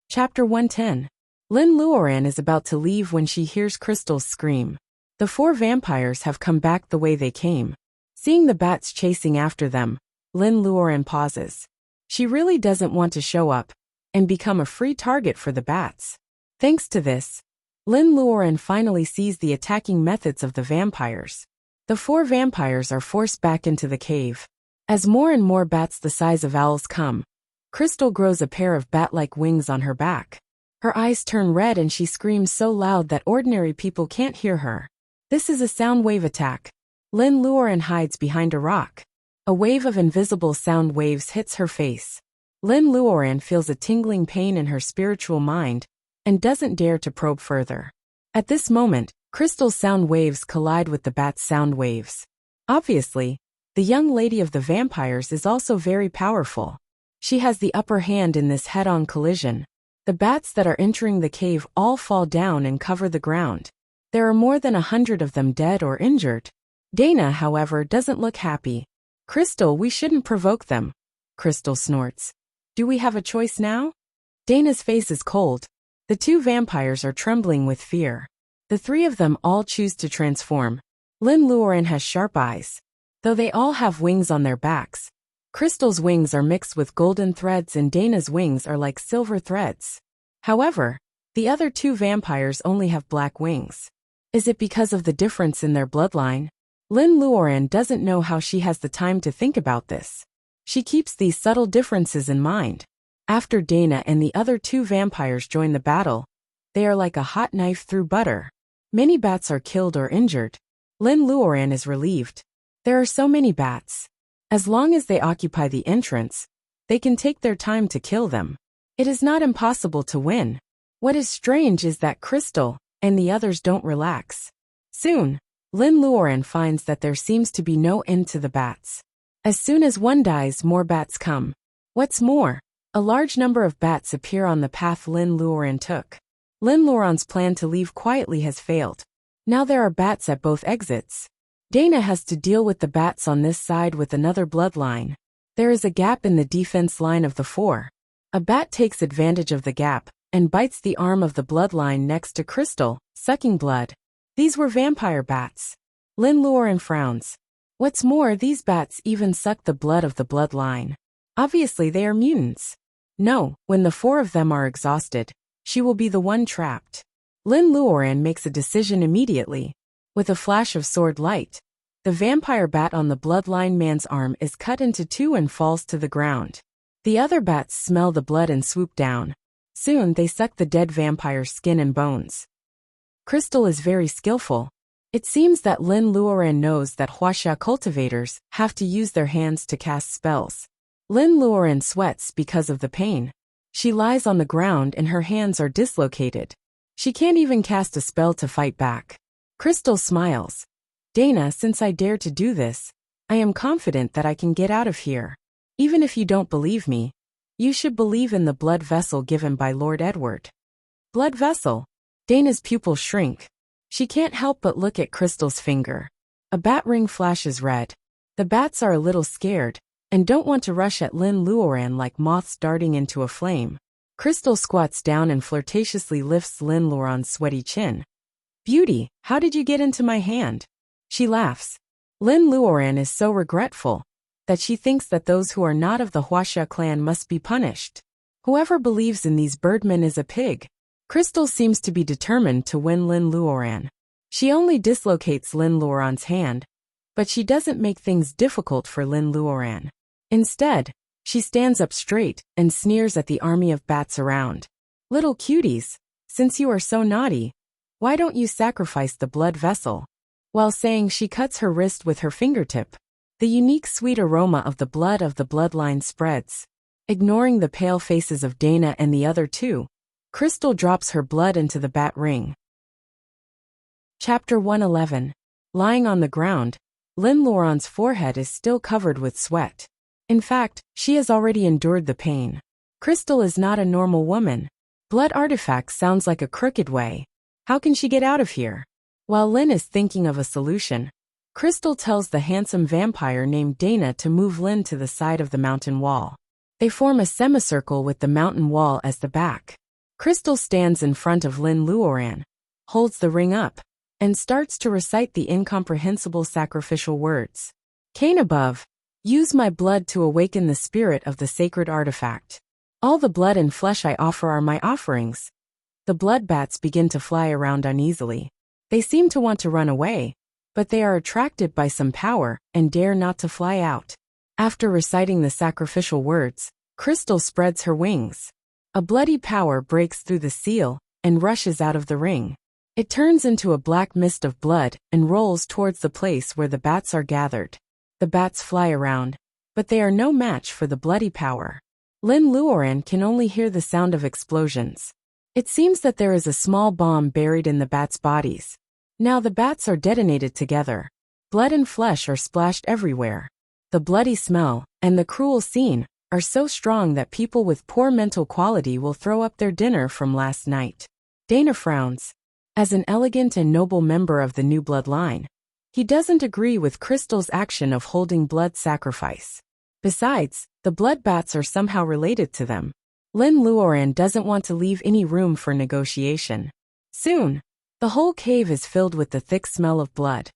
Chapter 110. Lin Luoran is about to leave when she hears Crystal's scream. The four vampires have come back the way they came. Seeing the bats chasing after them, Lin Luoran pauses. She really doesn't want to show up and become a free target for the bats. Thanks to this, Lin Luoran finally sees the attacking methods of the vampires. The four vampires are forced back into the cave. As more and more bats the size of owls come, Crystal grows a pair of bat-like wings on her back. Her eyes turn red and she screams so loud that ordinary people can't hear her. This is a sound wave attack. Lin Luoran hides behind a rock. A wave of invisible sound waves hits her face. Lin Luoran feels a tingling pain in her spiritual mind and doesn't dare to probe further. At this moment, Crystal's sound waves collide with the bat's sound waves. Obviously, the young lady of the vampires is also very powerful. She has the upper hand in this head-on collision. The bats that are entering the cave all fall down and cover the ground. There are more than 100 of them dead or injured. Dana, however, doesn't look happy. Crystal, we shouldn't provoke them. Crystal snorts. Do we have a choice now? Dana's face is cold. The two vampires are trembling with fear. The three of them all choose to transform. Lin Luoran has sharp eyes. Though they all have wings on their backs, Crystal's wings are mixed with golden threads and Dana's wings are like silver threads. However, the other two vampires only have black wings. Is it because of the difference in their bloodline? Lin Luoran doesn't know how she has the time to think about this. She keeps these subtle differences in mind. After Dana and the other two vampires join the battle, they are like a hot knife through butter. Many bats are killed or injured. Lin Luoran is relieved. There are so many bats. As long as they occupy the entrance, they can take their time to kill them. It is not impossible to win. What is strange is that Crystal and the others don't relax. Soon, Lin Luoran finds that there seems to be no end to the bats. As soon as one dies, more bats come. What's more, a large number of bats appear on the path Lin Luoran took. Lin Luoran's plan to leave quietly has failed. Now there are bats at both exits. Dana has to deal with the bats on this side with another bloodline. There is a gap in the defense line of the four. A bat takes advantage of the gap and bites the arm of the bloodline next to Crystal, sucking blood. These were vampire bats. Lin Luoran frowns. What's more, these bats even suck the blood of the bloodline. Obviously they are mutants. No, when the four of them are exhausted, she will be the one trapped. Lin Luoran makes a decision immediately. With a flash of sword light, the vampire bat on the bloodline man's arm is cut into two and falls to the ground. The other bats smell the blood and swoop down. Soon they suck the dead vampire's skin and bones. Crystal is very skillful. It seems that Lin Luoran knows that Wuxia cultivators have to use their hands to cast spells. Lin Luoran sweats because of the pain. She lies on the ground and her hands are dislocated. She can't even cast a spell to fight back. Crystal smiles. Dana, since I dare to do this, I am confident that I can get out of here. Even if you don't believe me, you should believe in the blood vessel given by Lord Edward. Blood vessel. Dana's pupils shrink. She can't help but look at Crystal's finger. A bat ring flashes red. The bats are a little scared and don't want to rush at Lin Luoran like moths darting into a flame. Crystal squats down and flirtatiously lifts Lin Luoran's sweaty chin. Beauty, how did you get into my hand? She laughs. Lin Luoran is so regretful that she thinks that those who are not of the Wuxia clan must be punished. Whoever believes in these birdmen is a pig. Crystal seems to be determined to win Lin Luoran. She only dislocates Lin Luoran's hand, but she doesn't make things difficult for Lin Luoran. Instead, she stands up straight and sneers at the army of bats around. Little cuties, since you are so naughty, why don't you sacrifice the blood vessel? While saying, she cuts her wrist with her fingertip. The unique sweet aroma of the bloodline spreads. Ignoring the pale faces of Dana and the other two, Crystal drops her blood into the bat ring. Chapter 111. Lying on the ground, Lin Luoran's forehead is still covered with sweat. In fact, she has already endured the pain. Crystal is not a normal woman. Blood artifact sounds like a crooked way. How can she get out of here? While Lin is thinking of a solution, Crystal tells the handsome vampire named Dana to move Lin to the side of the mountain wall. They form a semicircle with the mountain wall as the back. Crystal stands in front of Lin Luoran, holds the ring up, and starts to recite the incomprehensible sacrificial words. Cane above, use my blood to awaken the spirit of the sacred artifact. All the blood and flesh I offer are my offerings. The blood bats begin to fly around uneasily. They seem to want to run away, but they are attracted by some power and dare not to fly out. After reciting the sacrificial words, Crystal spreads her wings. A bloody power breaks through the seal and rushes out of the ring. It turns into a black mist of blood and rolls towards the place where the bats are gathered. The bats fly around, but they are no match for the bloody power. Lin Luoran can only hear the sound of explosions. It seems that there is a small bomb buried in the bats' bodies. Now the bats are detonated together. Blood and flesh are splashed everywhere. The bloody smell and the cruel scene are so strong that people with poor mental quality will throw up their dinner from last night. Dana frowns. As an elegant and noble member of the new bloodline, he doesn't agree with Crystal's action of holding blood sacrifice. Besides, the blood bats are somehow related to them. Lin Luoran doesn't want to leave any room for negotiation. Soon, the whole cave is filled with the thick smell of blood.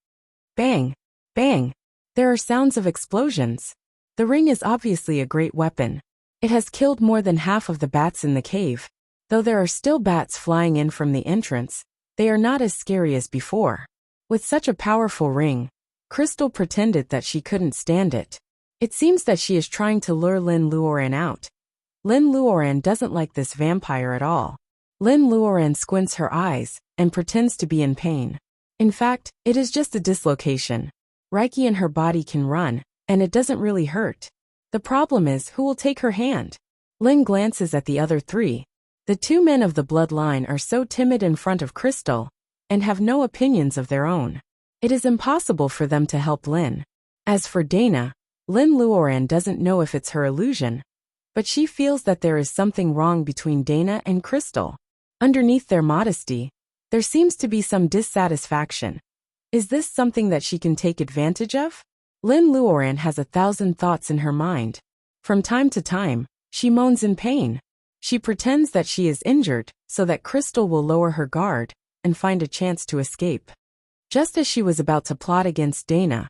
Bang! Bang! There are sounds of explosions. The ring is obviously a great weapon. It has killed more than half of the bats in the cave. Though there are still bats flying in from the entrance, they are not as scary as before. With such a powerful ring, Crystal pretended that she couldn't stand it. It seems that she is trying to lure Lin Luoran out. Lin Luoran doesn't like this vampire at all. Lin Luoran squints her eyes and pretends to be in pain. In fact, it is just a dislocation. Reiki in her body can run, and it doesn't really hurt. The problem is who will take her hand. Lin glances at the other three. The two men of the bloodline are so timid in front of Crystal and have no opinions of their own. It is impossible for them to help Lin. As for Dana, Lin Luoran doesn't know if it's her illusion, but she feels that there is something wrong between Dana and Crystal. Underneath their modesty, there seems to be some dissatisfaction. Is this something that she can take advantage of? Lin Luoran has 1,000 thoughts in her mind. From time to time, she moans in pain. She pretends that she is injured so that Crystal will lower her guard and find a chance to escape. Just as she was about to plot against Dana,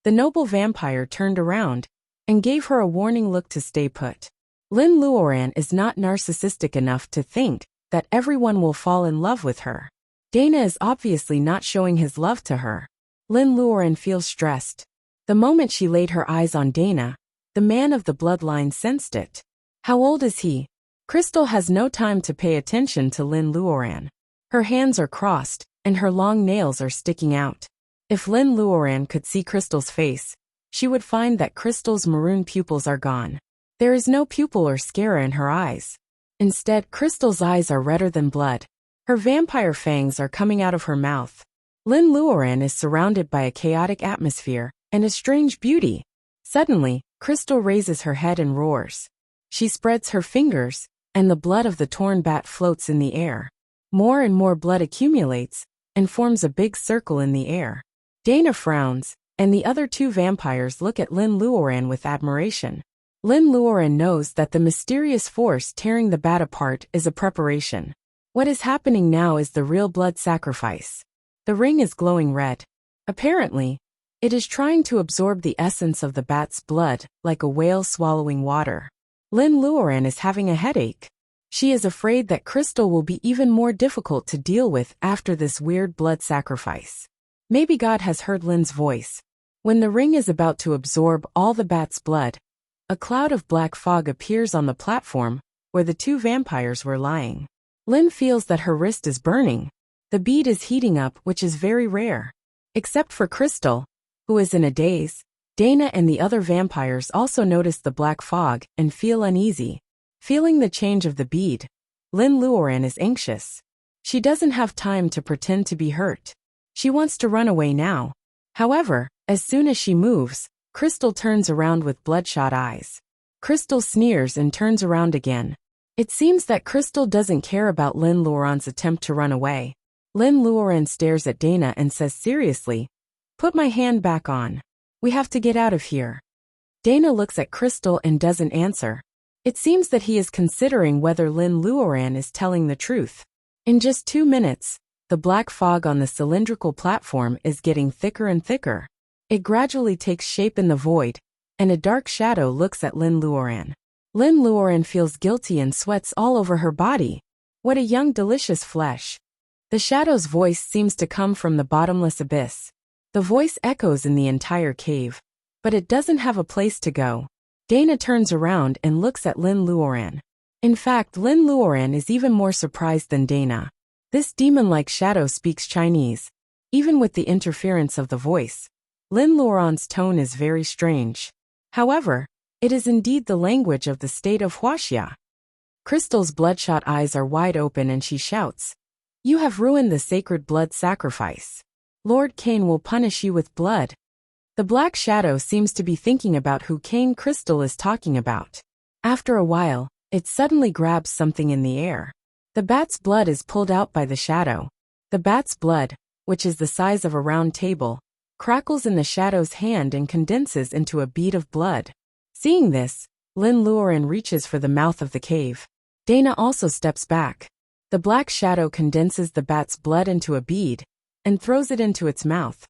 the noble vampire turned around and gave her a warning look to stay put. Lin Luoran is not narcissistic enough to think that everyone will fall in love with her. Dana is obviously not showing his love to her. Lin Luoran feels stressed. The moment she laid her eyes on Dana, the man of the bloodline sensed it. How old is he? Crystal has no time to pay attention to Lin Luoran. Her hands are crossed, and her long nails are sticking out. If Lin Luoran could see Crystal's face, she would find that Crystal's maroon pupils are gone. There is no pupil or sclera in her eyes. Instead, Crystal's eyes are redder than blood. Her vampire fangs are coming out of her mouth. Lin Luoran is surrounded by a chaotic atmosphere and a strange beauty. Suddenly, Crystal raises her head and roars. She spreads her fingers, and the blood of the torn bat floats in the air. More and more blood accumulates and forms a big circle in the air. Dana frowns, and the other two vampires look at Lin Luoran with admiration. Lin Luoran knows that the mysterious force tearing the bat apart is a preparation. What is happening now is the real blood sacrifice. The ring is glowing red. Apparently, it is trying to absorb the essence of the bat's blood like a whale swallowing water. Lin Luoran is having a headache. She is afraid that Crystal will be even more difficult to deal with after this weird blood sacrifice. Maybe God has heard Lin's voice. When the ring is about to absorb all the bat's blood, a cloud of black fog appears on the platform where the two vampires were lying. Lin feels that her wrist is burning. The bead is heating up, which is very rare. Except for Crystal, who is in a daze, Dana and the other vampires also notice the black fog and feel uneasy. Feeling the change of the bead, Lin Luoran is anxious. She doesn't have time to pretend to be hurt. She wants to run away now. However, as soon as she moves, Crystal turns around with bloodshot eyes. Crystal sneers and turns around again. It seems that Crystal doesn't care about Lin Luoran's attempt to run away. Lin Luoran stares at Dana and says seriously, "Put my hand back on. We have to get out of here." Dana looks at Crystal and doesn't answer. It seems that he is considering whether Lin Luoran is telling the truth. In just 2 minutes, the black fog on the cylindrical platform is getting thicker and thicker. It gradually takes shape in the void, and a dark shadow looks at Lin Luoran. Lin Luoran feels guilty and sweats all over her body. What a young delicious flesh. The shadow's voice seems to come from the bottomless abyss. The voice echoes in the entire cave, but it doesn't have a place to go. Dana turns around and looks at Lin Luoran. In fact, Lin Luoran is even more surprised than Dana. This demon-like shadow speaks Chinese. Even with the interference of the voice, Lin Luoran's tone is very strange. However, it is indeed the language of the state of Wuxia. Crystal's bloodshot eyes are wide open and she shouts, "You have ruined the sacred blood sacrifice. Lord Cain will punish you with blood." The black shadow seems to be thinking about who Cain Crystal is talking about. After a while, it suddenly grabs something in the air. The bat's blood is pulled out by the shadow. The bat's blood, which is the size of a round table, crackles in the shadow's hand and condenses into a bead of blood. Seeing this, Lin Luoran reaches for the mouth of the cave. Dana also steps back. The black shadow condenses the bat's blood into a bead and throws it into its mouth.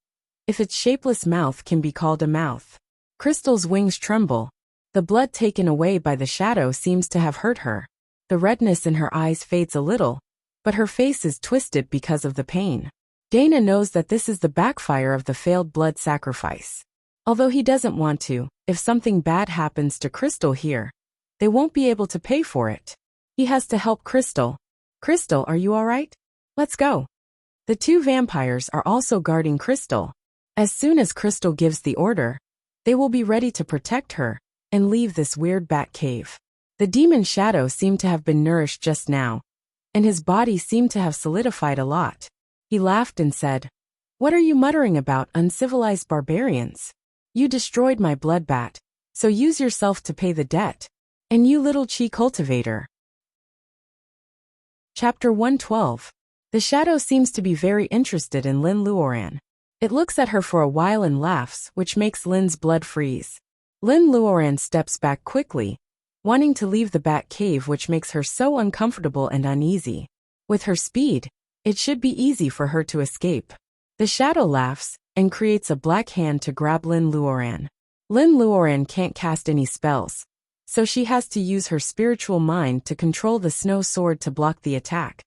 If its shapeless mouth can be called a mouth. Crystal's wings tremble. The blood taken away by the shadow seems to have hurt her. The redness in her eyes fades a little, but her face is twisted because of the pain. Dana knows that this is the backfire of the failed blood sacrifice. Although he doesn't want to, if something bad happens to Crystal here, they won't be able to pay for it. He has to help Crystal. "Crystal, are you alright? Let's go." The 2 vampires are also guarding Crystal. As soon as Crystal gives the order, they will be ready to protect her and leave this weird bat cave. The demon shadow seemed to have been nourished just now, and his body seemed to have solidified a lot. He laughed and said, "What are you muttering about, uncivilized barbarians? You destroyed my blood bat, so use yourself to pay the debt. And you little chi cultivator." Chapter 112. The shadow seems to be very interested in Lin Luoran. It looks at her for a while and laughs, which makes Lin's blood freeze. Lin Luoran steps back quickly, wanting to leave the bat cave, which makes her so uncomfortable and uneasy. With her speed, it should be easy for her to escape. The shadow laughs and creates a black hand to grab Lin Luoran. Lin Luoran can't cast any spells, so she has to use her spiritual mind to control the snow sword to block the attack.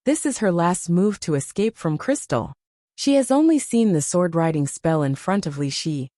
This is her last move to escape from Crystal. She has only seen the sword-riding spell in front of Li Shi,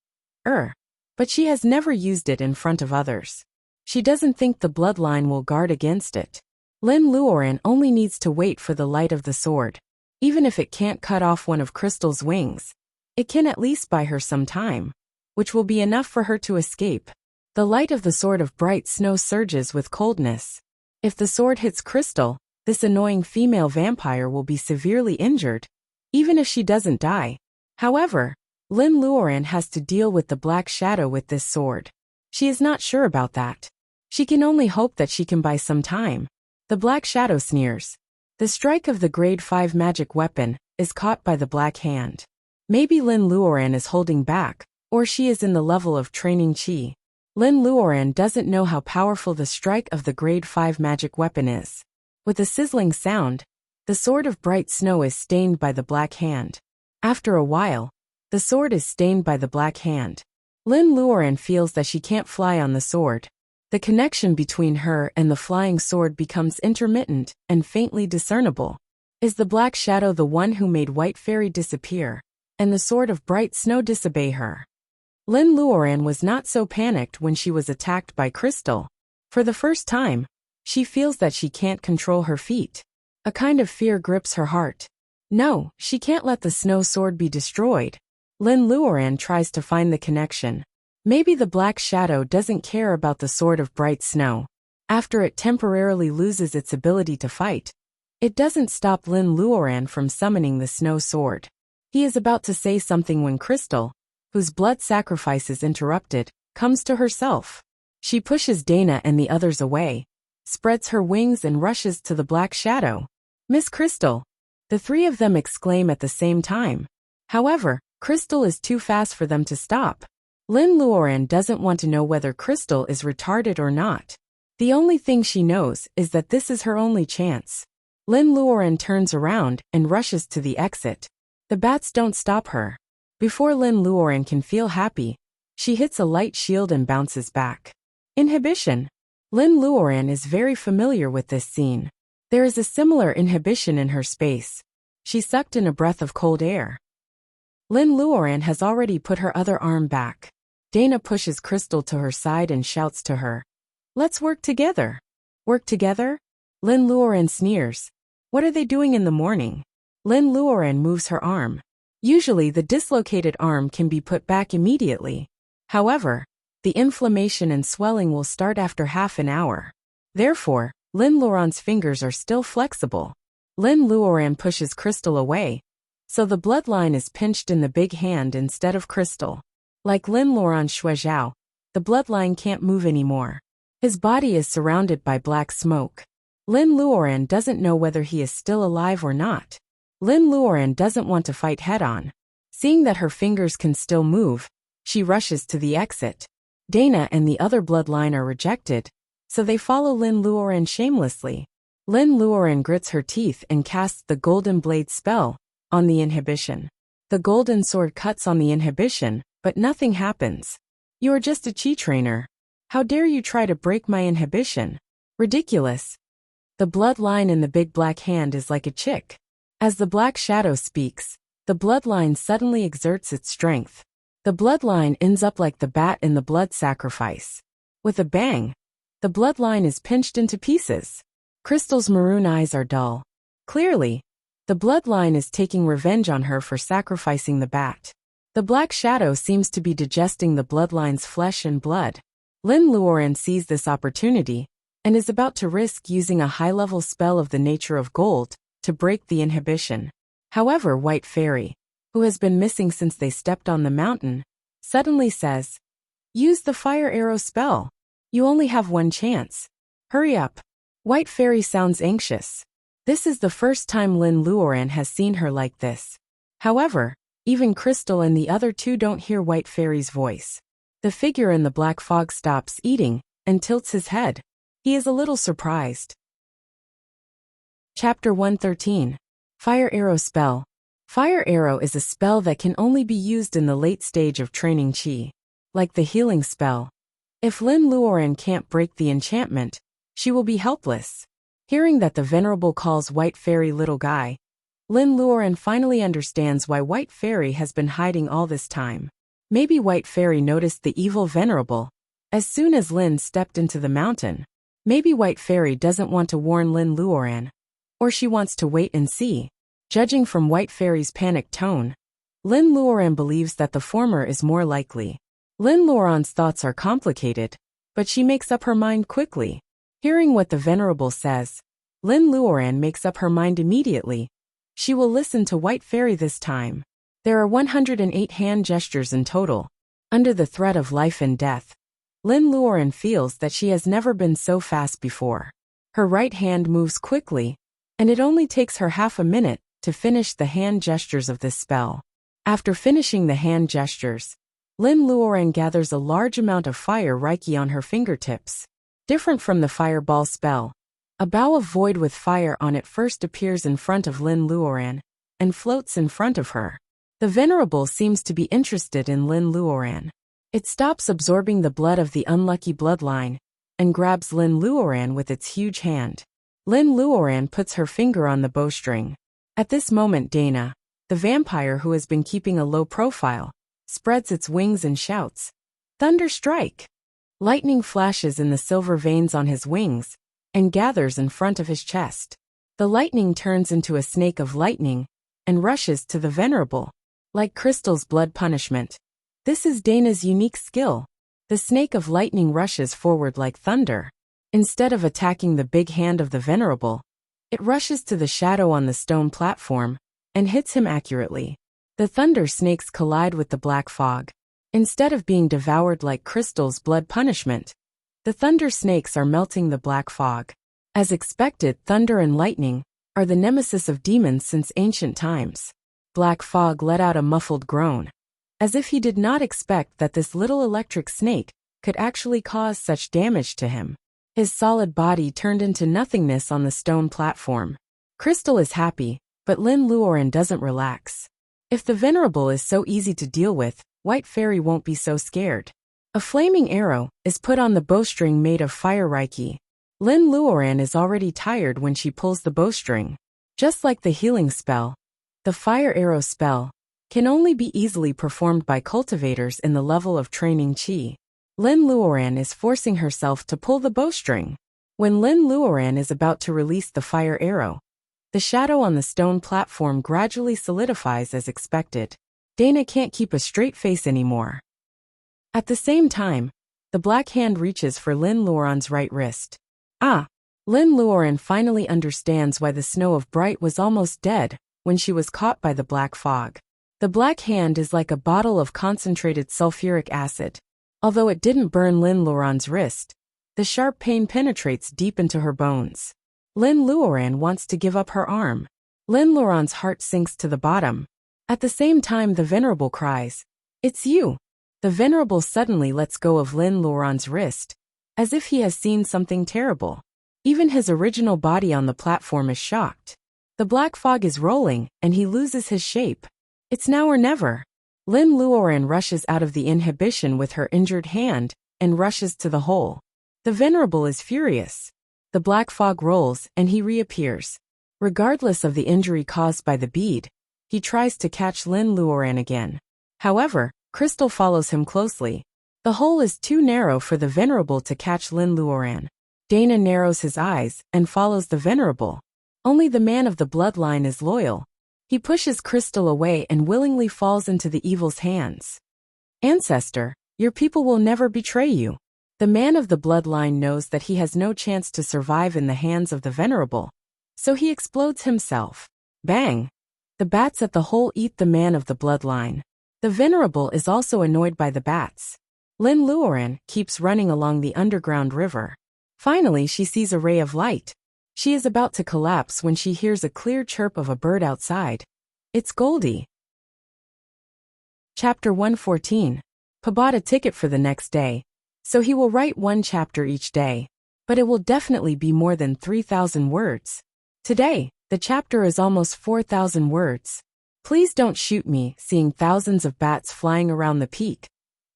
but she has never used it in front of others. She doesn't think the bloodline will guard against it. Lin Luoran only needs to wait for the light of the sword. Even if it can't cut off one of Crystal's wings, it can at least buy her some time, which will be enough for her to escape. The light of the sword of bright snow surges with coldness. If the sword hits Crystal, this annoying female vampire will be severely injured, even if she doesn't die. However, Lin Luoran has to deal with the black shadow with this sword. She is not sure about that. She can only hope that she can buy some time. The black shadow sneers. The strike of the grade 5 magic weapon is caught by the black hand. Maybe Lin Luoran is holding back, or she is in the level of training chi. Lin Luoran doesn't know how powerful the strike of the grade 5 magic weapon is. With a sizzling sound, the sword of bright snow is stained by the black hand. After a while, the sword is stained by the black hand. Lin Luoran feels that she can't fly on the sword. The connection between her and the flying sword becomes intermittent and faintly discernible. Is the black shadow the one who made White Fairy disappear, and the sword of bright snow disobey her? Lin Luoran was not so panicked when she was attacked by Crystal. For the first time, she feels that she can't control her feet. A kind of fear grips her heart. No, she can't let the snow sword be destroyed. Lin Luoran tries to find the connection. Maybe the black shadow doesn't care about the sword of bright snow. After it temporarily loses its ability to fight, it doesn't stop Lin Luoran from summoning the snow sword. He is about to say something when Crystal, whose blood sacrifice is interrupted, comes to herself. She pushes Dana and the others away, spreads her wings and rushes to the black shadow. "Miss Crystal!" The 3 of them exclaim at the same time. However, Crystal is too fast for them to stop. Lin Luoran doesn't want to know whether Crystal is retarded or not. The only thing she knows is that this is her only chance. Lin Luoren turns around and rushes to the exit. The bats don't stop her. Before Lin Luoren can feel happy, she hits a light shield and bounces back. Inhibition. Lin Luoren is very familiar with this scene. There is a similar inhibition in her space. She sucked in a breath of cold air. Lin Luoren has already put her other arm back. Dana pushes Crystal to her side and shouts to her, "Let's work together." Work together? Lin Luoren sneers. What are they doing in the morning? Lin Luoren moves her arm. Usually the dislocated arm can be put back immediately. However, the inflammation and swelling will start after half an hour. Therefore, Lin Luoren's fingers are still flexible. Lin Luoren pushes Crystal away, so the bloodline is pinched in the big hand instead of Crystal. Like Lin Luoren's Shuizhao, the bloodline can't move anymore. His body is surrounded by black smoke. Lin Luoren doesn't know whether he is still alive or not. Lin Luoren doesn't want to fight head-on. Seeing that her fingers can still move, she rushes to the exit. Dana and the other bloodline are rejected, so they follow Lin Luoren shamelessly. Lin Luoren grits her teeth and casts the Golden Blade spell on the inhibition. The golden sword cuts on the inhibition, but nothing happens. You are just a chi trainer. How dare you try to break my inhibition? Ridiculous. The bloodline in the big black hand is like a chick. As the black shadow speaks, the bloodline suddenly exerts its strength. The bloodline ends up like the bat in the blood sacrifice. With a bang, the bloodline is pinched into pieces. Crystal's maroon eyes are dull. Clearly, the bloodline is taking revenge on her for sacrificing the bat. The black shadow seems to be digesting the bloodline's flesh and blood. Lin Luoren sees this opportunity and is about to risk using a high-level spell of the nature of gold to break the inhibition. However, White Fairy, who has been missing since they stepped on the mountain, suddenly says, "Use the fire arrow spell. You only have one chance. Hurry up." White Fairy sounds anxious. This is the first time Lin Luoren has seen her like this. However, even Crystal and the other two don't hear White Fairy's voice. The figure in the black fog stops eating and tilts his head. He is a little surprised. Chapter 113. Fire Arrow Spell. Fire Arrow is a spell that can only be used in the late stage of training Qi. Like the healing spell, if Lin Luoren can't break the enchantment, she will be helpless. Hearing that the Venerable calls White Fairy little guy, Lin Luoren finally understands why White Fairy has been hiding all this time. Maybe White Fairy noticed the evil Venerable as soon as Lin stepped into the mountain. Maybe White Fairy doesn't want to warn Lin Luoren, or she wants to wait and see. Judging from White Fairy's panicked tone, Lin Luoren believes that the former is more likely. Lin Luoren's thoughts are complicated, but she makes up her mind quickly. Hearing what the Venerable says, Lin Luoren makes up her mind immediately. She will listen to White Fairy this time. There are 108 hand gestures in total. Under the threat of life and death, Lin Luoren feels that she has never been so fast before. Her right hand moves quickly, and it only takes her half a minute to finish the hand gestures of this spell. After finishing the hand gestures, Lin Luoren gathers a large amount of fire Reiki on her fingertips. Different from the fireball spell, a bow of void with fire on it first appears in front of Lin Luoren and floats in front of her. The Venerable seems to be interested in Lin Luoren. It stops absorbing the blood of the unlucky bloodline and grabs Lin Luoren with its huge hand. Lin Luoren puts her finger on the bowstring. At this moment, Dana, the vampire who has been keeping a low profile, spreads its wings and shouts, "Thunder strike!" Lightning flashes in the silver veins on his wings and gathers in front of his chest. The lightning turns into a snake of lightning and rushes to the Venerable. Like Crystal's blood punishment, this is Dana's unique skill. The snake of lightning rushes forward like thunder. Instead of attacking the big hand of the Venerable, it rushes to the shadow on the stone platform and hits him accurately. The thunder snakes collide with the black fog. Instead of being devoured like Crystal's blood punishment, the thunder snakes are melting the black fog. As expected, thunder and lightning are the nemesis of demons since ancient times. Black Fog let out a muffled groan, as if he did not expect that this little electric snake could actually cause such damage to him. His solid body turned into nothingness on the stone platform. Crystal is happy, but Lin Luoran doesn't relax. If the Venerable is so easy to deal with, White Fairy won't be so scared. A flaming arrow is put on the bowstring made of fire reiki. Lin Luoran is already tired when she pulls the bowstring. Just like the healing spell, the fire arrow spell can only be easily performed by cultivators in the level of training Qi. Lin Luoran is forcing herself to pull the bowstring. When Lin Luoran is about to release the fire arrow, the shadow on the stone platform gradually solidifies as expected. Dana can't keep a straight face anymore. At the same time, the black hand reaches for Lin Luoran's right wrist. Ah! Lin Luoran finally understands why the Snow of Bright was almost dead when she was caught by the black fog. The black hand is like a bottle of concentrated sulfuric acid. Although it didn't burn Lin Luoran's wrist, the sharp pain penetrates deep into her bones. Lin Luoran wants to give up her arm. Lin Luoran's heart sinks to the bottom. At the same time, the Venerable cries, "It's you!" The Venerable suddenly lets go of Lin Luoran's wrist, as if he has seen something terrible. Even his original body on the platform is shocked. The black fog is rolling, and he loses his shape. It's now or never. Lin Luoran rushes out of the inhibition with her injured hand and rushes to the hole. The Venerable is furious. The black fog rolls and he reappears. Regardless of the injury caused by the bead, he tries to catch Lin Luoran again. However, Crystal follows him closely. The hole is too narrow for the Venerable to catch Lin Luoran. Dana narrows his eyes and follows the Venerable. Only the man of the bloodline is loyal. He pushes Crystal away and willingly falls into the evil's hands. "Ancestor, your people will never betray you." The man of the bloodline knows that he has no chance to survive in the hands of the Venerable, so he explodes himself. Bang! The bats at the hole eat the man of the bloodline. The Venerable is also annoyed by the bats. Lin Luoran keeps running along the underground river. Finally, she sees a ray of light. She is about to collapse when she hears a clear chirp of a bird outside. It's Goldie. Chapter 114. Pa bought a ticket for the next day, so he will write one chapter each day, but it will definitely be more than 3,000 words. Today, the chapter is almost 4,000 words. Please don't shoot me. Seeing thousands of bats flying around the peak,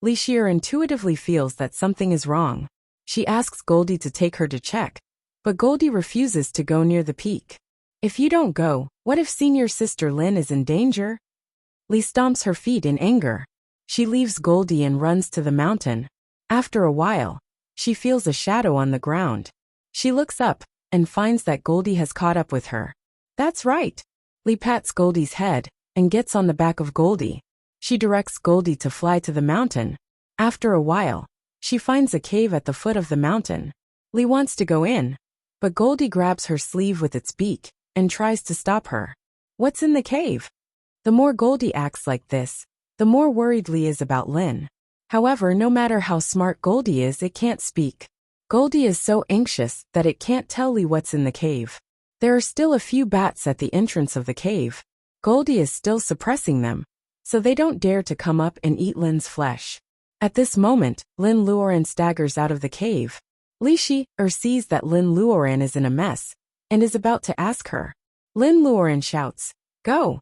Li Xier intuitively feels that something is wrong. She asks Goldie to take her to check, but Goldie refuses to go near the peak. "If you don't go, what if senior sister Lin is in danger?" Li stomps her feet in anger. She leaves Goldie and runs to the mountain. After a while, she feels a shadow on the ground. She looks up and finds that Goldie has caught up with her. "That's right." Li pats Goldie's head and gets on the back of Goldie. She directs Goldie to fly to the mountain. After a while, she finds a cave at the foot of the mountain. Li wants to go in, but Goldie grabs her sleeve with its beak and tries to stop her. "What's in the cave?" The more Goldie acts like this, the more worried Li is about Lin. However, no matter how smart Goldie is, it can't speak. Goldie is so anxious that it can't tell Li what's in the cave. There are still a few bats at the entrance of the cave. Goldie is still suppressing them, so they don't dare to come up and eat Lin's flesh. At this moment, Lin Luoran staggers out of the cave. Li Xier sees that Lin Luoran is in a mess and is about to ask her. Lin Luoran shouts, "Go!"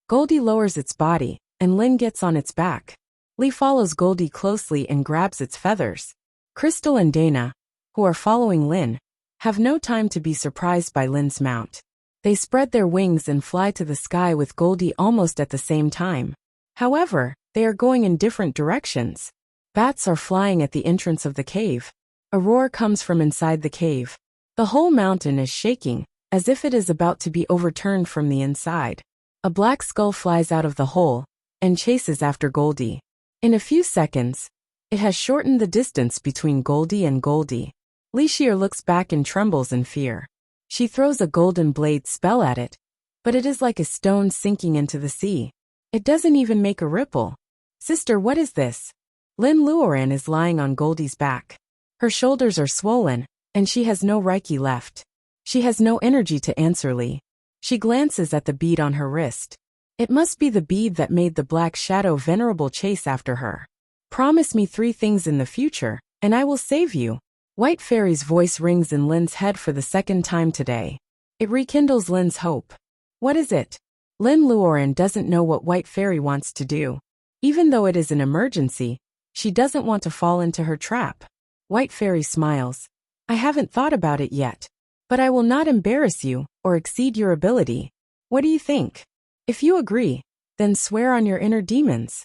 Goldie lowers its body, and Lin gets on its back. Li follows Goldie closely and grabs its feathers. Crystal and Dana, who are following Lin, have no time to be surprised by Lin's mount. They spread their wings and fly to the sky with Goldie almost at the same time. However, they are going in different directions. Bats are flying at the entrance of the cave. A roar comes from inside the cave. The whole mountain is shaking, as if it is about to be overturned from the inside. A black skull flies out of the hole and chases after Goldie. In a few seconds, it has shortened the distance between Goldie and Goldie. Li Xier looks back and trembles in fear. She throws a golden blade spell at it, but it is like a stone sinking into the sea. It doesn't even make a ripple. "Sister, what is this?" Lin Luoran is lying on Goldie's back. Her shoulders are swollen, and she has no reiki left. She has no energy to answer Li. She glances at the bead on her wrist. It must be the bead that made the Black Shadow Venerable chase after her. "Promise me 3 things in the future, and I will save you." White Fairy's voice rings in Lin's head for the second time today. It rekindles Lin's hope. What is it? Lin Luoran doesn't know what White Fairy wants to do. Even though it is an emergency, she doesn't want to fall into her trap. White Fairy smiles. I haven't thought about it yet. But I will not embarrass you or exceed your ability. What do you think? If you agree, then swear on your inner demons.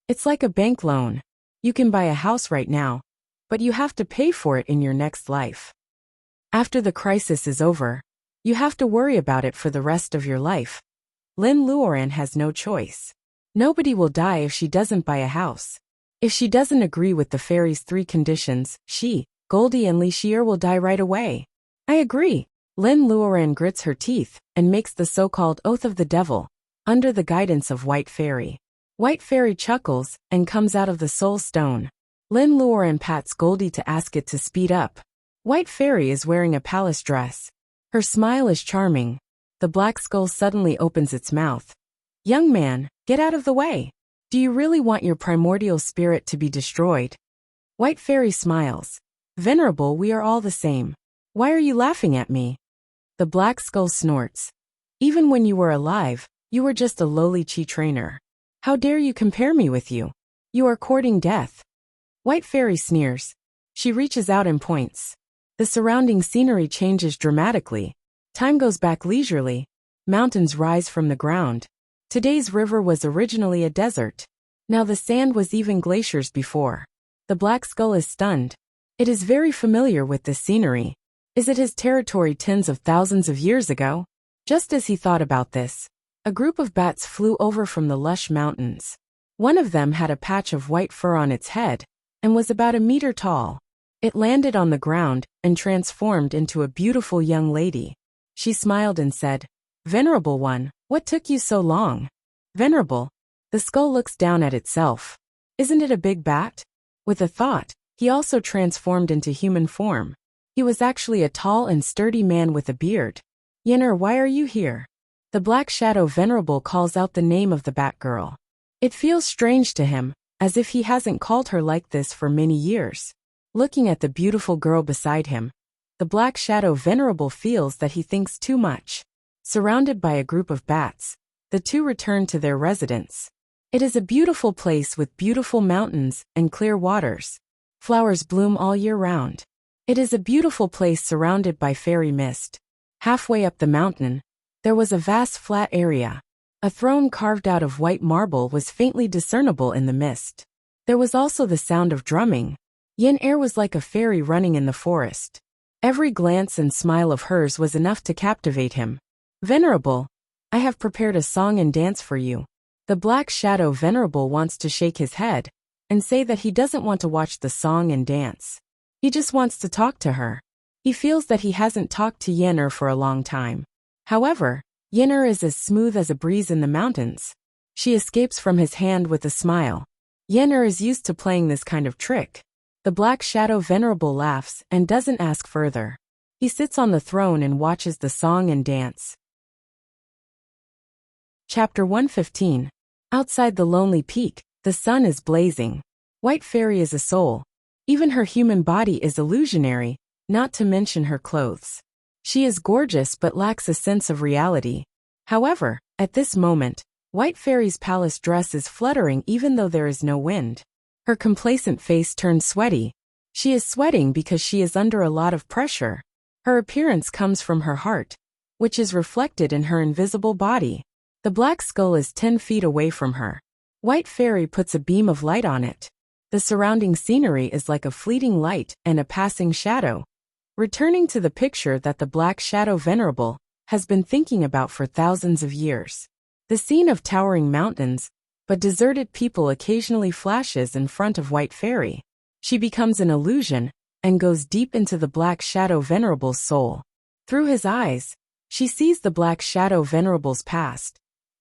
It's like a bank loan. You can buy a house right now, but you have to pay for it in your next life. After the crisis is over, you have to worry about it for the rest of your life. Lin Luoran has no choice. Nobody will die if she doesn't buy a house. If she doesn't agree with the fairy's 3 conditions, she, Goldie and Li Xier will die right away. I agree. Lin Luoran grits her teeth and makes the so-called Oath of the Devil, under the guidance of White Fairy. White Fairy chuckles and comes out of the soul stone. Lin Luoran pats Goldie to ask it to speed up. White Fairy is wearing a palace dress. Her smile is charming. The black skull suddenly opens its mouth. Young man, get out of the way. Do you really want your primordial spirit to be destroyed? White Fairy smiles. Venerable, we are all the same. Why are you laughing at me? The black skull snorts. Even when you were alive, you were just a lowly chi trainer. How dare you compare me with you? You are courting death. White Fairy sneers. She reaches out and points. The surrounding scenery changes dramatically. Time goes back leisurely. Mountains rise from the ground. Today's river was originally a desert. Now the sand was even glaciers before. The black skull is stunned. It is very familiar with this scenery. Is it his territory tens of thousands of years ago? Just as he thought about this, a group of bats flew over from the lush mountains. One of them had a patch of white fur on its head and was about a meter tall. It landed on the ground and transformed into a beautiful young lady. She smiled and said, Venerable one, what took you so long? Venerable. The skull looks down at itself. Isn't it a big bat? With a thought, he also transformed into human form. He was actually a tall and sturdy man with a beard. Yenner, why are you here? The black shadow Venerable calls out the name of the Batgirl. It feels strange to him, as if he hasn't called her like this for many years. Looking at the beautiful girl beside him, the black shadow Venerable feels that he thinks too much. Surrounded by a group of bats, the two return to their residence. It is a beautiful place with beautiful mountains and clear waters. Flowers bloom all year round. It is a beautiful place surrounded by fairy mist. Halfway up the mountain, there was a vast flat area. A throne carved out of white marble was faintly discernible in the mist. There was also the sound of drumming. Yen was like a fairy running in the forest. Every glance and smile of hers was enough to captivate him. Venerable, I have prepared a song and dance for you. The black shadow Venerable wants to shake his head and say that he doesn't want to watch the song and dance. He just wants to talk to her. He feels that he hasn't talked to Yenner for a long time. However, Yenner is as smooth as a breeze in the mountains. She escapes from his hand with a smile. Yenner is used to playing this kind of trick. The black shadow Venerable laughs and doesn't ask further. He sits on the throne and watches the song and dance. Chapter 115. Outside the lonely peak, the sun is blazing. White Fairy is a soul. Even her human body is illusionary, not to mention her clothes. She is gorgeous but lacks a sense of reality. However, at this moment, White Fairy's palace dress is fluttering even though there is no wind. Her complacent face turns sweaty. She is sweating because she is under a lot of pressure. Her appearance comes from her heart, which is reflected in her invisible body. The black skull is 10 feet away from her. White Fairy puts a beam of light on it. The surrounding scenery is like a fleeting light and a passing shadow, returning to the picture that the black shadow Venerable has been thinking about for thousands of years. The scene of towering mountains, but deserted people occasionally flashes in front of White Fairy. She becomes an illusion and goes deep into the black shadow Venerable's soul. Through his eyes, she sees the black shadow Venerable's past.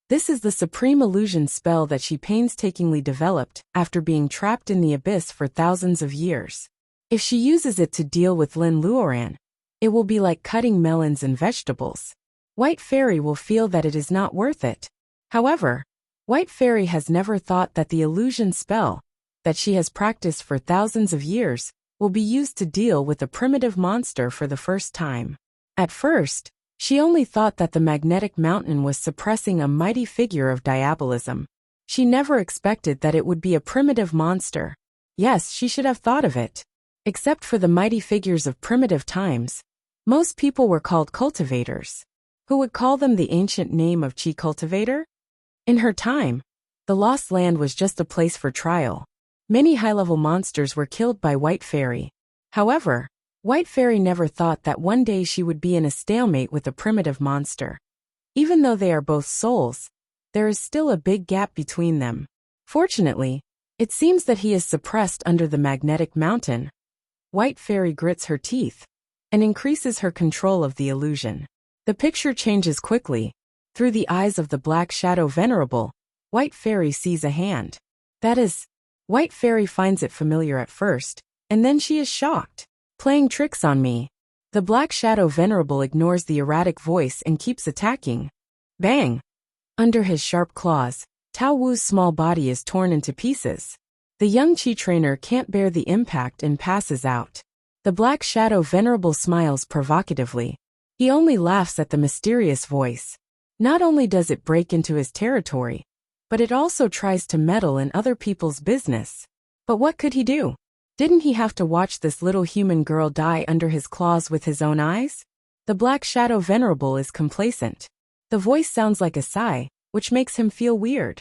This is the supreme illusion spell that she painstakingly developed after being trapped in the abyss for thousands of years. If she uses it to deal with Lin Luoran, it will be like cutting melons and vegetables. White Fairy will feel that it is not worth it. However, White Fairy has never thought that the illusion spell that she has practiced for thousands of years will be used to deal with a primitive monster for the first time. At first, she only thought that the magnetic mountain was suppressing a mighty figure of diabolism. She never expected that it would be a primitive monster. Yes, she should have thought of it. Except for the mighty figures of primitive times, most people were called cultivators. Who would call them the ancient name of Chi cultivator? In her time, the Lost Land was just a place for trial. Many high-level monsters were killed by White Fairy. However, White Fairy never thought that one day she would be in a stalemate with a primitive monster. Even though they are both souls, there is still a big gap between them. Fortunately, it seems that he is suppressed under the magnetic mountain. White Fairy grits her teeth and increases her control of the illusion. The picture changes quickly. Through the eyes of the Black Shadow Venerable, White Fairy sees a hand. That is, White Fairy finds it familiar at first, and then she is shocked. Playing tricks on me. The Black Shadow Venerable ignores the erratic voice and keeps attacking. Bang! Under his sharp claws, Tao Wu's small body is torn into pieces. The young Chi trainer can't bear the impact and passes out. The Black Shadow Venerable smiles provocatively. He only laughs at the mysterious voice. Not only does it break into his territory, but it also tries to meddle in other people's business. But what could he do? Didn't he have to watch this little human girl die under his claws with his own eyes? The Black Shadow Venerable is complacent. The voice sounds like a sigh, which makes him feel weird.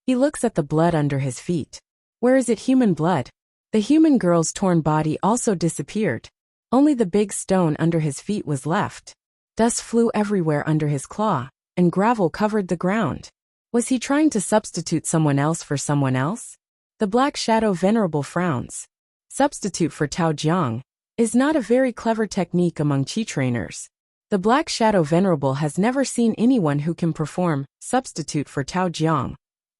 He looks at the blood under his feet. Where is it human blood? The human girl's torn body also disappeared. Only the big stone under his feet was left. Dust flew everywhere under his claw, and gravel covered the ground. Was he trying to substitute someone else for someone else? The Black Shadow Venerable frowns. Substitute for Tao Jiang is not a very clever technique among Chi trainers. The Black Shadow Venerable has never seen anyone who can perform substitute for Tao Jiang.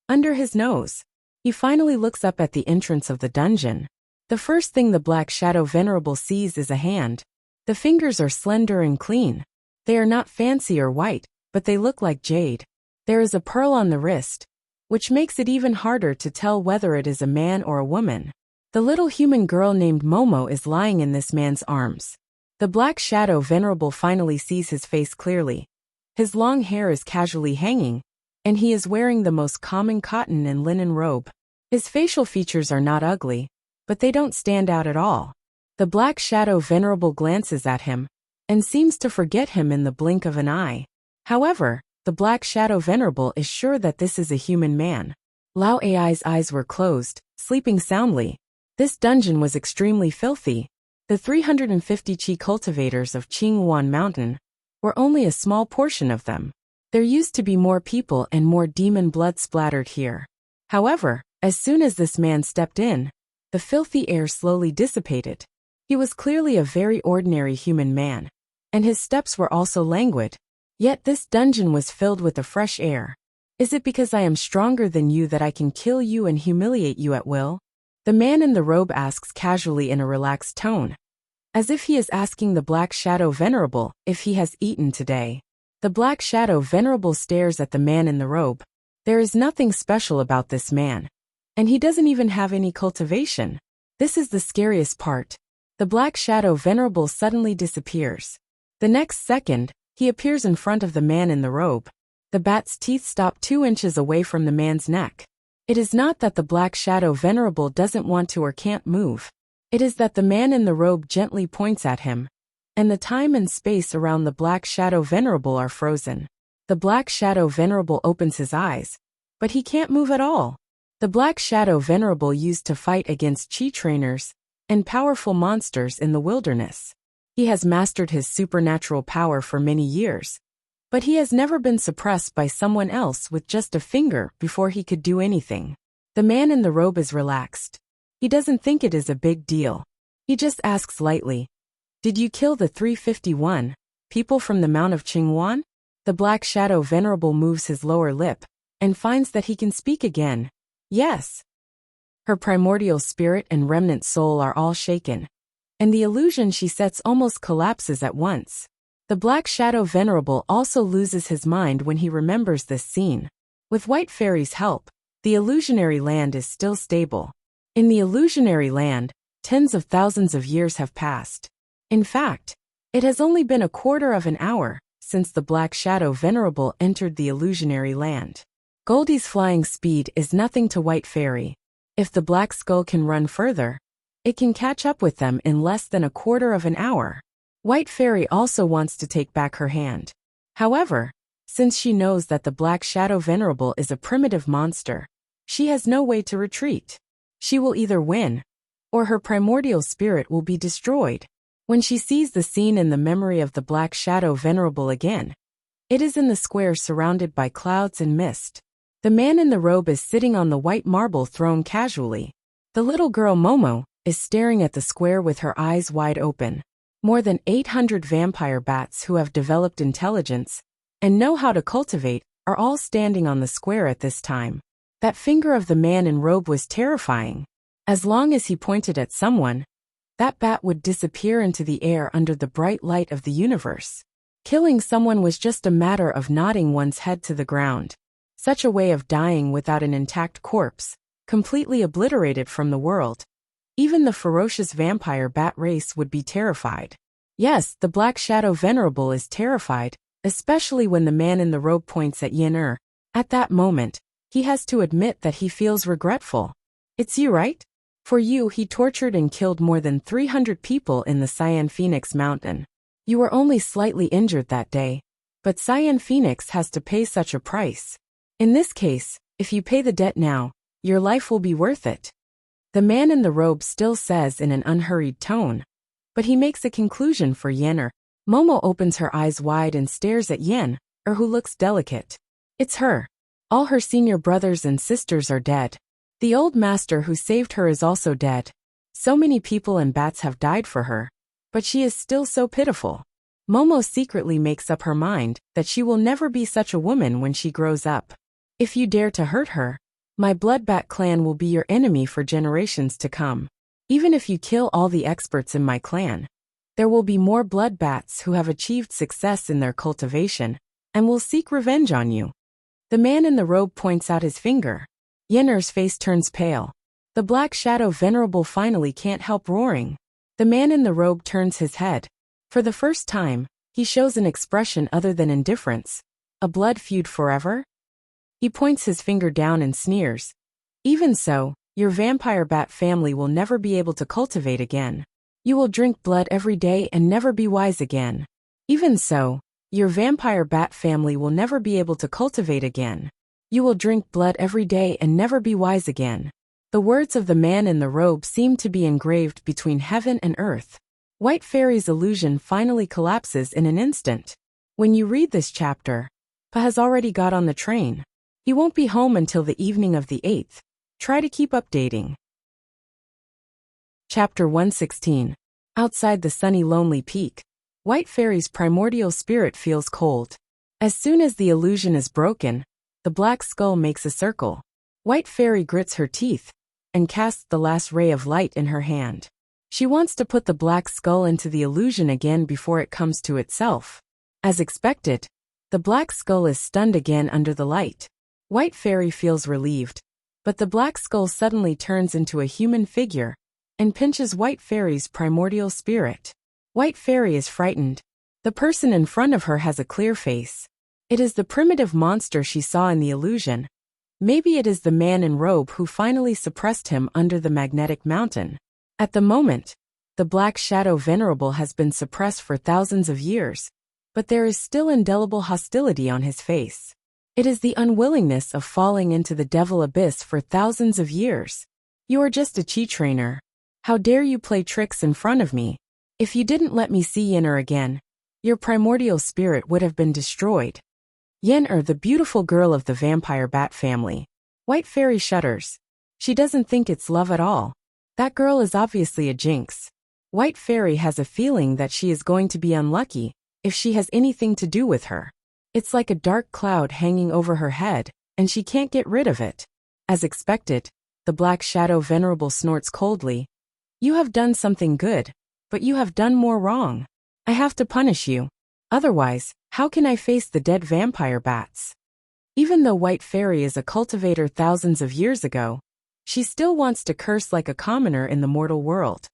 Under his nose, he finally looks up at the entrance of the dungeon. The first thing the Black Shadow Venerable sees is a hand. The fingers are slender and clean. They are not fancy or white, but they look like jade. There is a pearl on the wrist, which makes it even harder to tell whether it is a man or a woman. The little human girl named Momo is lying in this man's arms. The Black Shadow Venerable finally sees his face clearly. His long hair is casually hanging, and he is wearing the most common cotton and linen robe. His facial features are not ugly, but they don't stand out at all. The Black Shadow Venerable glances at him, and seems to forget him in the blink of an eye. However, the Black Shadow Venerable is sure that this is a human man. Lao Ai's eyes were closed, sleeping soundly. This dungeon was extremely filthy. The 350 Chi cultivators of Qingyuan Mountain were only a small portion of them. There used to be more people and more demon blood splattered here. However, as soon as this man stepped in, the filthy air slowly dissipated. He was clearly a very ordinary human man, and his steps were also languid. Yet this dungeon was filled with a fresh air. Is it because I am stronger than you that I can kill you and humiliate you at will? The man in the robe asks casually in a relaxed tone, as if he is asking the Black Shadow Venerable if he has eaten today. The Black Shadow Venerable stares at the man in the robe. There is nothing special about this man, and he doesn't even have any cultivation. This is the scariest part. The Black Shadow Venerable suddenly disappears. The next second, he appears in front of the man in the robe. The bat's teeth stop 2 inches away from the man's neck. It is not that the Black Shadow Venerable doesn't want to or can't move. It is that the man in the robe gently points at him, and the time and space around the Black Shadow Venerable are frozen. The Black Shadow Venerable opens his eyes, but he can't move at all. The Black Shadow Venerable used to fight against Chi trainers and powerful monsters in the wilderness. He has mastered his supernatural power for many years, but he has never been suppressed by someone else with just a finger before he could do anything. The man in the robe is relaxed. He doesn't think it is a big deal. He just asks lightly, "Did you kill the 351 people from the Mount of Qingyuan?" The Black Shadow Venerable moves his lower lip and finds that he can speak again. Yes. Her primordial spirit and remnant soul are all shaken, and the illusion she sets almost collapses at once. The Black Shadow Venerable also loses his mind when he remembers this scene. With White Fairy's help, the illusionary land is still stable. In the illusionary land, Tens of thousands of years have passed. In fact, it has only been a quarter of an hour since the Black Shadow Venerable entered the illusionary land. Goldie's flying speed is nothing to White Fairy. If the Black Skull can run further, it can catch up with them in less than a quarter of an hour. White Fairy also wants to take back her hand. However, since she knows that the Black Shadow Venerable is a primitive monster, she has no way to retreat. She will either win, or her primordial spirit will be destroyed. When she sees the scene in the memory of the Black Shadow Venerable again, it is in the square surrounded by clouds and mist. The man in the robe is sitting on the white marble throne casually. The little girl Momo is staring at the square with her eyes wide open. More than 800 vampire bats who have developed intelligence and know how to cultivate are all standing on the square at this time. That finger of the man in robe was terrifying. As long as he pointed at someone, that bat would disappear into the air under the bright light of the universe. Killing someone was just a matter of nodding one's head to the ground. Such a way of dying without an intact corpse, completely obliterated from the world. Even the ferocious vampire bat race would be terrified. Yes, the Black Shadow Venerable is terrified, especially when the man in the robe points at Yin. At that moment, he has to admit that he feels regretful. It's you, right? For you, he tortured and killed more than 300 people in the Cyan Phoenix Mountain. You were only slightly injured that day, but Cyan Phoenix has to pay such a price. In this case, if you pay the debt now, your life will be worth it. The man in the robe still says in an unhurried tone, but he makes a conclusion for Yen. Momo opens her eyes wide and stares at Yen, who looks delicate. It's her. All her senior brothers and sisters are dead. The old master who saved her is also dead. So many people and bats have died for her, but she is still so pitiful. Momo secretly makes up her mind that she will never be such a woman when she grows up. If you dare to hurt her, my Bloodbat clan will be your enemy for generations to come. Even if you kill all the experts in my clan, there will be more Bloodbats who have achieved success in their cultivation and will seek revenge on you. The man in the robe points out his finger. Yenner's face turns pale. The Black Shadow Venerable finally can't help roaring. The man in the robe turns his head. For the first time, he shows an expression other than indifference. A blood feud forever? He points his finger down and sneers. Even so, your vampire bat family will never be able to cultivate again. You will drink blood every day and never be wise again. Even so, your vampire bat family will never be able to cultivate again. You will drink blood every day and never be wise again. The words of the man in the robe seem to be engraved between heaven and earth. White Fairy's illusion finally collapses in an instant. When you read this chapter, Pa has already got on the train. He won't be home until the evening of the 8th. Try to keep updating. Chapter 116. Outside the sunny lonely peak, White Fairy's primordial spirit feels cold. As soon as the illusion is broken, the black skull makes a circle. White Fairy grits her teeth and casts the last ray of light in her hand. She wants to put the black skull into the illusion again before it comes to itself. As expected, the black skull is stunned again under the light. White Fairy feels relieved, but the black skull suddenly turns into a human figure and pinches White Fairy's primordial spirit. White Fairy is frightened. The person in front of her has a clear face. It is the primitive monster she saw in the illusion. Maybe it is the man in robe who finally suppressed him under the magnetic mountain. At the moment, the Black Shadow Venerable has been suppressed for thousands of years, but there is still indelible hostility on his face. It is the unwillingness of falling into the devil abyss for thousands of years. You are just a chi trainer. How dare you play tricks in front of me? If you didn't let me see Yenner again, your primordial spirit would have been destroyed. Yenner, the beautiful girl of the vampire bat family. White Fairy shudders. She doesn't think it's love at all. That girl is obviously a jinx. White Fairy has a feeling that she is going to be unlucky if she has anything to do with her. It's like a dark cloud hanging over her head, and she can't get rid of it. As expected, the Black Shadow Venerable snorts coldly. You have done something good, but you have done more wrong. I have to punish you. Otherwise, how can I face the dead vampire bats? Even though White Fairy is a cultivator thousands of years ago, She still wants to curse like a commoner in the mortal world.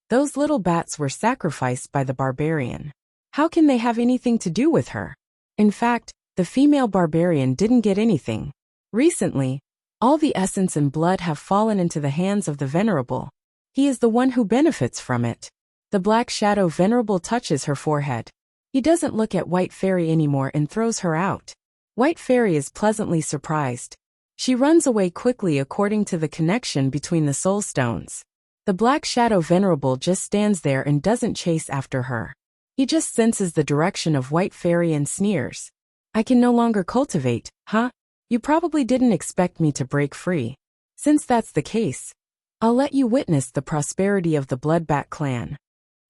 Those little bats were sacrificed by the barbarian. How can they have anything to do with her? In fact, the female barbarian didn't get anything. Recently, all the essence and blood have fallen into the hands of the Venerable. He is the one who benefits from it. The Black Shadow Venerable touches her forehead. He doesn't look at White Fairy anymore and throws her out. White Fairy is pleasantly surprised. She runs away quickly according to the connection between the soul stones. The Black Shadow Venerable just stands there and doesn't chase after her. He just senses the direction of White Fairy and sneers. I can no longer cultivate, huh? You probably didn't expect me to break free. Since that's the case, I'll let you witness the prosperity of the Bloodbat clan.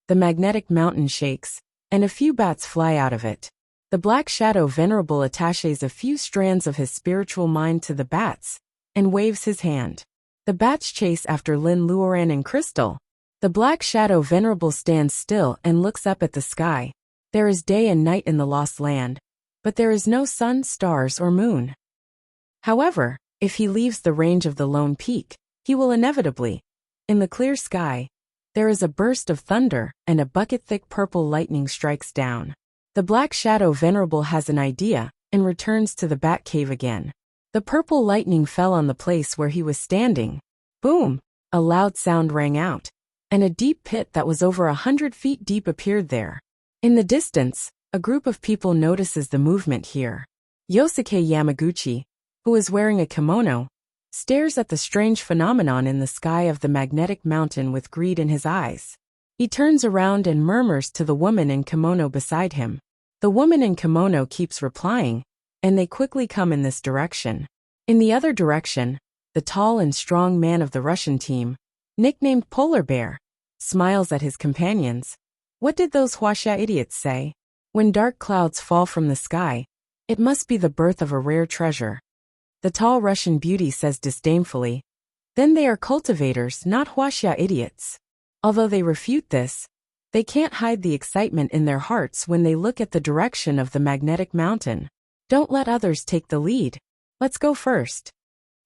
The magnetic mountain shakes, and a few bats fly out of it. The Black Shadow Venerable attaches a few strands of his spiritual mind to the bats, and waves his hand. The bats chase after Lin Luoran and Crystal. The Black Shadow Venerable stands still and looks up at the sky. There is day and night in the Lost Land, but there is no sun, stars, or moon. However, if he leaves the range of the lone peak, he will inevitably. In the clear sky, there is a burst of thunder, and a bucket-thick purple lightning strikes down. The Black Shadow Venerable has an idea, and returns to the bat cave again. The purple lightning fell on the place where he was standing. Boom! A loud sound rang out, and a deep pit that was over 100 feet deep appeared there. In the distance, a group of people notices the movement here. Yosuke Yamaguchi, who is wearing a kimono, stares at the strange phenomenon in the sky of the magnetic mountain with greed in his eyes. He turns around and murmurs to the woman in kimono beside him. The woman in kimono keeps replying, and they quickly come in this direction. In the other direction, the tall and strong man of the Russian team, nicknamed Polar Bear, smiles at his companions. What did those Wuxia idiots say? When dark clouds fall from the sky, it must be the birth of a rare treasure. The tall Russian beauty says disdainfully. Then they are cultivators, not Wuxia idiots. Although they refute this, they can't hide the excitement in their hearts when they look at the direction of the magnetic mountain. Don't let others take the lead. Let's go first.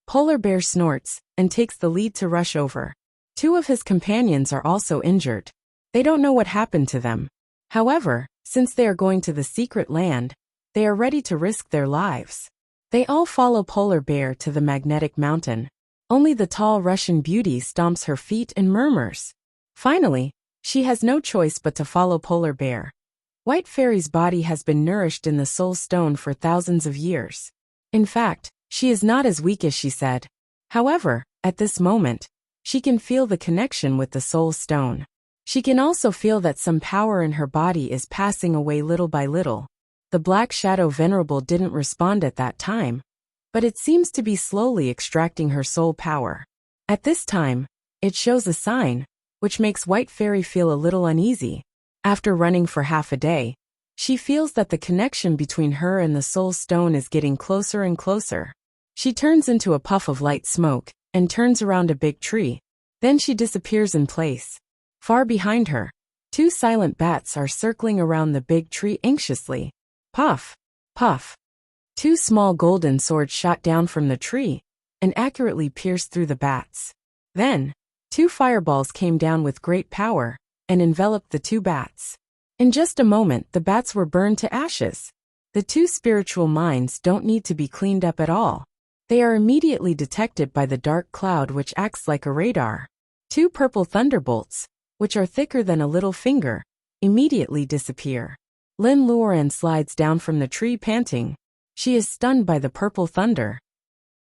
Polar Bear snorts, and takes the lead to rush over. Two of his companions are also injured. They don't know what happened to them. However, since they are going to the secret land, they are ready to risk their lives. They all follow Polar Bear to the magnetic mountain. Only the tall Russian beauty stomps her feet and murmurs. Finally, she has no choice but to follow Polar Bear. White Fairy's body has been nourished in the soul stone for thousands of years. In fact, she is not as weak as she said. However, at this moment, she can feel the connection with the soul stone. She can also feel that some power in her body is passing away little by little. The Black Shadow Venerable didn't respond at that time, but it seems to be slowly extracting her soul power. At this time, it shows a sign, which makes White Fairy feel a little uneasy. After running for half a day, she feels that the connection between her and the soul stone is getting closer and closer. She turns into a puff of light smoke, and turns around a big tree. Then she disappears in place. Far behind her, two silent bats are circling around the big tree anxiously. Puff! Puff! Two small golden swords shot down from the tree, and accurately pierced through the bats. Then, two fireballs came down with great power, and enveloped the two bats. In just a moment the bats were burned to ashes. The two spiritual minds don't need to be cleaned up at all. They are immediately detected by the dark cloud which acts like a radar. Two purple thunderbolts, which are thicker than a little finger, immediately disappear. Lin Luoran slides down from the tree panting. She is stunned by the purple thunder.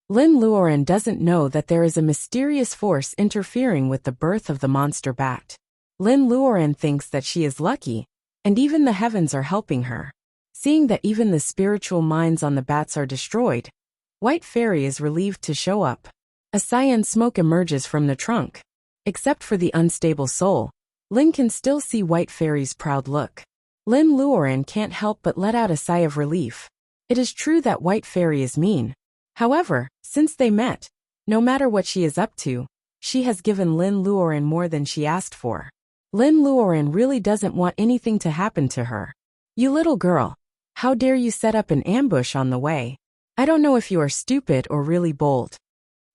Lin Luoran doesn't know that there is a mysterious force interfering with the birth of the monster bat. Lin Luoran thinks that she is lucky, and even the heavens are helping her. Seeing that even the spiritual minds on the bats are destroyed, White Fairy is relieved to show up. A cyan smoke emerges from the trunk. Except for the unstable soul, Lin can still see White Fairy's proud look. Lin Luoran can't help but let out a sigh of relief. It is true that White Fairy is mean. However, since they met, no matter what she is up to, she has given Lin Luoran more than she asked for. Lin Luoran really doesn't want anything to happen to her. You little girl, how dare you set up an ambush on the way? I don't know if you are stupid or really bold.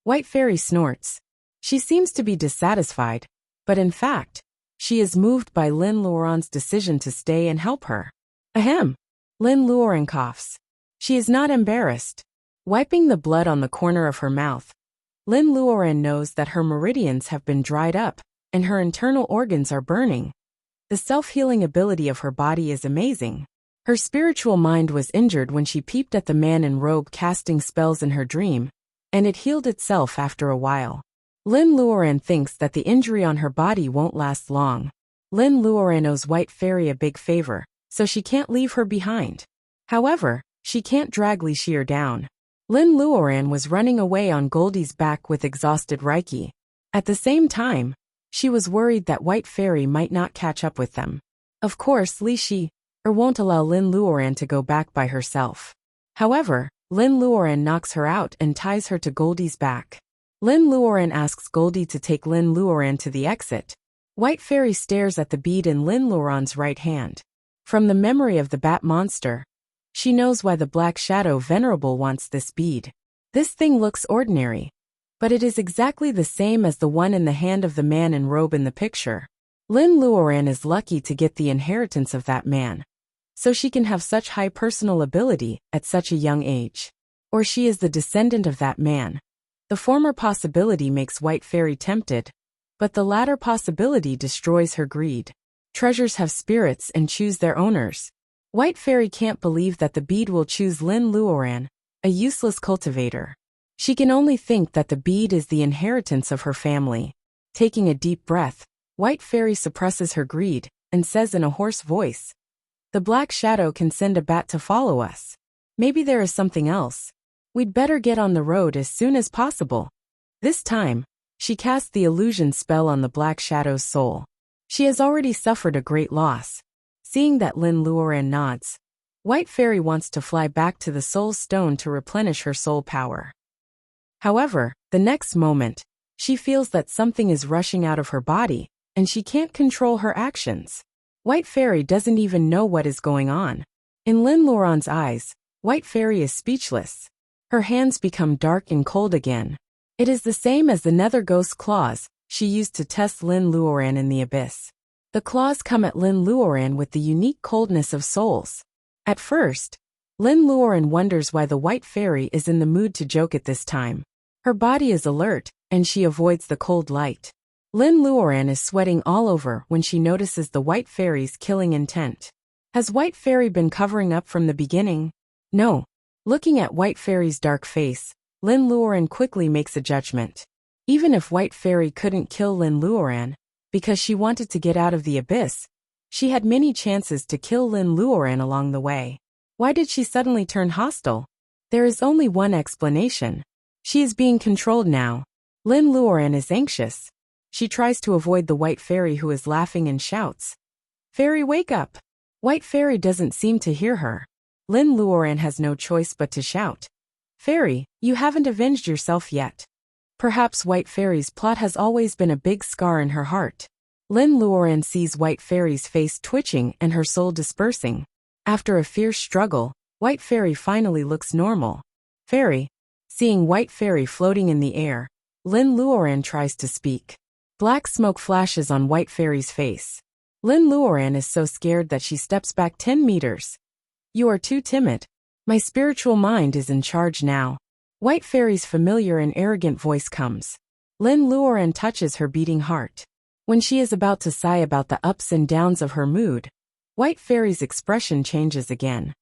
White Fairy snorts. She seems to be dissatisfied, but in fact, she is moved by Lin Luoran's decision to stay and help her. Ahem. Lin Luoran coughs. She is not embarrassed. Wiping the blood on the corner of her mouth, Lin Luoran knows that her meridians have been dried up, and her internal organs are burning. The self-healing ability of her body is amazing. Her spiritual mind was injured when she peeped at the man in robe casting spells in her dream, and it healed itself after a while. Lin Luoran thinks that the injury on her body won't last long. Lin Luoran owes White Fairy a big favor, so she can't leave her behind. However, she can't drag Li Xier down. Lin Luoran was running away on Goldie's back with exhausted Reiki. At the same time, she was worried that White Fairy might not catch up with them. Of course, Li Xier won't allow Lin Luoran to go back by herself. However, Lin Luoran knocks her out and ties her to Goldie's back. Lin Luoran asks Goldie to take Lin Luoran to the exit. White Fairy stares at the bead in Lin Luoran's right hand. From the memory of the bat monster, she knows why the Black Shadow Venerable wants this bead. This thing looks ordinary, but it is exactly the same as the one in the hand of the man in robe in the picture. Lin Luoran is lucky to get the inheritance of that man, so she can have such high personal ability at such a young age. Or she is the descendant of that man. The former possibility makes White Fairy tempted, but the latter possibility destroys her greed. Treasures have spirits and choose their owners. White Fairy can't believe that the bead will choose Lin Luoran, a useless cultivator. She can only think that the bead is the inheritance of her family. Taking a deep breath, White Fairy suppresses her greed and says in a hoarse voice, "The Black Shadow can send a bat to follow us. Maybe there is something else. We'd better get on the road as soon as possible." This time, she casts the illusion spell on the Black Shadow's soul. She has already suffered a great loss. Seeing that Lin Luoran nods, White Fairy wants to fly back to the Soul Stone to replenish her soul power. However, the next moment, she feels that something is rushing out of her body, and she can't control her actions. White Fairy doesn't even know what is going on. In Lin Luoran's eyes, White Fairy is speechless. Her hands become dark and cold again. It is the same as the Nether Ghost claws she used to test Lin Luoran in the abyss. The claws come at Lin Luoran with the unique coldness of souls. At first, Lin Luoran wonders why the White Fairy is in the mood to joke at this time. Her body is alert, and she avoids the cold light. Lin Luoran is sweating all over when she notices the White Fairy's killing intent. Has White Fairy been covering up from the beginning? No. Looking at White Fairy's dark face, Lin Luoran quickly makes a judgment. Even if White Fairy couldn't kill Lin Luoran, because she wanted to get out of the abyss, she had many chances to kill Lin Luoran along the way. Why did she suddenly turn hostile? There is only one explanation. She is being controlled now. Lin Luoran is anxious. She tries to avoid the White Fairy who is laughing and shouts, "Fairy, wake up!" White Fairy doesn't seem to hear her. Lin Luoran has no choice but to shout, "Fairy, you haven't avenged yourself yet." Perhaps White Fairy's plot has always been a big scar in her heart. Lin Luoran sees White Fairy's face twitching and her soul dispersing. After a fierce struggle, White Fairy finally looks normal. "Fairy." Seeing White Fairy floating in the air, Lin Luoran tries to speak. Black smoke flashes on White Fairy's face. Lin Luoran is so scared that she steps back 10 meters. "You are too timid. My spiritual mind is in charge now." White Fairy's familiar and arrogant voice comes. Lin Luoran touches her beating heart. When she is about to sigh about the ups and downs of her mood, White Fairy's expression changes again.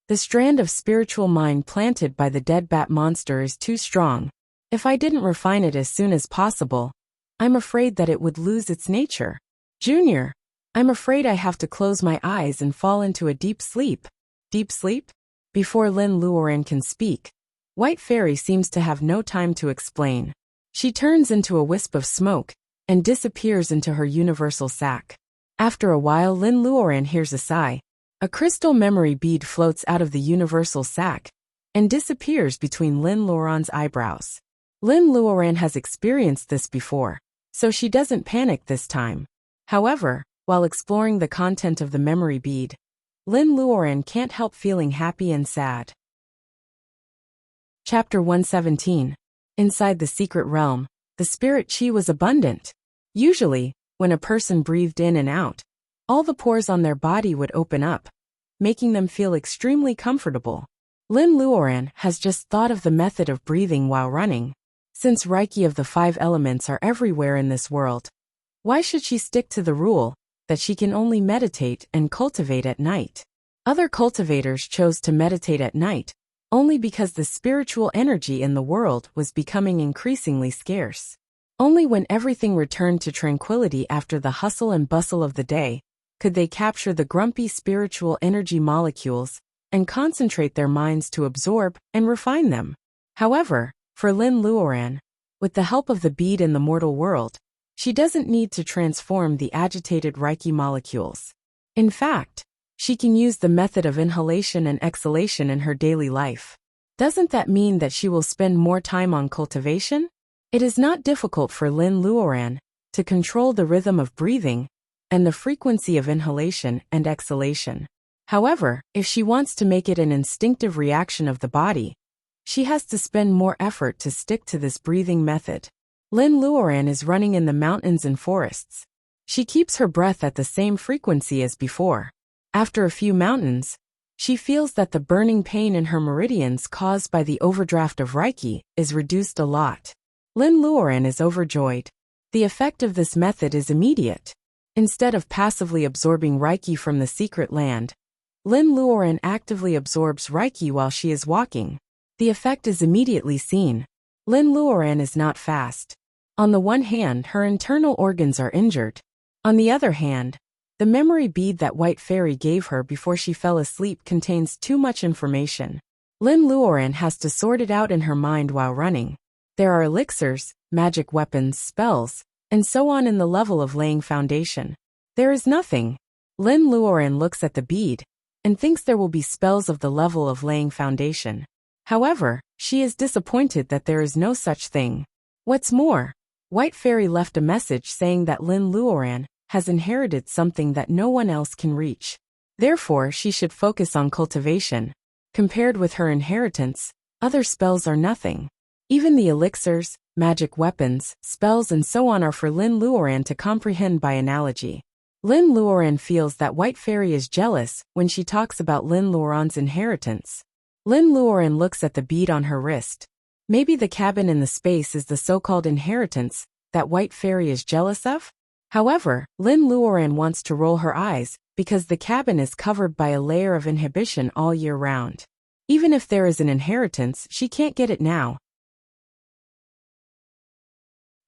"The strand of spiritual mind planted by the dead bat monster is too strong. If I didn't refine it as soon as possible, I'm afraid that it would lose its nature. Junior, I'm afraid I have to close my eyes and fall into a deep sleep." Deep sleep? Before Lin Luoran can speak, White Fairy seems to have no time to explain. She turns into a wisp of smoke and disappears into her universal sac. After a while, Lin Luoran hears a sigh. A crystal memory bead floats out of the universal sac and disappears between Lin Luoran's eyebrows. Lin Luoran has experienced this before, so she doesn't panic this time. However, while exploring the content of the memory bead, Lin Luoran can't help feeling happy and sad. Chapter 117. Inside the secret realm, the spirit chi was abundant. Usually, when a person breathed in and out, all the pores on their body would open up, making them feel extremely comfortable. Lin Luoran has just thought of the method of breathing while running. Since Reiki of the 5 elements are everywhere in this world, why should she stick to the rule that she can only meditate and cultivate at night? Other cultivators chose to meditate at night, only because the spiritual energy in the world was becoming increasingly scarce. Only when everything returned to tranquility after the hustle and bustle of the day, could they capture the grumpy spiritual energy molecules and concentrate their minds to absorb and refine them. However, for Lin Luoran, with the help of the bead in the mortal world, she doesn't need to transform the agitated Reiki molecules. In fact, she can use the method of inhalation and exhalation in her daily life. Doesn't that mean that she will spend more time on cultivation? It is not difficult for Lin Luoran to control the rhythm of breathing and the frequency of inhalation and exhalation. However, if she wants to make it an instinctive reaction of the body, she has to spend more effort to stick to this breathing method. Lin Luoran is running in the mountains and forests. She keeps her breath at the same frequency as before. After a few mountains, she feels that the burning pain in her meridians caused by the overdraft of Reiki is reduced a lot. Lin Luoran is overjoyed. The effect of this method is immediate. Instead of passively absorbing Reiki from the secret land, Lin Luoran actively absorbs Reiki while she is walking. The effect is immediately seen. Lin Luoran is not fast. On the one hand, her internal organs are injured. On the other hand, the memory bead that White Fairy gave her before she fell asleep contains too much information. Lin Luoran has to sort it out in her mind while running. There are elixirs, magic weapons, spells, and so on in the level of laying foundation. There is nothing. Lin Luoran looks at the bead and thinks there will be spells of the level of laying foundation. However, she is disappointed that there is no such thing. What's more, White Fairy left a message saying that Lin Luoran has inherited something that no one else can reach. Therefore, she should focus on cultivation. Compared with her inheritance, other spells are nothing. Even the elixirs, magic weapons, spells and so on are for Lin Luoran to comprehend by analogy. Lin Luoran feels that White Fairy is jealous when she talks about Lin Luoran's inheritance. Lin Luoran looks at the bead on her wrist. Maybe the cabin in the space is the so-called inheritance that White Fairy is jealous of? However, Lin Luoran wants to roll her eyes because the cabin is covered by a layer of inhibition all year round. Even if there is an inheritance, she can't get it now.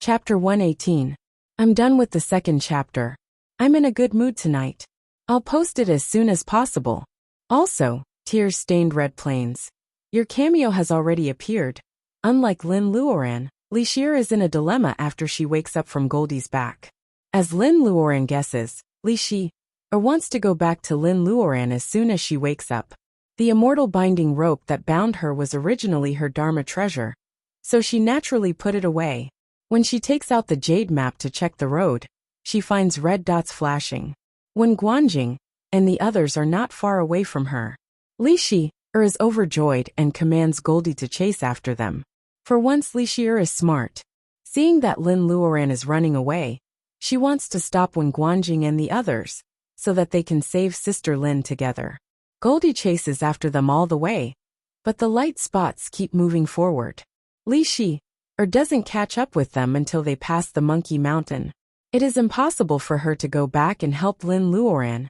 Chapter 118. I'm done with the second chapter. I'm in a good mood tonight. I'll post it as soon as possible. Also, tears-stained red plains. Your cameo has already appeared. Unlike Lin Luoran, Li Xie is in a dilemma after she wakes up from Goldie's back. As Lin Luoran guesses, Li Xie wants to go back to Lin Luoran as soon as she wakes up. The immortal binding rope that bound her was originally her Dharma treasure, so she naturally put it away. When she takes out the jade map to check the road, she finds red dots flashing. When Guanjing and the others are not far away from her, Li Xie is overjoyed and commands Goldie to chase after them. For once Li Xie is smart. Seeing that Lin Luoran is running away, she wants to stop when Guanjing and the others, so that they can save Sister Lin together. Goldie chases after them all the way, but the light spots keep moving forward. Li Xie doesn't catch up with them until they pass the Monkey Mountain. It is impossible for her to go back and help Lin Luoran.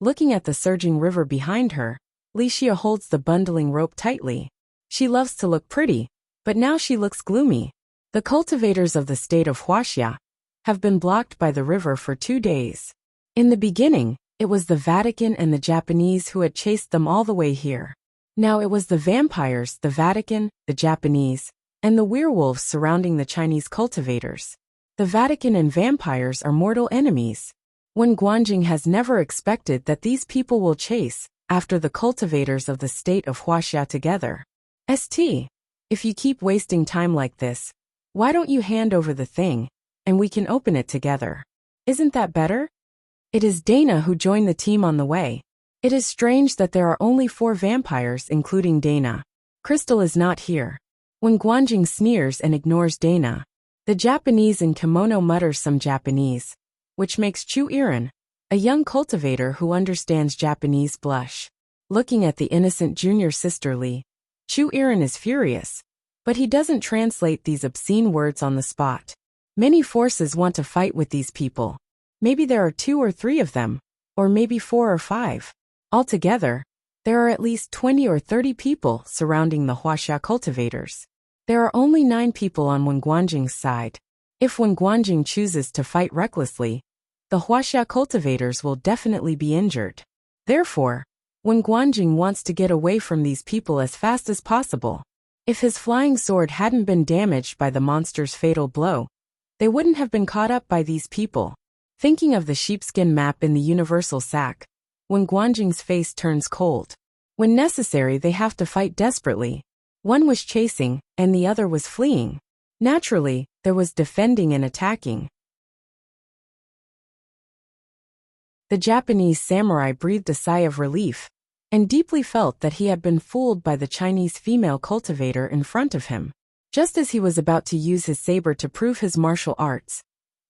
Looking at the surging river behind her, Li Xie holds the bundling rope tightly. She loves to look pretty, but now she looks gloomy. The cultivators of the state of Wuxia have been blocked by the river for 2 days. In the beginning, it was the Vatican and the Japanese who had chased them all the way here. Now it was the vampires, the Vatican, the Japanese, and the werewolves surrounding the Chinese cultivators. The Vatican and vampires are mortal enemies. When Guanjing has never expected that these people will chase after the cultivators of the state of Wuxia together. St. If you keep wasting time like this, why don't you hand over the thing, and we can open it together? Isn't that better? It is Dana who joined the team on the way. It is strange that there are only 4 vampires including Dana. Crystal is not here. When Guanjing sneers and ignores Dana, the Japanese in kimono mutters some Japanese, which makes Chu Iran, a young cultivator who understands Japanese, blush. Looking at the innocent junior sister Lee, Chu Iran is furious, but he doesn't translate these obscene words on the spot. Many forces want to fight with these people. Maybe there are 2 or 3 of them, or maybe 4 or 5. Altogether, there are at least 20 or 30 people surrounding the Wuxia cultivators. There are only 9 people on Wen Guanjing's side. If Wen Guanjing chooses to fight recklessly, the Wuxia cultivators will definitely be injured. Therefore, Wen Guanjing wants to get away from these people as fast as possible. If his flying sword hadn't been damaged by the monster's fatal blow, they wouldn't have been caught up by these people. Thinking of the sheepskin map in the universal sack, Wen Guanjing's face turns cold. When necessary, they have to fight desperately. One was chasing, and the other was fleeing. Naturally, there was defending and attacking. The Japanese samurai breathed a sigh of relief, and deeply felt that he had been fooled by the Chinese female cultivator in front of him. Just as he was about to use his saber to prove his martial arts,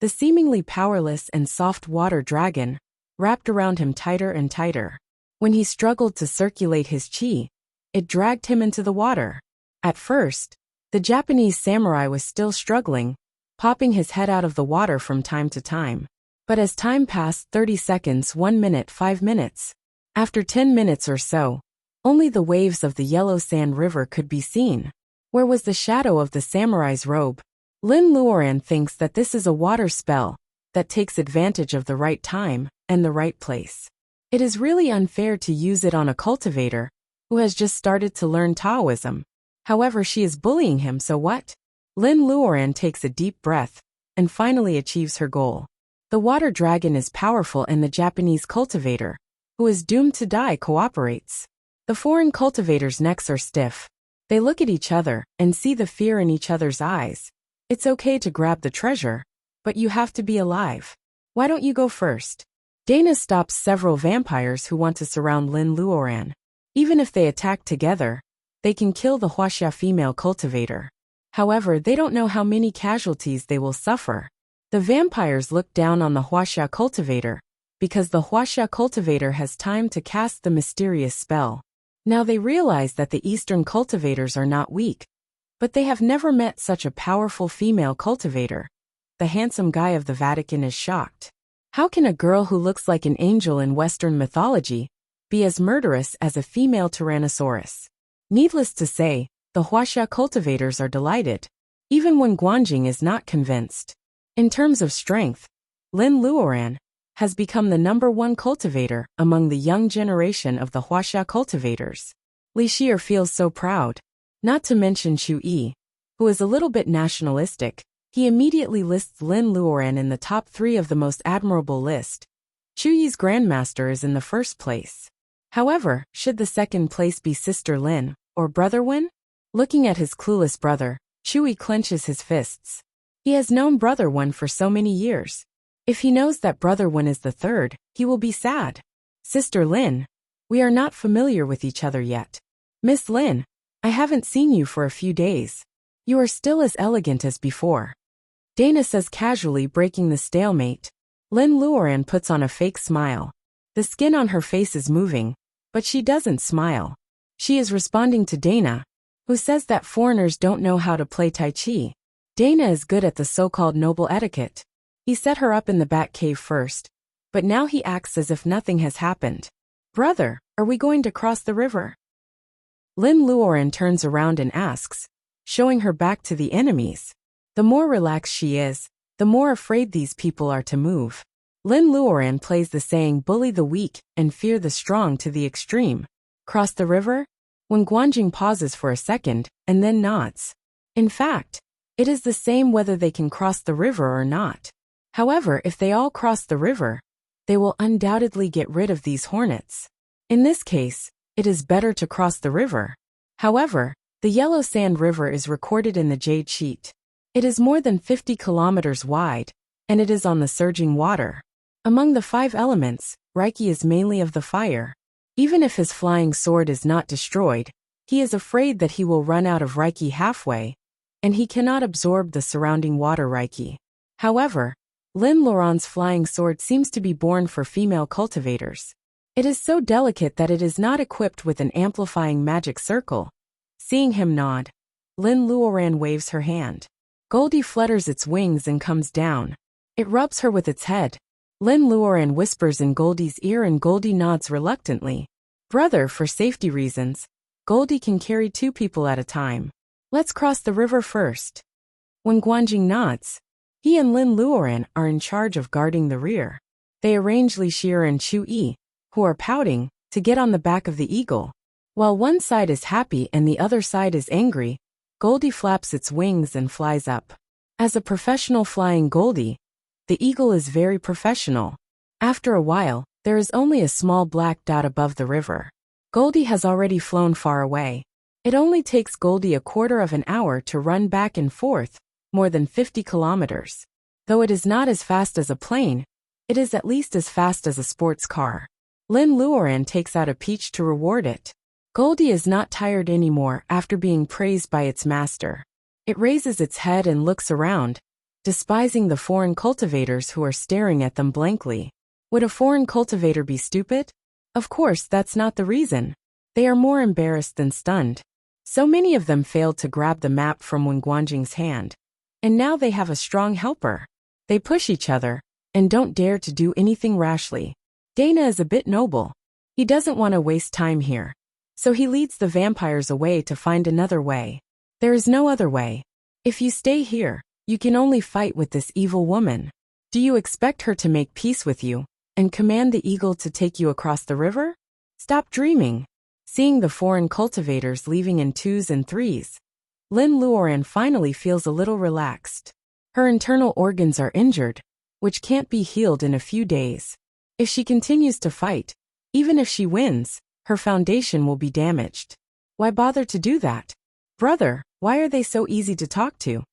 the seemingly powerless and soft water dragon wrapped around him tighter and tighter. When he struggled to circulate his chi, it dragged him into the water. At first, the Japanese samurai was still struggling, popping his head out of the water from time to time. But as time passed, 30 seconds, 1 minute, 5 minutes. After 10 minutes or so, only the waves of the yellow sand river could be seen. Where was the shadow of the samurai's robe? Lin Luoran thinks that this is a water spell that takes advantage of the right time and the right place. It is really unfair to use it on a cultivator who has just started to learn Taoism. However, she is bullying him, so what? Lin Luoran takes a deep breath and finally achieves her goal. The water dragon is powerful and the Japanese cultivator, who is doomed to die, cooperates. The foreign cultivators' necks are stiff. They look at each other and see the fear in each other's eyes. It's okay to grab the treasure, but you have to be alive. Why don't you go first? Dana stops several vampires who want to surround Lin Luoran. Even if they attack together, they can kill the Wuxia female cultivator. However, they don't know how many casualties they will suffer. The vampires look down on the Wuxia cultivator, because the Wuxia cultivator has time to cast the mysterious spell. Now they realize that the Eastern cultivators are not weak, but they have never met such a powerful female cultivator. The handsome guy of the Vatican is shocked. How can a girl who looks like an angel in Western mythology be as murderous as a female Tyrannosaurus? Needless to say, the Wuxia cultivators are delighted. Even when Guanjing is not convinced. In terms of strength, Lin Luoran has become the #1 cultivator among the young generation of the Wuxia cultivators. Li Xier feels so proud. Not to mention Chu Yi, who is a little bit nationalistic. He immediately lists Lin Luoran in the top 3 of the most admirable list. Chu Yi's grandmaster is in the first place. However, should the second place be Sister Lin, or Brother Wen? Looking at his clueless brother, Chu Yi clenches his fists. He has known Brother Wen for so many years. If he knows that Brother Wen is the third, he will be sad. Sister Lin, we are not familiar with each other yet. Miss Lin, I haven't seen you for a few days. You are still as elegant as before. Dana says casually, breaking the stalemate. Lin Luoran puts on a fake smile. The skin on her face is moving, but she doesn't smile. She is responding to Dana, who says that foreigners don't know how to play Tai Chi. Dana is good at the so-called noble etiquette. He set her up in the bat cave first, but now he acts as if nothing has happened. Brother, are we going to cross the river? Lin Luoran turns around and asks, showing her back to the enemies. The more relaxed she is, the more afraid these people are to move. Lin Luoran plays the saying bully the weak and fear the strong to the extreme. Cross the river? When Guanjing pauses for a second and then nods. In fact, it is the same whether they can cross the river or not. However, if they all cross the river, they will undoubtedly get rid of these hornets. In this case, it is better to cross the river. However, the Yellow Sand River is recorded in the Jade Sheet. It is more than 50 kilometers wide, and it is on the surging water. Among the 5 elements, Reiki is mainly of the fire. Even if his flying sword is not destroyed, He is afraid that he will run out of Reiki halfway, and he cannot absorb the surrounding water Reiki. However, Lin Luoran's flying sword seems to be born for female cultivators. It is so delicate that it is not equipped with an amplifying magic circle. Seeing him nod, Lin Luoran waves her hand. Goldie flutters its wings and comes down. It rubs her with its head. Lin Luoran whispers in Goldie's ear and Goldie nods reluctantly. Brother, for safety reasons, Goldie can carry 2 people at a time. Let's cross the river first. When Guanjing nods, he and Lin Luoran are in charge of guarding the rear. They arrange Li Xie and Chu Yi, who are pouting, to get on the back of the eagle. While one side is happy and the other side is angry, Goldie flaps its wings and flies up. As a professional flying Goldie, the eagle is very professional. After a while, there is only a small black dot above the river. Goldie has already flown far away. It only takes Goldie a quarter of an hour to run back and forth, more than 50 kilometers. Though it is not as fast as a plane, it is at least as fast as a sports car. Lin Luoran takes out a peach to reward it. Goldie is not tired anymore after being praised by its master. It raises its head and looks around, despising the foreign cultivators who are staring at them blankly. Would a foreign cultivator be stupid? Of course, that's not the reason. They are more embarrassed than stunned. So many of them failed to grab the map from Wen Guanjing's hand. And now they have a strong helper. They push each other, and don't dare to do anything rashly. Dana is a bit noble. He doesn't want to waste time here. So he leads the vampires away to find another way. There is no other way. If you stay here, you can only fight with this evil woman. Do you expect her to make peace with you, and command the eagle to take you across the river? Stop dreaming. Seeing the foreign cultivators leaving in 2s and 3s, Lin Luoran finally feels a little relaxed. Her internal organs are injured, which can't be healed in a few days. If she continues to fight, even if she wins, her foundation will be damaged. Why bother to do that? Brother, why are they so easy to talk to?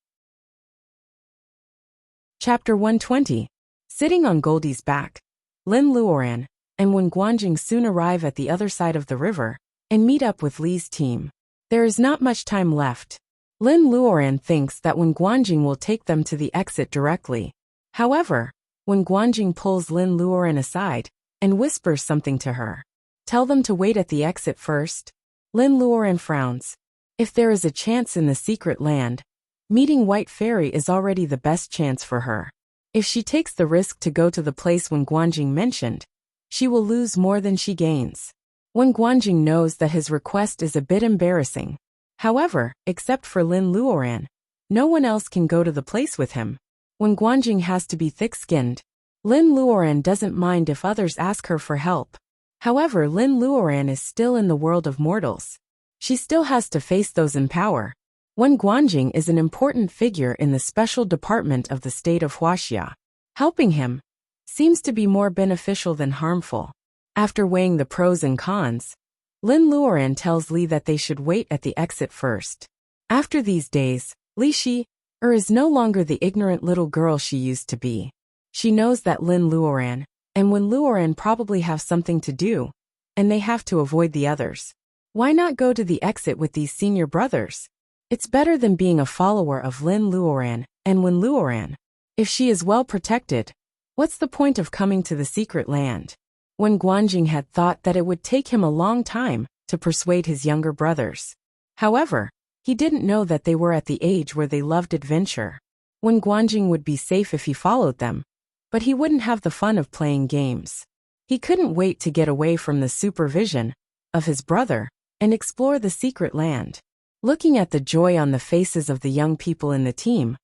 Chapter 120. Sitting on Goldie's back, Lin Luoran and Wen Guanjing soon arrive at the other side of the river and meet up with Li's team. There is not much time left. Lin Luoran thinks that Wen Guanjing will take them to the exit directly. However, Wen Guanjing pulls Lin Luoran aside and whispers something to her. Tell them to wait at the exit first. Lin Luoran frowns. If there is a chance in the secret land, meeting White Fairy is already the best chance for her. If she takes the risk to go to the place Wen Guanjing mentioned, she will lose more than she gains. Wen Guanjing knows that his request is a bit embarrassing. However, except for Lin Luoran, no one else can go to the place with him. Wen Guanjing has to be thick-skinned. Lin Luoran doesn't mind if others ask her for help. However, Lin Luoran is still in the world of mortals. She still has to face those in power. Wen Guanjing is an important figure in the special department of the state of Wuxia. Helping him seems to be more beneficial than harmful. After weighing the pros and cons, Lin Luoran tells Li that they should wait at the exit first. After these days, Li Xie is no longer the ignorant little girl she used to be. She knows that Lin Luoran and Wen Luoran probably have something to do, and they have to avoid the others. Why not go to the exit with these senior brothers? It's better than being a follower of Lin Luoran and Wen Luoran. If she is well protected, what's the point of coming to the secret land? Wen Guanjing had thought that it would take him a long time to persuade his younger brothers. However, he didn't know that they were at the age where they loved adventure. Wen Guanjing would be safe if he followed them, but he wouldn't have the fun of playing games. He couldn't wait to get away from the supervision of his brother and explore the secret land. Looking at the joy on the faces of the young people in the team,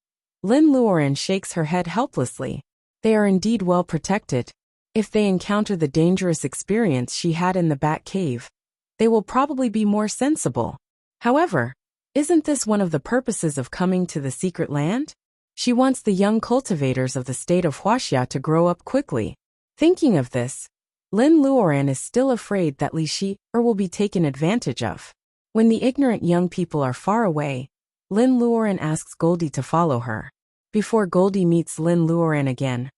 Lin Luoran shakes her head helplessly. They are indeed well protected. If they encounter the dangerous experience she had in the Bat Cave, they will probably be more sensible. However, isn't this one of the purposes of coming to the secret land? She wants the young cultivators of the state of Wuxia to grow up quickly. Thinking of this, Lin Luoran is still afraid that Li Xie will be taken advantage of. When the ignorant young people are far away, Lin Luoran asks Goldie to follow her. Before Goldie meets Lin Luoran again,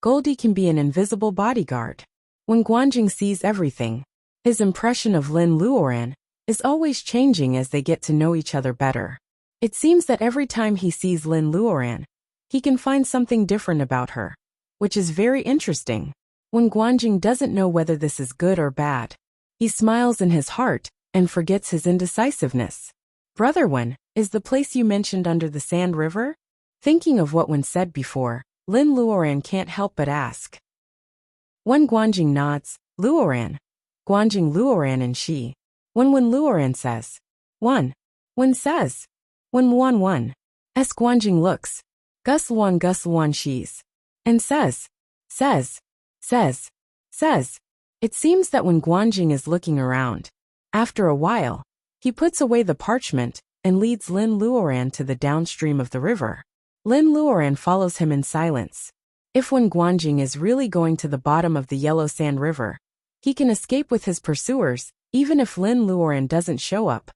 Goldie can be an invisible bodyguard. When Guanjing sees everything, his impression of Lin Luoran is always changing as they get to know each other better. It seems that every time he sees Lin Luoran, he can find something different about her, which is very interesting. When Guanjing doesn't know whether this is good or bad, he smiles in his heart and forgets his indecisiveness. Brother Wen, is the place you mentioned under the Sand River? Thinking of what Wen said before, Lin Luoran can't help but ask. When Guanjing nods, Luoran. Guanjing Luoran and she. When Luoran says. Wen says. Wen. S Guanjing looks. Gus Luan she's. And says. It seems that when Guanjing is looking around, after a while, he puts away the parchment and leads Lin Luoran to the downstream of the river. Lin Luoran follows him in silence. If when Guanjing is really going to the bottom of the Yellow Sand River, he can escape with his pursuers, even if Lin Luoran doesn't show up.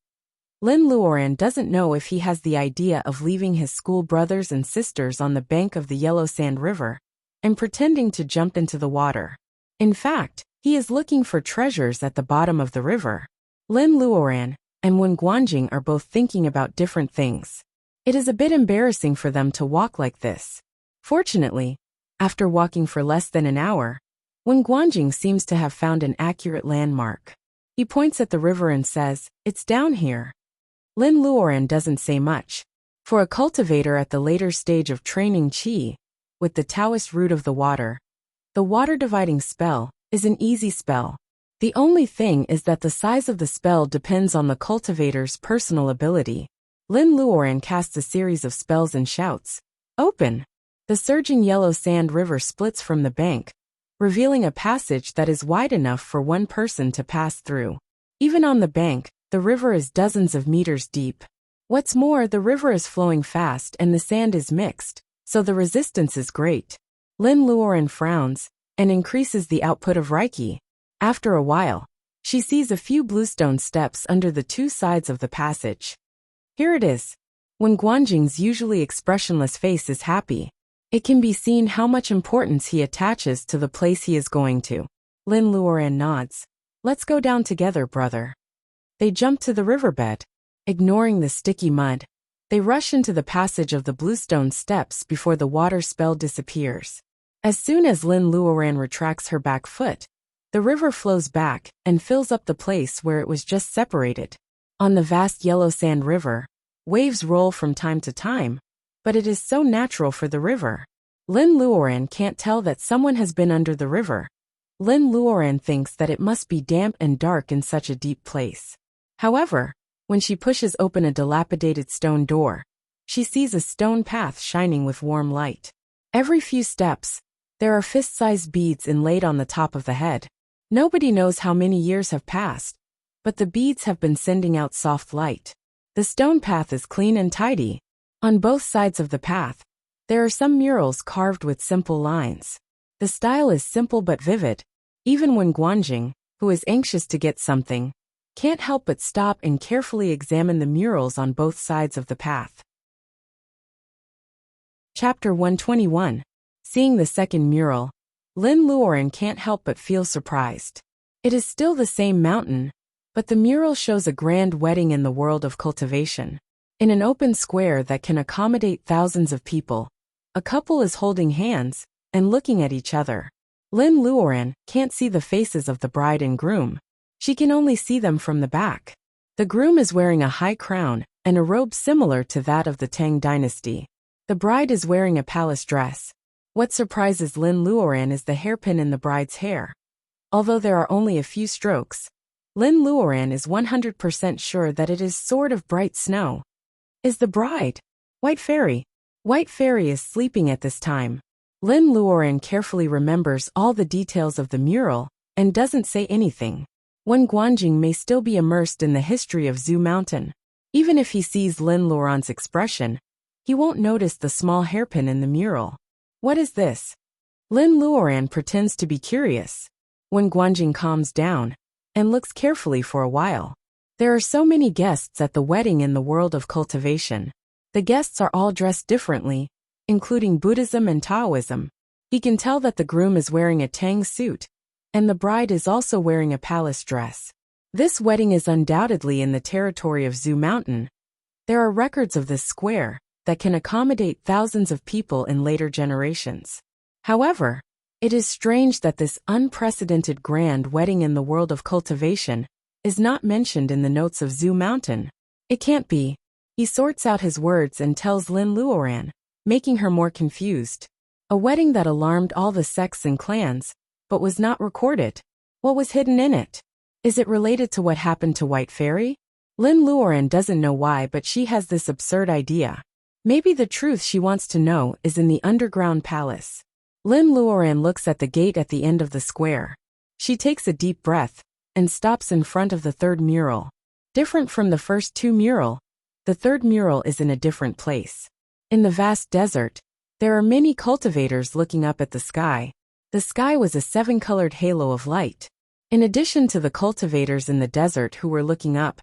Lin Luoran doesn't know if he has the idea of leaving his school brothers and sisters on the bank of the Yellow Sand River and pretending to jump into the water. In fact, he is looking for treasures at the bottom of the river. Lin Luoran and Wen Guanjing are both thinking about different things. It is a bit embarrassing for them to walk like this. Fortunately, after walking for less than an hour, Wen Guanjing seems to have found an accurate landmark. He points at the river and says, "It's down here." Lin Luoran doesn't say much. For a cultivator at the later stage of training Qi, with the Taoist root of the water dividing spell is an easy spell. The only thing is that the size of the spell depends on the cultivator's personal ability. Lin Luoran casts a series of spells and shouts, "Open!" The surging yellow sand river splits from the bank, revealing a passage that is wide enough for one person to pass through. Even on the bank, the river is dozens of meters deep. What's more, the river is flowing fast and the sand is mixed, so the resistance is great. Lin Luoran frowns and increases the output of Reiki. After a while, she sees a few bluestone steps under the two sides of the passage. Here it is. When Guanjing's usually expressionless face is happy, it can be seen how much importance he attaches to the place he is going to. Lin Luoran nods. "Let's go down together, brother." They jump to the riverbed. Ignoring the sticky mud, they rush into the passage of the bluestone steps before the water spell disappears. As soon as Lin Luoran retracts her back foot, the river flows back and fills up the place where it was just separated. On the vast yellow sand river, waves roll from time to time, but it is so natural for the river. Lin Luoran can't tell that someone has been under the river. Lin Luoran thinks that it must be damp and dark in such a deep place. However, when she pushes open a dilapidated stone door, she sees a stone path shining with warm light. Every few steps, there are fist-sized beads inlaid on the top of the head. Nobody knows how many years have passed, but the beads have been sending out soft light. The stone path is clean and tidy. On both sides of the path, there are some murals carved with simple lines. The style is simple but vivid. Even when Guanjing, who is anxious to get something, can't help but stop and carefully examine the murals on both sides of the path. Chapter 121. Seeing the second mural, Lin Luoran can't help but feel surprised. It is still the same mountain, but the mural shows a grand wedding in the world of cultivation. In an open square that can accommodate thousands of people, a couple is holding hands and looking at each other. Lin Luoran can't see the faces of the bride and groom. She can only see them from the back. The groom is wearing a high crown and a robe similar to that of the Tang dynasty. The bride is wearing a palace dress. What surprises Lin Luoran is the hairpin in the bride's hair. Although there are only a few strokes, Lin Luoran is 100% sure that it is sort of bright snow. Is the bride? White Fairy. White Fairy is sleeping at this time. Lin Luoran carefully remembers all the details of the mural and doesn't say anything. Wen Guanjing may still be immersed in the history of Zhu Mountain. Even if he sees Lin Luoran's expression, he won't notice the small hairpin in the mural. What is this? Lin Luoran pretends to be curious. Wen Guanjing calms down and looks carefully for a while. There are so many guests at the wedding in the world of cultivation. The guests are all dressed differently, including Buddhism and Taoism. He can tell that the groom is wearing a Tang suit, and the bride is also wearing a palace dress. This wedding is undoubtedly in the territory of Zhu Mountain. There are records of this square that can accommodate thousands of people in later generations. However, it is strange that this unprecedented grand wedding in the world of cultivation is not mentioned in the notes of Zhu Mountain. It can't be. He sorts out his words and tells Lin Luoran, making her more confused. A wedding that alarmed all the sects and clans, but was not recorded. What was hidden in it? Is it related to what happened to White Fairy? Lin Luoran doesn't know why, but she has this absurd idea. Maybe the truth she wants to know is in the underground palace. Lin Luoran looks at the gate at the end of the square. She takes a deep breath and stops in front of the third mural. Different from the first two mural, the third mural is in a different place. In the vast desert, there are many cultivators looking up at the sky. The sky was a seven-colored halo of light. In addition to the cultivators in the desert who were looking up,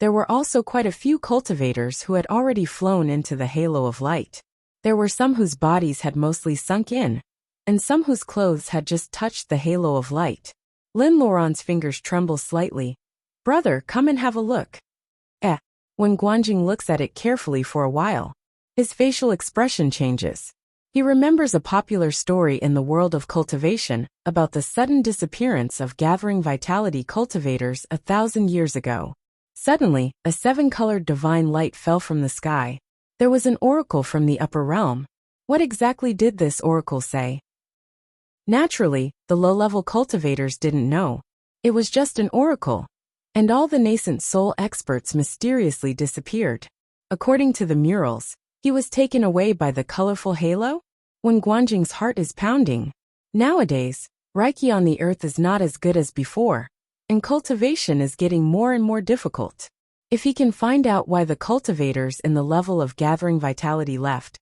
there were also quite a few cultivators who had already flown into the halo of light. There were some whose bodies had mostly sunk in, and some whose clothes had just touched the halo of light. Lin Luoran's fingers tremble slightly. "Brother, come and have a look." When Guanjing looks at it carefully for a while, his facial expression changes. He remembers a popular story in the world of cultivation about the sudden disappearance of gathering vitality cultivators 1,000 years ago. Suddenly, a seven-colored divine light fell from the sky. There was an oracle from the upper realm. What exactly did this oracle say? Naturally, the low-level cultivators didn't know. It was just an oracle, and all the nascent soul experts mysteriously disappeared. According to the murals, he was taken away by the colorful halo? When Guanjing's heart is pounding. Nowadays, Reiki on the earth is not as good as before, and cultivation is getting more and more difficult. If he can find out why the cultivators in the level of gathering vitality left,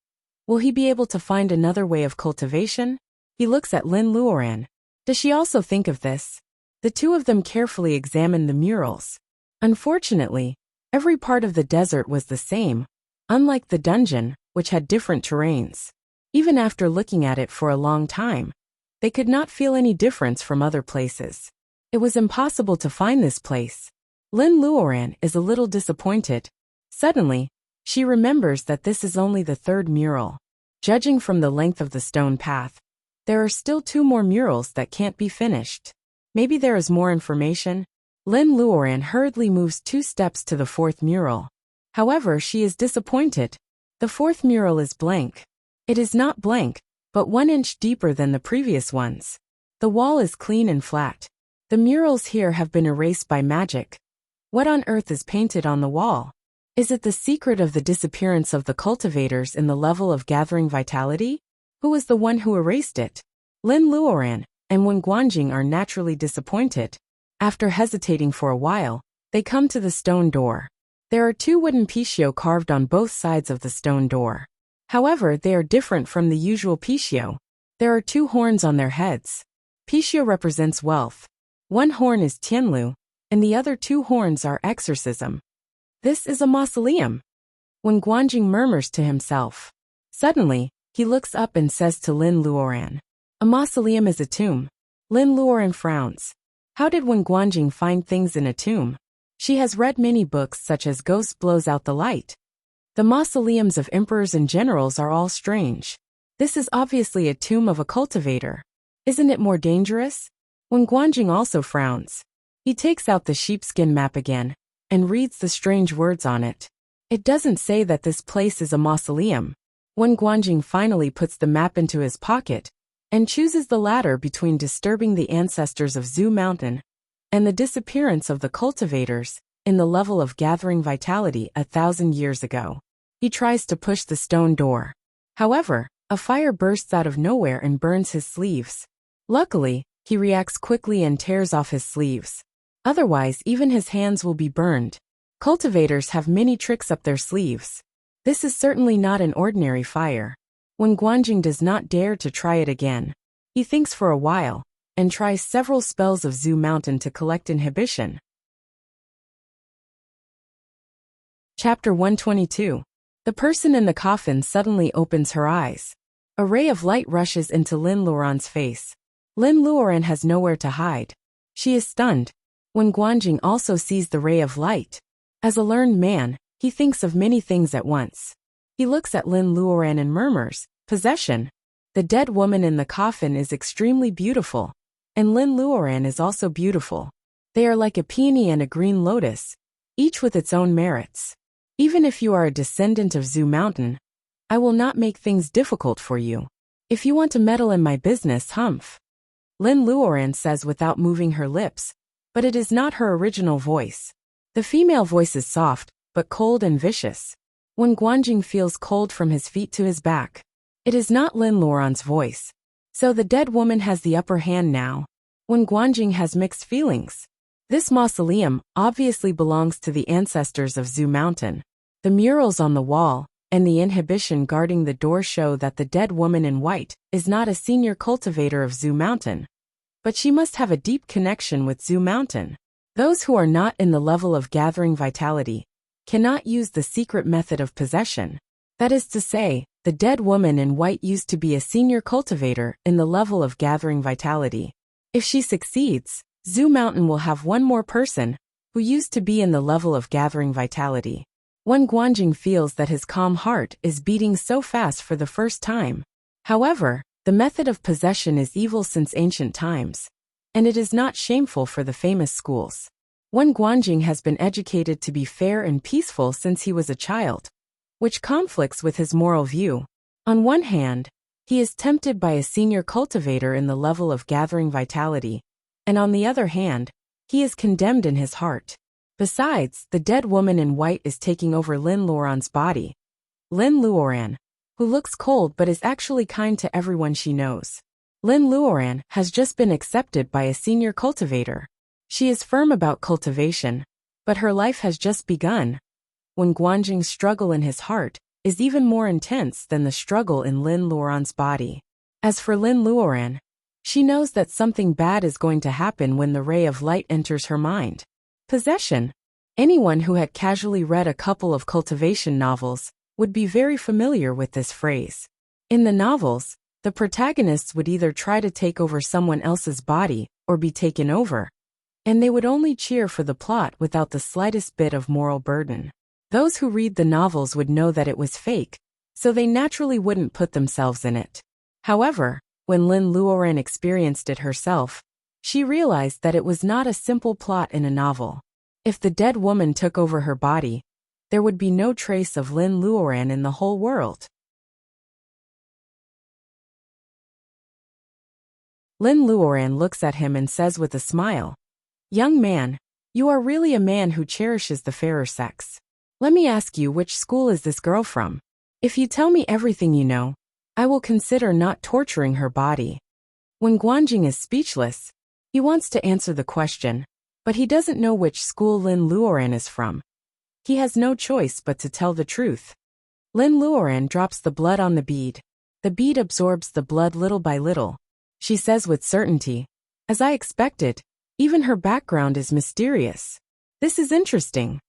will he be able to find another way of cultivation? He looks at Lin Luoran. Does she also think of this? The two of them carefully examine the murals. Unfortunately, every part of the desert was the same, unlike the dungeon, which had different terrains. Even after looking at it for a long time, they could not feel any difference from other places. It was impossible to find this place. Lin Luoran is a little disappointed. Suddenly, she remembers that this is only the third mural. Judging from the length of the stone path, there are still two more murals that can't be finished. Maybe there is more information. Lin Luoran hurriedly moves 2 steps to the fourth mural. However, she is disappointed. The fourth mural is blank. It is not blank, but 1 inch deeper than the previous ones. The wall is clean and flat. The murals here have been erased by magic. What on earth is painted on the wall? Is it the secret of the disappearance of the cultivators in the level of gathering vitality? Who was the one who erased it? Lin Luoran and Wen Guanjing are naturally disappointed. After hesitating for a while, they come to the stone door. There are 2 wooden piccio carved on both sides of the stone door. However, they are different from the usual piccio. There are 2 horns on their heads. Piccio represents wealth. 1 horn is Tianlu, and the other 2 horns are exorcism. This is a mausoleum. When Guanjing murmurs to himself. Suddenly, he looks up and says to Lin Luoran, "A mausoleum is a tomb." Lin Luoran frowns. How did Wen Guanjing find things in a tomb? She has read many books such as Ghost Blows Out the Light. The mausoleums of emperors and generals are all strange. This is obviously a tomb of a cultivator. Isn't it more dangerous? Wen Guanjing also frowns. He takes out the sheepskin map again and reads the strange words on it. It doesn't say that this place is a mausoleum. Wen Guanjing finally puts the map into his pocket and chooses the latter between disturbing the ancestors of Zhu Mountain and the disappearance of the cultivators in the level of gathering vitality 1,000 years ago. He tries to push the stone door. However, a fire bursts out of nowhere and burns his sleeves. Luckily, he reacts quickly and tears off his sleeves. Otherwise, even his hands will be burned. Cultivators have many tricks up their sleeves. This is certainly not an ordinary fire. Wen Guanjing does not dare to try it again. He thinks for a while and tries several spells of Zhu Mountain to collect inhibition. Chapter 122. The person in the coffin suddenly opens her eyes. A ray of light rushes into Lin Luoran's face. Lin Luoran has nowhere to hide. She is stunned. When Guanjing also sees the ray of light. As a learned man, he thinks of many things at once. He looks at Lin Luoran and murmurs, "Possession." The dead woman in the coffin is extremely beautiful, and Lin Luoran is also beautiful. They are like a peony and a green lotus, each with its own merits. Even if you are a descendant of Zhu Mountain, I will not make things difficult for you. If you want to meddle in my business, humph. Lin Luoran says without moving her lips, but it is not her original voice. The female voice is soft, but cold and vicious. When Guanjing feels cold from his feet to his back, it is not Lin Luoran's voice. So the dead woman has the upper hand now. When Guanjing has mixed feelings. This mausoleum obviously belongs to the ancestors of Zhu Mountain. The murals on the wall and the inhibition guarding the door show that the dead woman in white is not a senior cultivator of Zhu Mountain. But she must have a deep connection with Zhu Mountain. Those who are not in the level of gathering vitality cannot use the secret method of possession. That is to say, the dead woman in white used to be a senior cultivator in the level of gathering vitality. If she succeeds, Zhu Mountain will have one more person who used to be in the level of gathering vitality. When Guanjing feels that his calm heart is beating so fast for the first time. However, the method of possession is evil since ancient times, and it is not shameful for the famous schools. When Guanjing has been educated to be fair and peaceful since he was a child, which conflicts with his moral view. On one hand, he is tempted by a senior cultivator in the level of gathering vitality, and on the other hand, he is condemned in his heart. Besides, the dead woman in white is taking over Lin Luoran's body. Lin Luoran, who looks cold but is actually kind to everyone she knows. Lin Luoran has just been accepted by a senior cultivator. She is firm about cultivation, but her life has just begun. When Guanjing's struggle in his heart is even more intense than the struggle in Lin Luoran's body. As for Lin Luoran, she knows that something bad is going to happen when the ray of light enters her mind. Possession. Anyone who had casually read a couple of cultivation novels would be very familiar with this phrase. In the novels, the protagonists would either try to take over someone else's body or be taken over, and they would only cheer for the plot without the slightest bit of moral burden. Those who read the novels would know that it was fake, so they naturally wouldn't put themselves in it. However, when Lin Luoran experienced it herself, she realized that it was not a simple plot in a novel. If the dead woman took over her body, there would be no trace of Lin Luoran in the whole world. Lin Luoran looks at him and says with a smile, "Young man, you are really a man who cherishes the fairer sex. Let me ask you, which school is this girl from? If you tell me everything you know, I will consider not torturing her body." When Guanjing is speechless, he wants to answer the question, but he doesn't know which school Lin Luoran is from. He has no choice but to tell the truth. Lin Luoran drops the blood on the bead. The bead absorbs the blood little by little. She says with certainty, "As I expected, even her background is mysterious. This is interesting."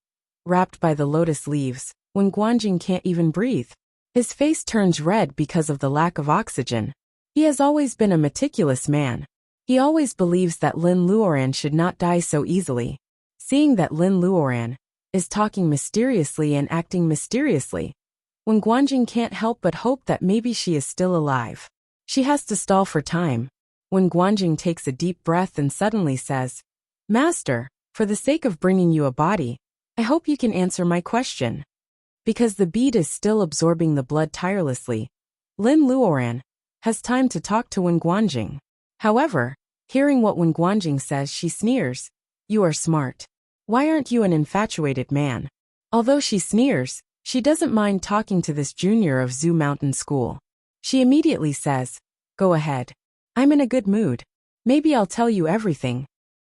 Wrapped by the lotus leaves, when Guanjing can't even breathe, his face turns red because of the lack of oxygen. He has always been a meticulous man. He always believes that Lin Luoran should not die so easily. Seeing that Lin Luoran is talking mysteriously and acting mysteriously, when Guanjing can't help but hope that maybe she is still alive. She has to stall for time. When Guanjing takes a deep breath and suddenly says, "Master, for the sake of bringing you a body, I hope you can answer my question." Because the bead is still absorbing the blood tirelessly, Lin Luoran has time to talk to Wen Guanjing. However, hearing what Wen Guanjing says, she sneers, "You are smart. Why aren't you an infatuated man?" Although she sneers, she doesn't mind talking to this junior of Zhu Mountain School. She immediately says, "Go ahead. I'm in a good mood. Maybe I'll tell you everything."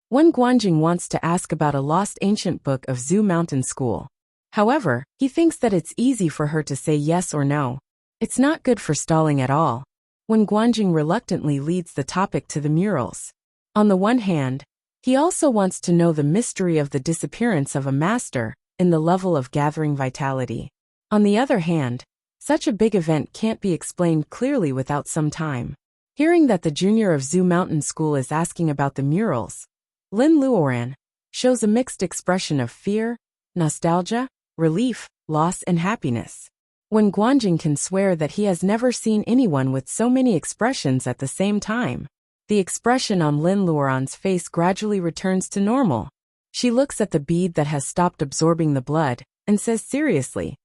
Wen Guanjing wants to ask about a lost ancient book of Zhu Mountain School. However, he thinks that it's easy for her to say yes or no. It's not good for stalling at all. Wen Guanjing reluctantly leads the topic to the murals. On the one hand, he also wants to know the mystery of the disappearance of a master in the level of gathering vitality. On the other hand, such a big event can't be explained clearly without some time. Hearing that the junior of Zhu Mountain School is asking about the murals, Lin Luoran shows a mixed expression of fear, nostalgia, relief, loss, and happiness. When Guanjing can swear that he has never seen anyone with so many expressions at the same time. The expression on Lin Luoran's face gradually returns to normal. She looks at the bead that has stopped absorbing the blood, and says seriously,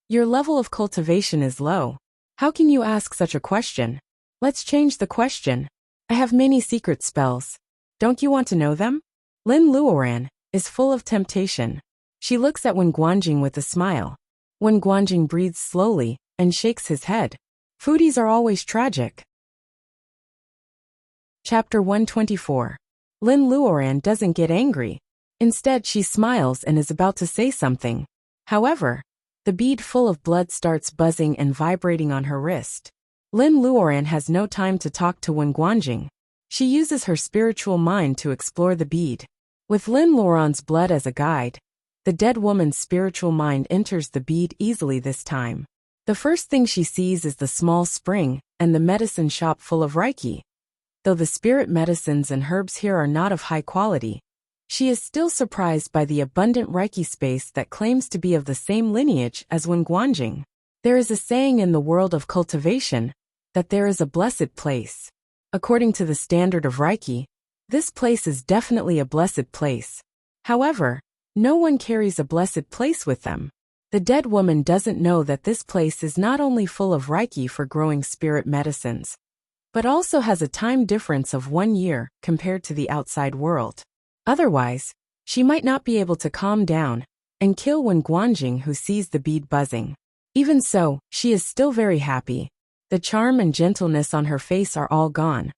"Your level of cultivation is low. How can you ask such a question? Let's change the question. I have many secret spells. Don't you want to know them?" Lin Luoran is full of temptation. She looks at Wen Guanjing with a smile. Wen Guanjing breathes slowly and shakes his head. Foodies are always tragic. Chapter 124. Lin Luoran doesn't get angry. Instead, she smiles and is about to say something. However, the bead full of blood starts buzzing and vibrating on her wrist. Lin Luoran has no time to talk to Wen Guanjing. She uses her spiritual mind to explore the bead. With Lin Luoran's blood as a guide, the dead woman's spiritual mind enters the bead easily this time. The first thing she sees is the small spring and the medicine shop full of Reiki. Though the spirit medicines and herbs here are not of high quality, she is still surprised by the abundant Reiki space that claims to be of the same lineage as Wen Guanjing. There is a saying in the world of cultivation that there is a blessed place. According to the standard of Reiki, this place is definitely a blessed place. However, no one carries a blessed place with them. The dead woman doesn't know that this place is not only full of Reiki for growing spirit medicines, but also has a time difference of 1 year compared to the outside world. Otherwise, she might not be able to calm down and kill Wen Guanjing, who sees the bead buzzing. Even so, she is still very happy. The charm and gentleness on her face are all gone,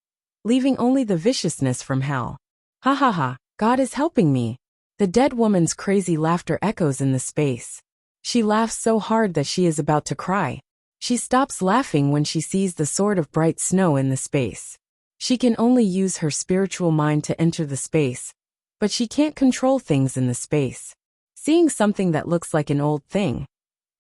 leaving only the viciousness from hell. Ha ha ha, God is helping me. The dead woman's crazy laughter echoes in the space. She laughs so hard that she is about to cry. She stops laughing when she sees the sword of bright snow in the space. She can only use her spiritual mind to enter the space, but she can't control things in the space. Seeing something that looks like an old thing,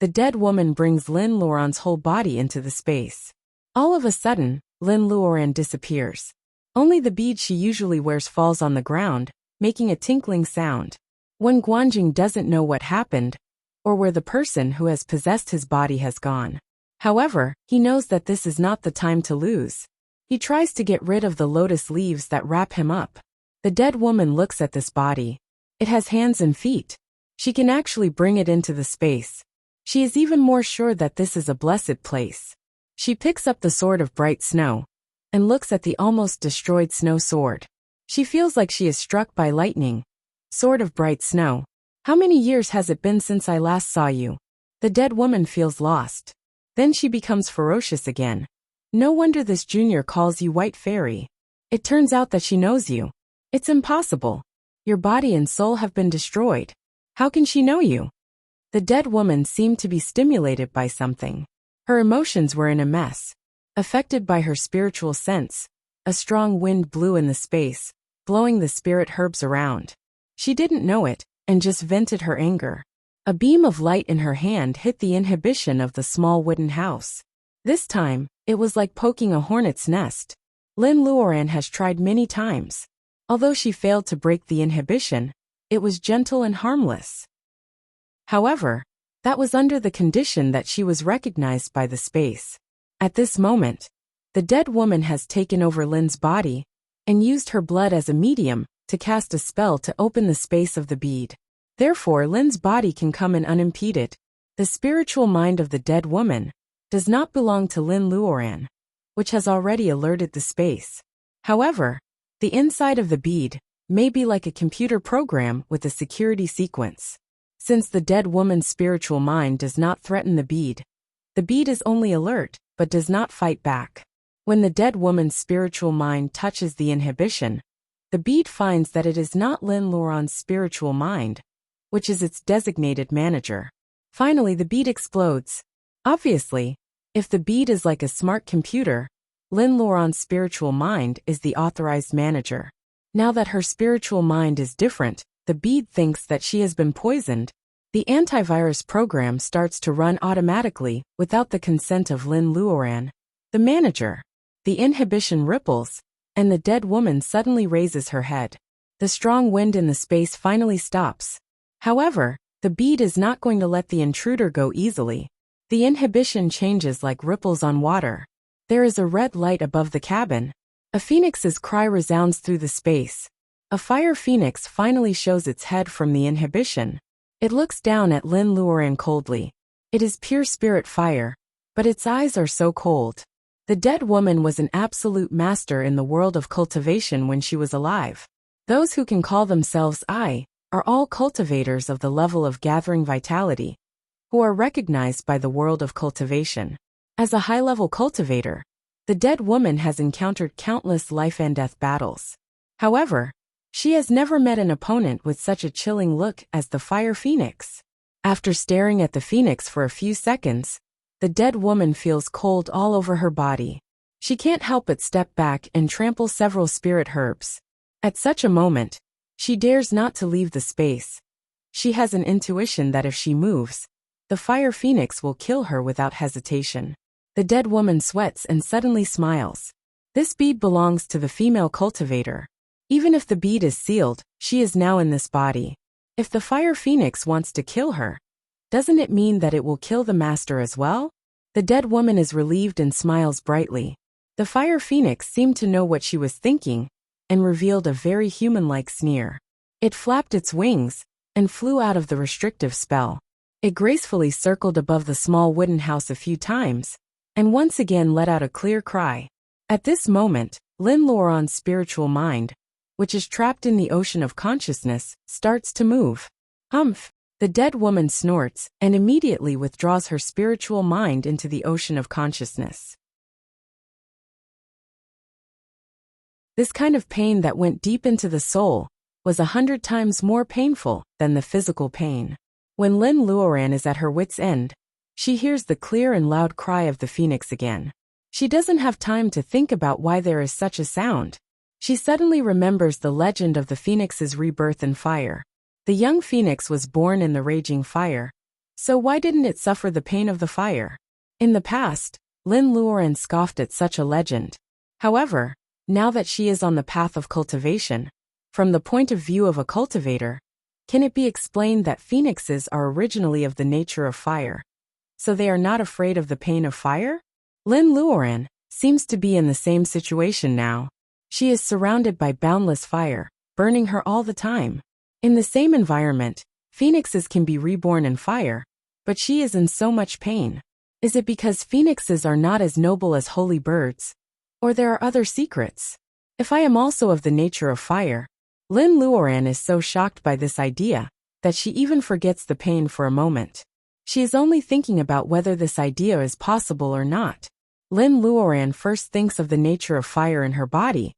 the dead woman brings Lin Luoran's whole body into the space. All of a sudden, Lin Luoran disappears. Only the bead she usually wears falls on the ground, making a tinkling sound. Wen Guanjing doesn't know what happened, or where the person who has possessed his body has gone. However, he knows that this is not the time to lose. He tries to get rid of the lotus leaves that wrap him up. The dead woman looks at this body. It has hands and feet. She can actually bring it into the space. She is even more sure that this is a blessed place. She picks up the sword of bright snow and looks at the almost destroyed snow sword. She feels like she is struck by lightning. Sword of bright snow. How many years has it been since I last saw you? The dead woman feels lost. Then she becomes ferocious again. No wonder this junior calls you White Fairy. It turns out that she knows you. It's impossible. Your body and soul have been destroyed. How can she know you? The dead woman seemed to be stimulated by something. Her emotions were in a mess. Affected by her spiritual sense, a strong wind blew in the space, blowing the spirit herbs around. She didn't know it, and just vented her anger. A beam of light in her hand hit the inhibition of the small wooden house. This time, it was like poking a hornet's nest. Lin Luoran has tried many times. Although she failed to break the inhibition, it was gentle and harmless. However, that was under the condition that she was recognized by the space. At this moment, the dead woman has taken over Lin's body and used her blood as a medium to cast a spell to open the space of the bead. Therefore, Lin's body can come in unimpeded. The spiritual mind of the dead woman does not belong to Lin Luoran, which has already alerted the space. However, the inside of the bead may be like a computer program with a security sequence. Since the dead woman's spiritual mind does not threaten the bead is only alert, but does not fight back. When the dead woman's spiritual mind touches the inhibition, the bead finds that it is not Lin Luoran's spiritual mind, which is its designated manager. Finally, the bead explodes. Obviously, if the bead is like a smart computer, Lin Luoran's spiritual mind is the authorized manager. Now that her spiritual mind is different, the bead thinks that she has been poisoned. The antivirus program starts to run automatically without the consent of Lin Luoran, the manager. The inhibition ripples, and the dead woman suddenly raises her head. The strong wind in the space finally stops. However, the bead is not going to let the intruder go easily. The inhibition changes like ripples on water. There is a red light above the cabin. A phoenix's cry resounds through the space. A fire phoenix finally shows its head from the inhibition. It looks down at Lin Luoran coldly. It is pure spirit fire, but its eyes are so cold. The dead woman was an absolute master in the world of cultivation when she was alive. Those who can call themselves I are all cultivators of the level of gathering vitality, who are recognized by the world of cultivation. As a high-level cultivator, the dead woman has encountered countless life and death battles. However, she has never met an opponent with such a chilling look as the fire phoenix. After staring at the phoenix for a few seconds, the dead woman feels cold all over her body. She can't help but step back and trample several spirit herbs. At such a moment, she dares not to leave the space. She has an intuition that if she moves, the fire phoenix will kill her without hesitation. The dead woman sweats and suddenly smiles. This bead belongs to the female cultivator. Even if the bead is sealed, she is now in this body. If the fire phoenix wants to kill her, doesn't it mean that it will kill the master as well? The dead woman is relieved and smiles brightly. The fire phoenix seemed to know what she was thinking and revealed a very human-like sneer. It flapped its wings and flew out of the restrictive spell. It gracefully circled above the small wooden house a few times and once again let out a clear cry. At this moment, Lin Luoran's spiritual mind, which is trapped in the ocean of consciousness, starts to move. Humph! The dead woman snorts and immediately withdraws her spiritual mind into the ocean of consciousness. This kind of pain that went deep into the soul was 100 times more painful than the physical pain. When Lin Luoran is at her wit's end, she hears the clear and loud cry of the phoenix again. She doesn't have time to think about why there is such a sound. She suddenly remembers the legend of the phoenix's rebirth in fire. The young phoenix was born in the raging fire, so why didn't it suffer the pain of the fire? In the past, Lin Luoran scoffed at such a legend. However, now that she is on the path of cultivation, from the point of view of a cultivator, can it be explained that phoenixes are originally of the nature of fire, so they are not afraid of the pain of fire? Lin Luoran seems to be in the same situation now. She is surrounded by boundless fire, burning her all the time. In the same environment, phoenixes can be reborn in fire, but she is in so much pain. Is it because phoenixes are not as noble as holy birds? Or there are other secrets? If I am also of the nature of fire, Lin Luoran is so shocked by this idea that she even forgets the pain for a moment. She is only thinking about whether this idea is possible or not. Lin Luoran first thinks of the nature of fire in her body,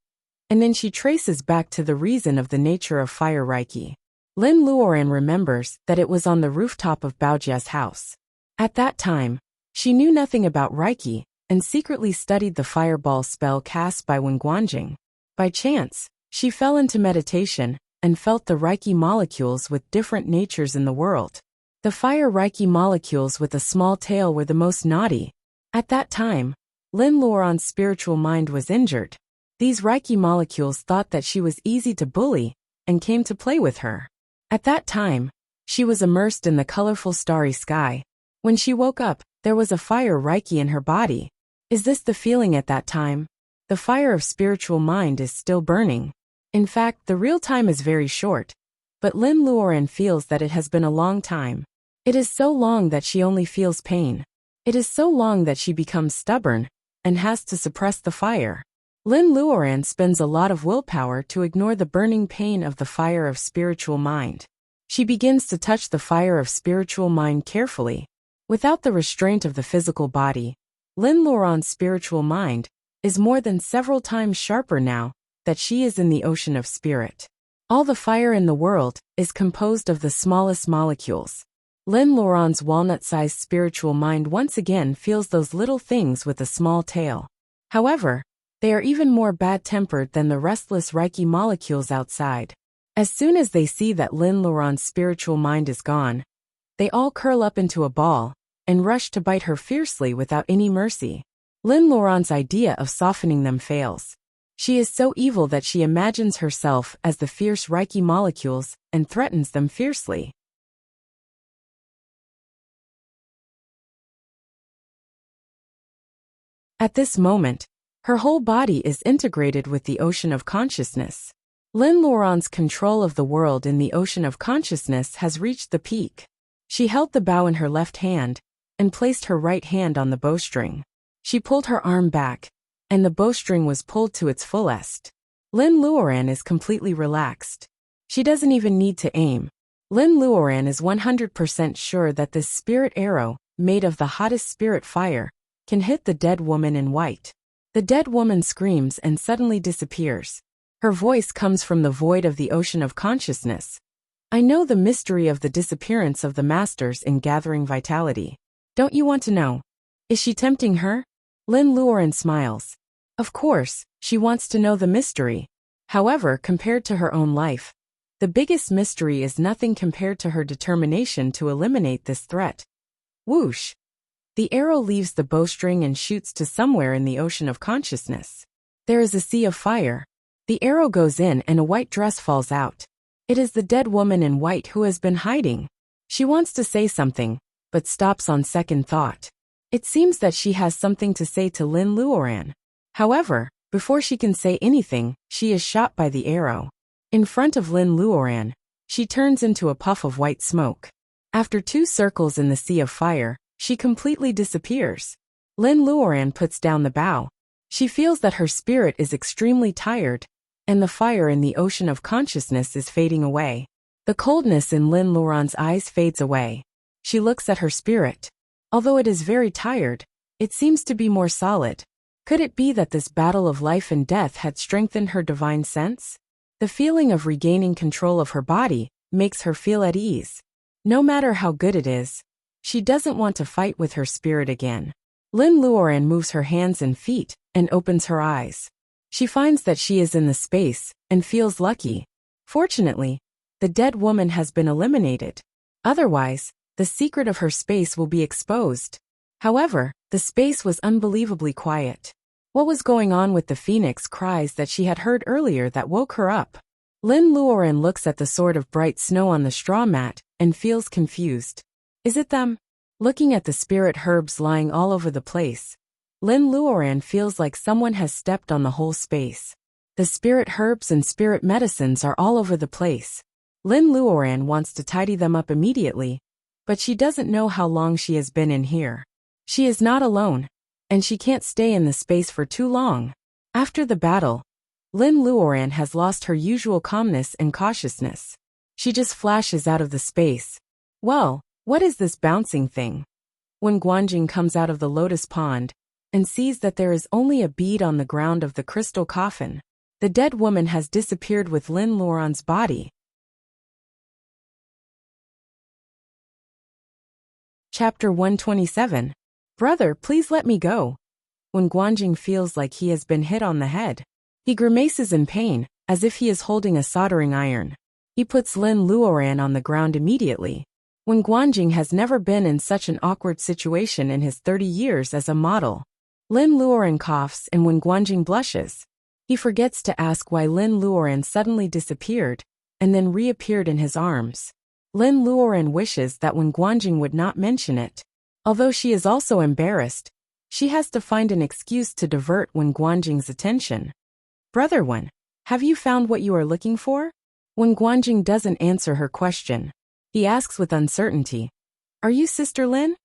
and then she traces back to the reason of the nature of fire Reiki. Lin Luoran remembers that it was on the rooftop of Baojia's house. At that time, she knew nothing about Reiki and secretly studied the fireball spell cast by Wen Guanjing. By chance, she fell into meditation and felt the Reiki molecules with different natures in the world. The fire Reiki molecules with a small tail were the most naughty. At that time, Lin Luoran's spiritual mind was injured. These Reiki molecules thought that she was easy to bully and came to play with her. At that time, she was immersed in the colorful starry sky. When she woke up, there was a fire Reiki in her body. Is this the feeling at that time? The fire of spiritual mind is still burning. In fact, the real time is very short, but Lin Luoran feels that it has been a long time. It is so long that she only feels pain. It is so long that she becomes stubborn and has to suppress the fire. Lin Luoran spends a lot of willpower to ignore the burning pain of the fire of spiritual mind. She begins to touch the fire of spiritual mind carefully. Without the restraint of the physical body, Lin Luoran's spiritual mind is more than several times sharper now that she is in the ocean of spirit. All the fire in the world is composed of the smallest molecules. Lin Luoran's walnut-sized spiritual mind once again feels those little things with a small tail. However, they are even more bad-tempered than the restless Reiki molecules outside. As soon as they see that Lin Luoran's spiritual mind is gone, they all curl up into a ball and rush to bite her fiercely without any mercy. Lin Luoran's idea of softening them fails. She is so evil that she imagines herself as the fierce Reiki molecules and threatens them fiercely. At this moment, her whole body is integrated with the ocean of consciousness. Lin Luoran's control of the world in the ocean of consciousness has reached the peak. She held the bow in her left hand and placed her right hand on the bowstring. She pulled her arm back, and the bowstring was pulled to its fullest. Lin Luoran is completely relaxed. She doesn't even need to aim. Lin Luoran is 100% sure that this spirit arrow, made of the hottest spirit fire, can hit the dead woman in white. The dead woman screams and suddenly disappears. Her voice comes from the void of the ocean of consciousness. I know the mystery of the disappearance of the masters in gathering vitality. Don't you want to know? Is she tempting her? Lin Luoran smiles. Of course, she wants to know the mystery. However, compared to her own life, the biggest mystery is nothing compared to her determination to eliminate this threat. Whoosh! The arrow leaves the bowstring and shoots to somewhere in the ocean of consciousness. There is a sea of fire. The arrow goes in and a white dress falls out. It is the dead woman in white who has been hiding. She wants to say something, but stops on second thought. It seems that she has something to say to Lin Luoran. However, before she can say anything, she is shot by the arrow. In front of Lin Luoran, she turns into a puff of white smoke. After 2 circles in the sea of fire, she completely disappears. Lin Luoran puts down the bow. She feels that her spirit is extremely tired, and the fire in the ocean of consciousness is fading away. The coldness in Lin Luoran's eyes fades away. She looks at her spirit. Although it is very tired, it seems to be more solid. Could it be that this battle of life and death had strengthened her divine sense? The feeling of regaining control of her body makes her feel at ease. No matter how good it is, she doesn't want to fight with her spirit again. Lin Luoran moves her hands and feet and opens her eyes. She finds that she is in the space and feels lucky. Fortunately, the dead woman has been eliminated. Otherwise, the secret of her space will be exposed. However, the space was unbelievably quiet. What was going on with the phoenix cries that she had heard earlier that woke her up? Lin Luoran looks at the sword of bright snow on the straw mat and feels confused. Is it them? Looking at the spirit herbs lying all over the place, Lin Luoran feels like someone has stepped on the whole space. The spirit herbs and spirit medicines are all over the place. Lin Luoran wants to tidy them up immediately, but she doesn't know how long she has been in here. She is not alone, and she can't stay in the space for too long. After the battle, Lin Luoran has lost her usual calmness and cautiousness. She just flashes out of the space. Well, what is this bouncing thing? When Guanjing comes out of the lotus pond and sees that there is only a bead on the ground of the crystal coffin, the dead woman has disappeared with Lin Luoran's body. Chapter 127. Brother, please let me go. When Guanjing feels like he has been hit on the head, he grimaces in pain, as if he is holding a soldering iron. He puts Lin Luoran on the ground immediately. When Guanjing has never been in such an awkward situation in his 30 years as a model. Lin Luoran coughs, and when Guanjing blushes, he forgets to ask why Lin Luoran suddenly disappeared and then reappeared in his arms. Lin Luoran wishes that when Guanjing would not mention it. Although she is also embarrassed, she has to find an excuse to divert when Guanjing's attention. Brother Wen, have you found what you are looking for? When Guanjing doesn't answer her question, he asks with uncertainty, Are you Sister Lin?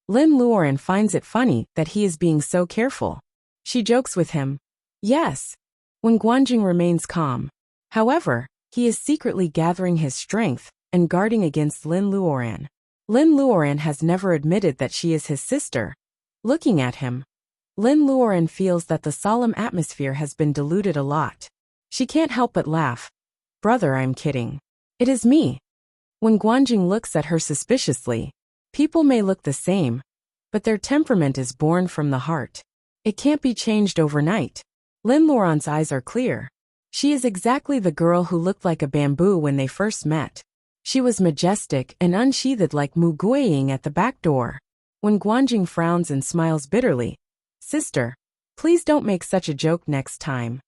Lin Luoran finds it funny that he is being so careful. She jokes with him, Yes. When Guanjing remains calm. However, he is secretly gathering his strength and guarding against Lin Luoran. Lin Luoran has never admitted that she is his sister. Looking at him, Lin Luoran feels that the solemn atmosphere has been diluted a lot. She can't help but laugh. Brother, I'm kidding. It is me. When Guanjing looks at her suspiciously, people may look the same, but their temperament is born from the heart. It can't be changed overnight. Lin Luoran's eyes are clear. She is exactly the girl who looked like a bamboo when they first met. She was majestic and unsheathed like Mu Guiying at the back door. When Guanjing frowns and smiles bitterly, Sister, please don't make such a joke next time.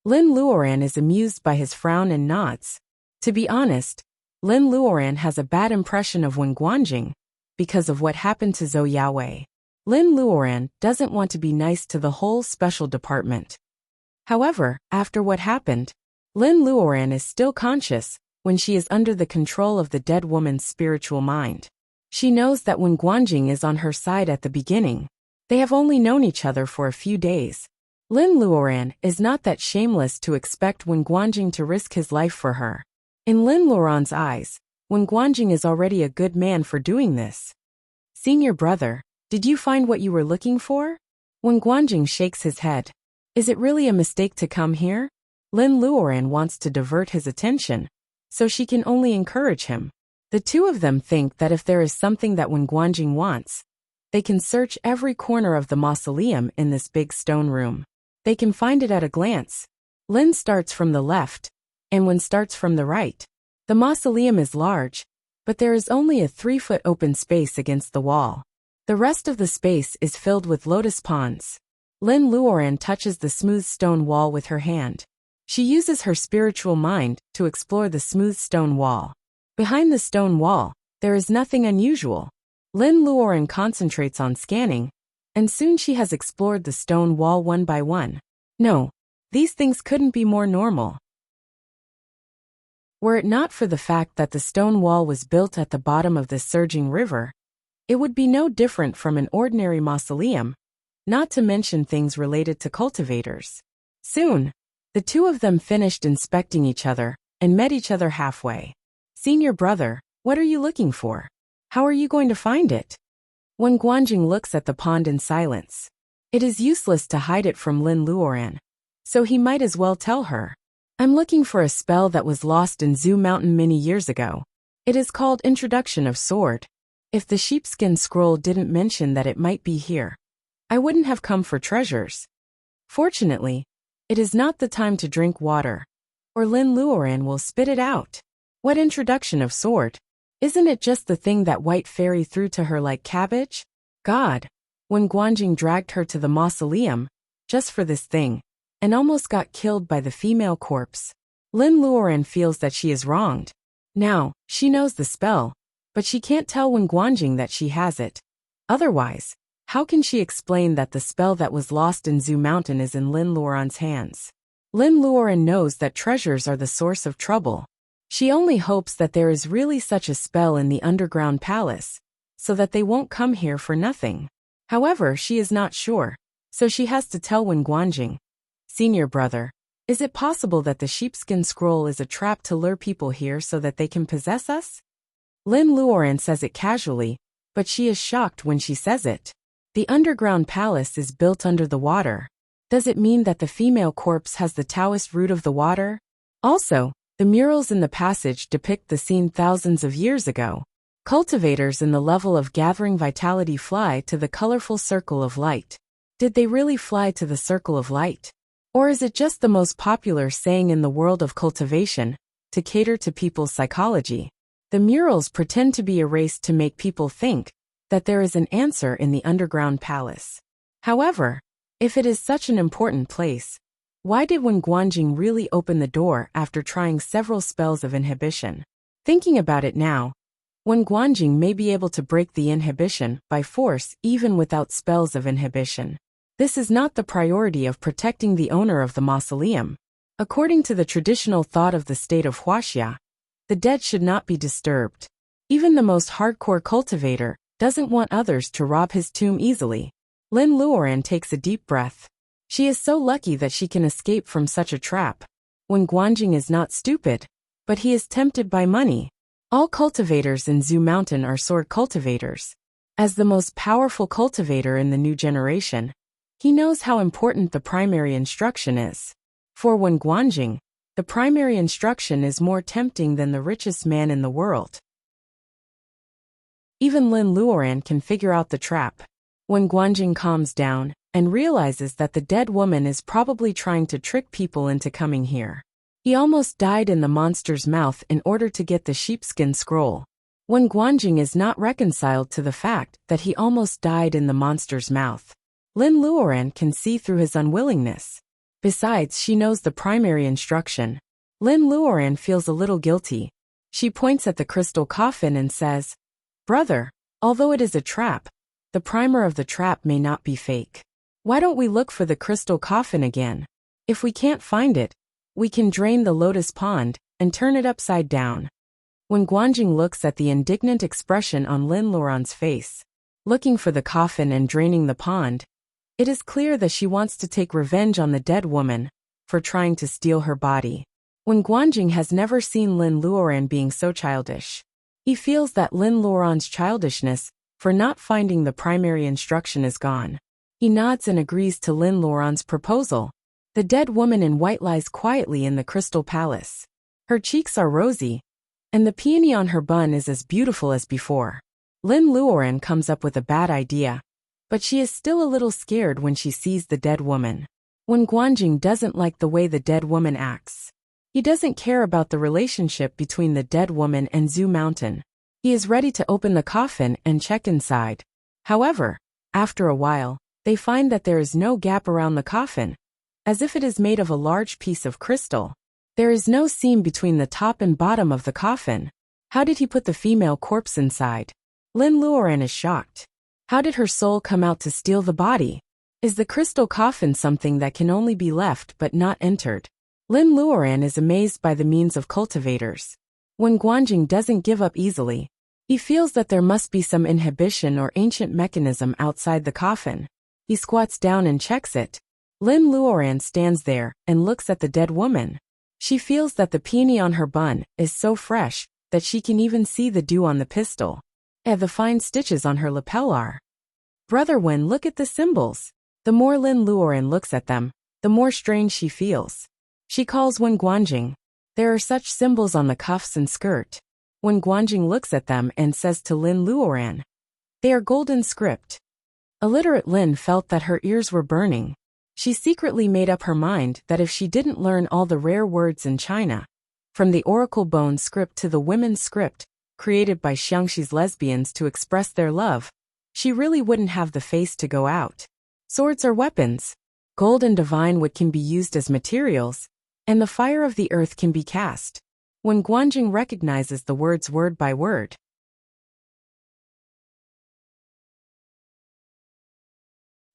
Lin Luoran is amused by his frown and nods. To be honest, Lin Luoran has a bad impression of Wen Guanjing because of what happened to Zhou Yaowei. Lin Luoran doesn't want to be nice to the whole special department. However, after what happened, Lin Luoran is still conscious when she is under the control of the dead woman's spiritual mind. She knows that Wen Guanjing is on her side at the beginning. They have only known each other for a few days. Lin Luoran is not that shameless to expect Wen Guanjing to risk his life for her. In Lin Luoran's eyes, Wen Guanjing is already a good man for doing this. Senior brother, did you find what you were looking for? Wen Guanjing shakes his head. Is it really a mistake to come here? Lin Luoran wants to divert his attention, so she can only encourage him. The two of them think that if there is something that Wen Guanjing wants, they can search every corner of the mausoleum in this big stone room. They can find it at a glance. Lin starts from the left, and Wen starts from the right. The mausoleum is large, but there is only a 3-foot open space against the wall. The rest of the space is filled with lotus ponds. Lin Luoran touches the smooth stone wall with her hand. She uses her spiritual mind to explore the smooth stone wall. Behind the stone wall, there is nothing unusual. Lin Luoran concentrates on scanning, and soon she has explored the stone wall one by one. No, these things couldn't be more normal. Were it not for the fact that the stone wall was built at the bottom of this surging river, it would be no different from an ordinary mausoleum, not to mention things related to cultivators. Soon, the two of them finished inspecting each other and met each other halfway. Senior brother, what are you looking for? How are you going to find it? Wen Guanjing looks at the pond in silence. It is useless to hide it from Lin Luoran, so he might as well tell her. I'm looking for a spell that was lost in Zhu Mountain many years ago. It is called Introduction of Sword. If the sheepskin scroll didn't mention that it might be here, I wouldn't have come for treasures. Fortunately, it is not the time to drink water, or Lin Luoran will spit it out. What introduction of sword? Isn't it just the thing that white fairy threw to her like cabbage? God, Wen Guanjing dragged her to the mausoleum, just for this thing, and almost got killed by the female corpse. Lin Luoran feels that she is wronged. Now, she knows the spell, but she can't tell Wen Guanjing that she has it. Otherwise, how can she explain that the spell that was lost in Zhu Mountain is in Lin Luoran's hands? Lin Luoran knows that treasures are the source of trouble. She only hopes that there is really such a spell in the underground palace, so that they won't come here for nothing. However, she is not sure, so she has to tell Wen Guanjing. Senior brother, is it possible that the sheepskin scroll is a trap to lure people here so that they can possess us? Lin Luoran says it casually, but she is shocked when she says it. The underground palace is built under the water. Does it mean that the female corpse has the Taoist root of the water? Also, the murals in the passage depict the scene thousands of years ago. Cultivators in the level of gathering vitality fly to the colorful circle of light. Did they really fly to the circle of light? Or is it just the most popular saying in the world of cultivation, to cater to people's psychology? The murals pretend to be erased to make people think that there is an answer in the underground palace. However, if it is such an important place, why did Wen Guanjing really open the door after trying several spells of inhibition? Thinking about it now, Wen Guanjing may be able to break the inhibition by force even without spells of inhibition. This is not the priority of protecting the owner of the mausoleum. According to the traditional thought of the state of Wuxia, the dead should not be disturbed. Even the most hardcore cultivator doesn't want others to rob his tomb easily. Lin Luoran takes a deep breath. She is so lucky that she can escape from such a trap. Wen Guanjing is not stupid, but he is tempted by money. All cultivators in Zhu Mountain are sword cultivators. As the most powerful cultivator in the new generation, he knows how important the primary instruction is. For Wen Guanjing, the primary instruction is more tempting than the richest man in the world. Even Lin Luoran can figure out the trap. Wen Guanjing calms down and realizes that the dead woman is probably trying to trick people into coming here. He almost died in the monster's mouth in order to get the sheepskin scroll. Wen Guanjing is not reconciled to the fact that he almost died in the monster's mouth. Lin Luoran can see through his unwillingness. Besides, she knows the primary instruction. Lin Luoran feels a little guilty. She points at the crystal coffin and says, "Brother, although it is a trap, the primer of the trap may not be fake. Why don't we look for the crystal coffin again? If we can't find it, we can drain the lotus pond and turn it upside down." When Guanjing looks at the indignant expression on Lin Luoran's face, looking for the coffin and draining the pond, it is clear that she wants to take revenge on the dead woman for trying to steal her body. When Guanjing has never seen Lin Luoran being so childish, he feels that Lin Luoran's childishness for not finding the primary instruction is gone. He nods and agrees to Lin Luoran's proposal. The dead woman in white lies quietly in the crystal palace. Her cheeks are rosy, and the peony on her bun is as beautiful as before. Lin Luoran comes up with a bad idea, but she is still a little scared when she sees the dead woman. When Guanjing doesn't like the way the dead woman acts, he doesn't care about the relationship between the dead woman and Zhu Mountain. He is ready to open the coffin and check inside. However, after a while, they find that there is no gap around the coffin, as if it is made of a large piece of crystal. There is no seam between the top and bottom of the coffin. How did he put the female corpse inside? Lin Luoran is shocked. How did her soul come out to steal the body? Is the crystal coffin something that can only be left but not entered? Lin Luoran is amazed by the means of cultivators. When Guanjing doesn't give up easily, he feels that there must be some inhibition or ancient mechanism outside the coffin. He squats down and checks it. Lin Luoran stands there and looks at the dead woman. She feels that the peony on her bun is so fresh that she can even see the dew on the pistil, and the fine stitches on her lapel are. "Brother Wen, look at the symbols." The more Lin Luoran looks at them, the more strange she feels. She calls Wen Guanjing. There are such symbols on the cuffs and skirt. When Guanjing looks at them and says to Lin Luoran, "They are golden script." Illiterate Lin felt that her ears were burning. She secretly made up her mind that if she didn't learn all the rare words in China, from the oracle bone script to the women's script, created by Xiangxi's lesbians to express their love, she really wouldn't have the face to go out. Swords are weapons. Gold and divine wood can be used as materials, and the fire of the earth can be cast. When Guanjing recognizes the words word by word.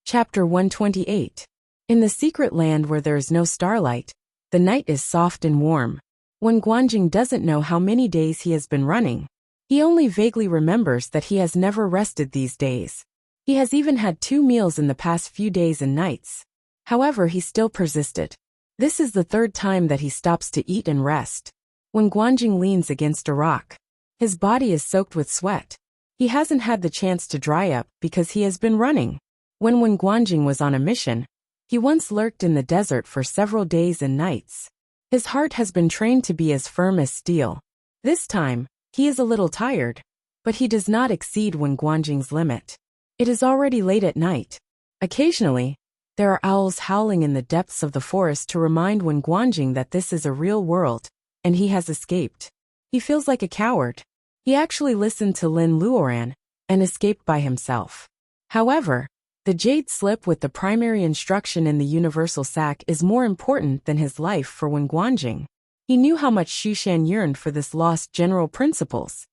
Chapter 128. In the secret land where there is no starlight, the night is soft and warm. When Guanjing doesn't know how many days he has been running, he only vaguely remembers that he has never rested these days. He has even had 2 meals in the past few days and nights. However, he still persisted. This is the 3rd time that he stops to eat and rest. When Guanjing leans against a rock, his body is soaked with sweat. He hasn't had the chance to dry up because he has been running. When Guanjing was on a mission, he once lurked in the desert for several days and nights. His heart has been trained to be as firm as steel. This time, he is a little tired, but he does not exceed Wen Guanjing's limit. It is already late at night. Occasionally, there are owls howling in the depths of the forest to remind Wen Guanjing that this is a real world, and he has escaped. He feels like a coward. He actually listened to Lin Luoran and escaped by himself. However, the jade slip with the primary instruction in the universal sac is more important than his life for Wen Guanjing. He knew how much Xushan yearned for this lost general principles.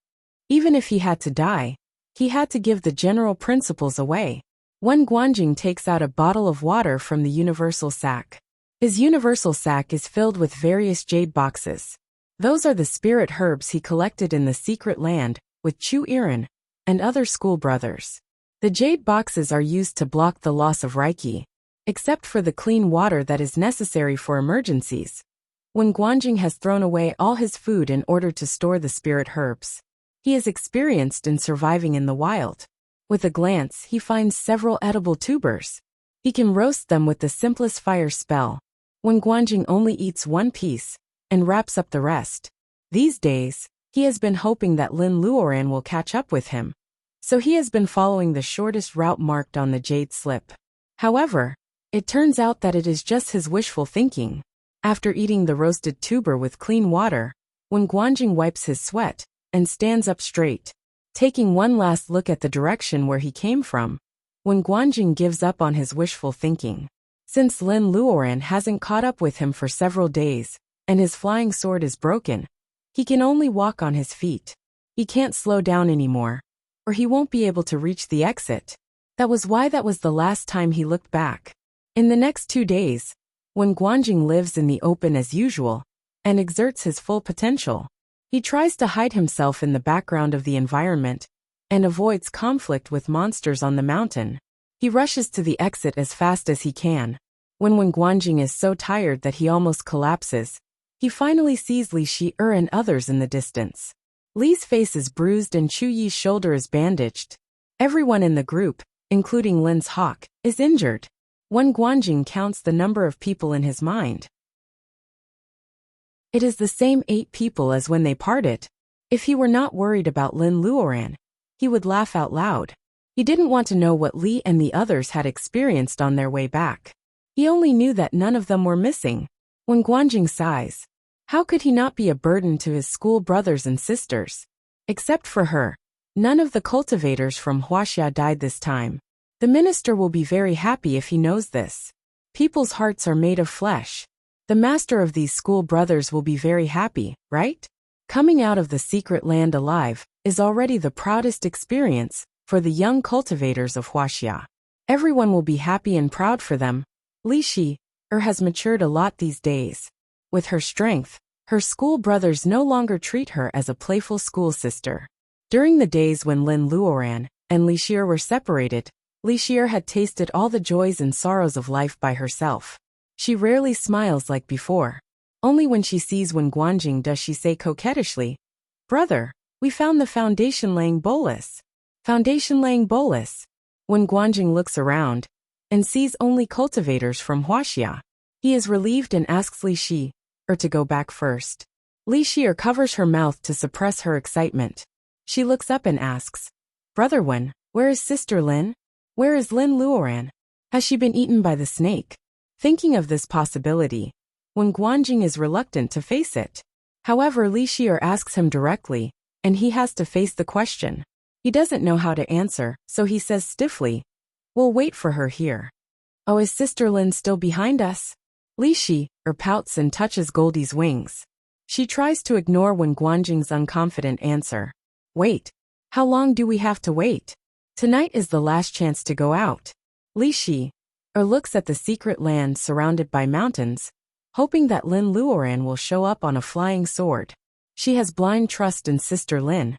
Even if he had to die, he had to give the general principles away. Wen Guanjing takes out a bottle of water from the universal sac. His universal sac is filled with various jade boxes. Those are the spirit herbs he collected in the secret land with Chu Iran and other school brothers. The jade boxes are used to block the loss of Reiki, except for the clean water that is necessary for emergencies. When Guanjing has thrown away all his food in order to store the spirit herbs, he is experienced in surviving in the wild. With a glance, he finds several edible tubers. He can roast them with the simplest fire spell. When Guanjing only eats 1 piece and wraps up the rest. These days, he has been hoping that Lin Luoran will catch up with him. So he has been following the shortest route marked on the jade slip. However, it turns out that it is just his wishful thinking. After eating the roasted tuber with clean water, when Guanjing wipes his sweat and stands up straight, taking one last look at the direction where he came from, when Guanjing gives up on his wishful thinking. Since Lin Luoran hasn't caught up with him for several days, and his flying sword is broken, he can only walk on his feet. He can't slow down anymore, or he won't be able to reach the exit. That was the last time he looked back. In the next 2 days, when Guanjing lives in the open as usual, and exerts his full potential, he tries to hide himself in the background of the environment, and avoids conflict with monsters on the mountain. He rushes to the exit as fast as he can. When Guanjing is so tired that he almost collapses, he finally sees Li Shi-er and others in the distance. Li's face is bruised and Chu Yi's shoulder is bandaged. Everyone in the group, including Lin's hawk, is injured. When Guanjing counts the number of people in his mind, it is the same 8 people as when they parted. If he were not worried about Lin Luoran, he would laugh out loud. He didn't want to know what Li and the others had experienced on their way back. He only knew that none of them were missing. When Guanjing sighs, how could he not be a burden to his school brothers and sisters? Except for her, none of the cultivators from Wuxia died this time. The minister will be very happy if he knows this. People's hearts are made of flesh. The master of these school brothers will be very happy, right? Coming out of the secret land alive is already the proudest experience for the young cultivators of Wuxia. Everyone will be happy and proud for them. Li Shi-er has matured a lot these days. With her strength, her school brothers no longer treat her as a playful school sister. During the days when Lin Luoran and Li Shi-er were separated, Li Shi-er had tasted all the joys and sorrows of life by herself. She rarely smiles like before. Only when she sees Wen Guanjing does she say coquettishly, "Brother, we found the foundation-laying bolus." Foundation-laying bolus. When Guanjing looks around and sees only cultivators from Wuxia, he is relieved and asks Li Shi-er to go back first. Li Shi-er covers her mouth to suppress her excitement. She looks up and asks, "Brother Wen, where is Sister Lin? Where is Lin Luoran? Has she been eaten by the snake?" Thinking of this possibility, Wen Guanjing is reluctant to face it. However, Li Shi-er asks him directly, and he has to face the question. He doesn't know how to answer, so he says stiffly, "We'll wait for her here." "Oh, is Sister Lin still behind us?" Li Shi-er pouts and touches Goldie's wings. She tries to ignore Wen Guanjing's unconfident answer. "Wait. How long do we have to wait? Tonight is the last chance to go out." Li Shi-er looks at the secret land surrounded by mountains, hoping that Lin Luoran will show up on a flying sword. She has blind trust in Sister Lin.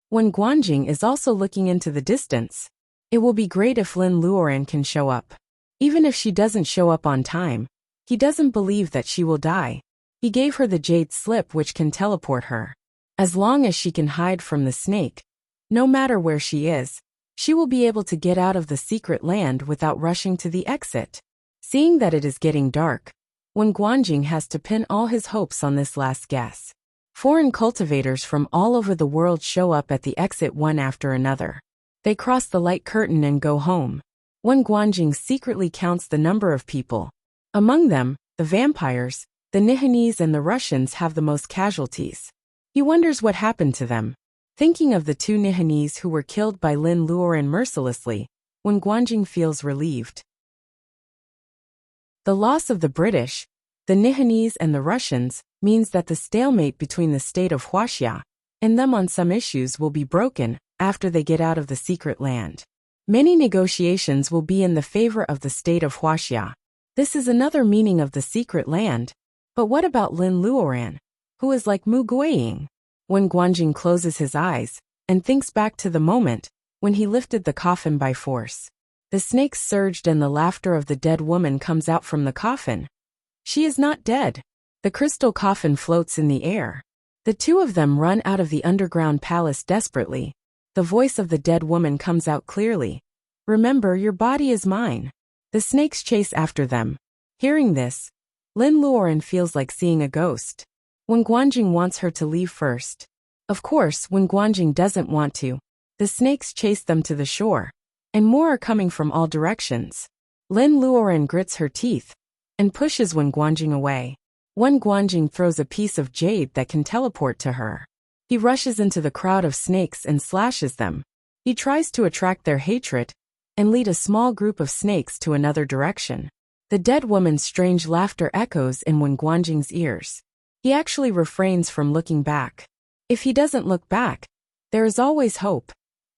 Wen Guanjing is also looking into the distance. It will be great if Lin Luoran can show up. Even if she doesn't show up on time, he doesn't believe that she will die. He gave her the jade slip which can teleport her. As long as she can hide from the snake, no matter where she is, she will be able to get out of the secret land without rushing to the exit. Seeing that it is getting dark, Wen Guanjing has to pin all his hopes on this last guess. Foreign cultivators from all over the world show up at the exit one after another. They cross the light curtain and go home. Wen Guanjing secretly counts the number of people. Among them, the vampires, the Nihanese and the Russians have the most casualties. He wonders what happened to them. Thinking of the 2 Nihanese who were killed by Lin Luoran mercilessly, Wen Guanjing feels relieved. The loss of the British, the Nihanese and the Russians means that the stalemate between the state of Wuxia and them on some issues will be broken after they get out of the secret land. Many negotiations will be in the favor of the state of Wuxia. This is another meaning of the secret land. But what about Lin Luoran, who is like Mu Guiying? When Guanjing closes his eyes and thinks back to the moment when he lifted the coffin by force. The snakes surged and the laughter of the dead woman comes out from the coffin. She is not dead. The crystal coffin floats in the air. The 2 of them run out of the underground palace desperately. The voice of the dead woman comes out clearly. "Remember, your body is mine." The snakes chase after them. Hearing this, Lin Luoran feels like seeing a ghost. Wen Guanjing wants her to leave first. Of course, Wen Guanjing doesn't want to. The snakes chase them to the shore, and more are coming from all directions. Lin Luoran grits her teeth and pushes Wen Guanjing away. Wen Guanjing throws a piece of jade that can teleport to her. He rushes into the crowd of snakes and slashes them. He tries to attract their hatred and lead a small group of snakes to another direction. The dead woman's strange laughter echoes in Wen Guanjing's ears. He actually refrains from looking back. If he doesn't look back, there is always hope.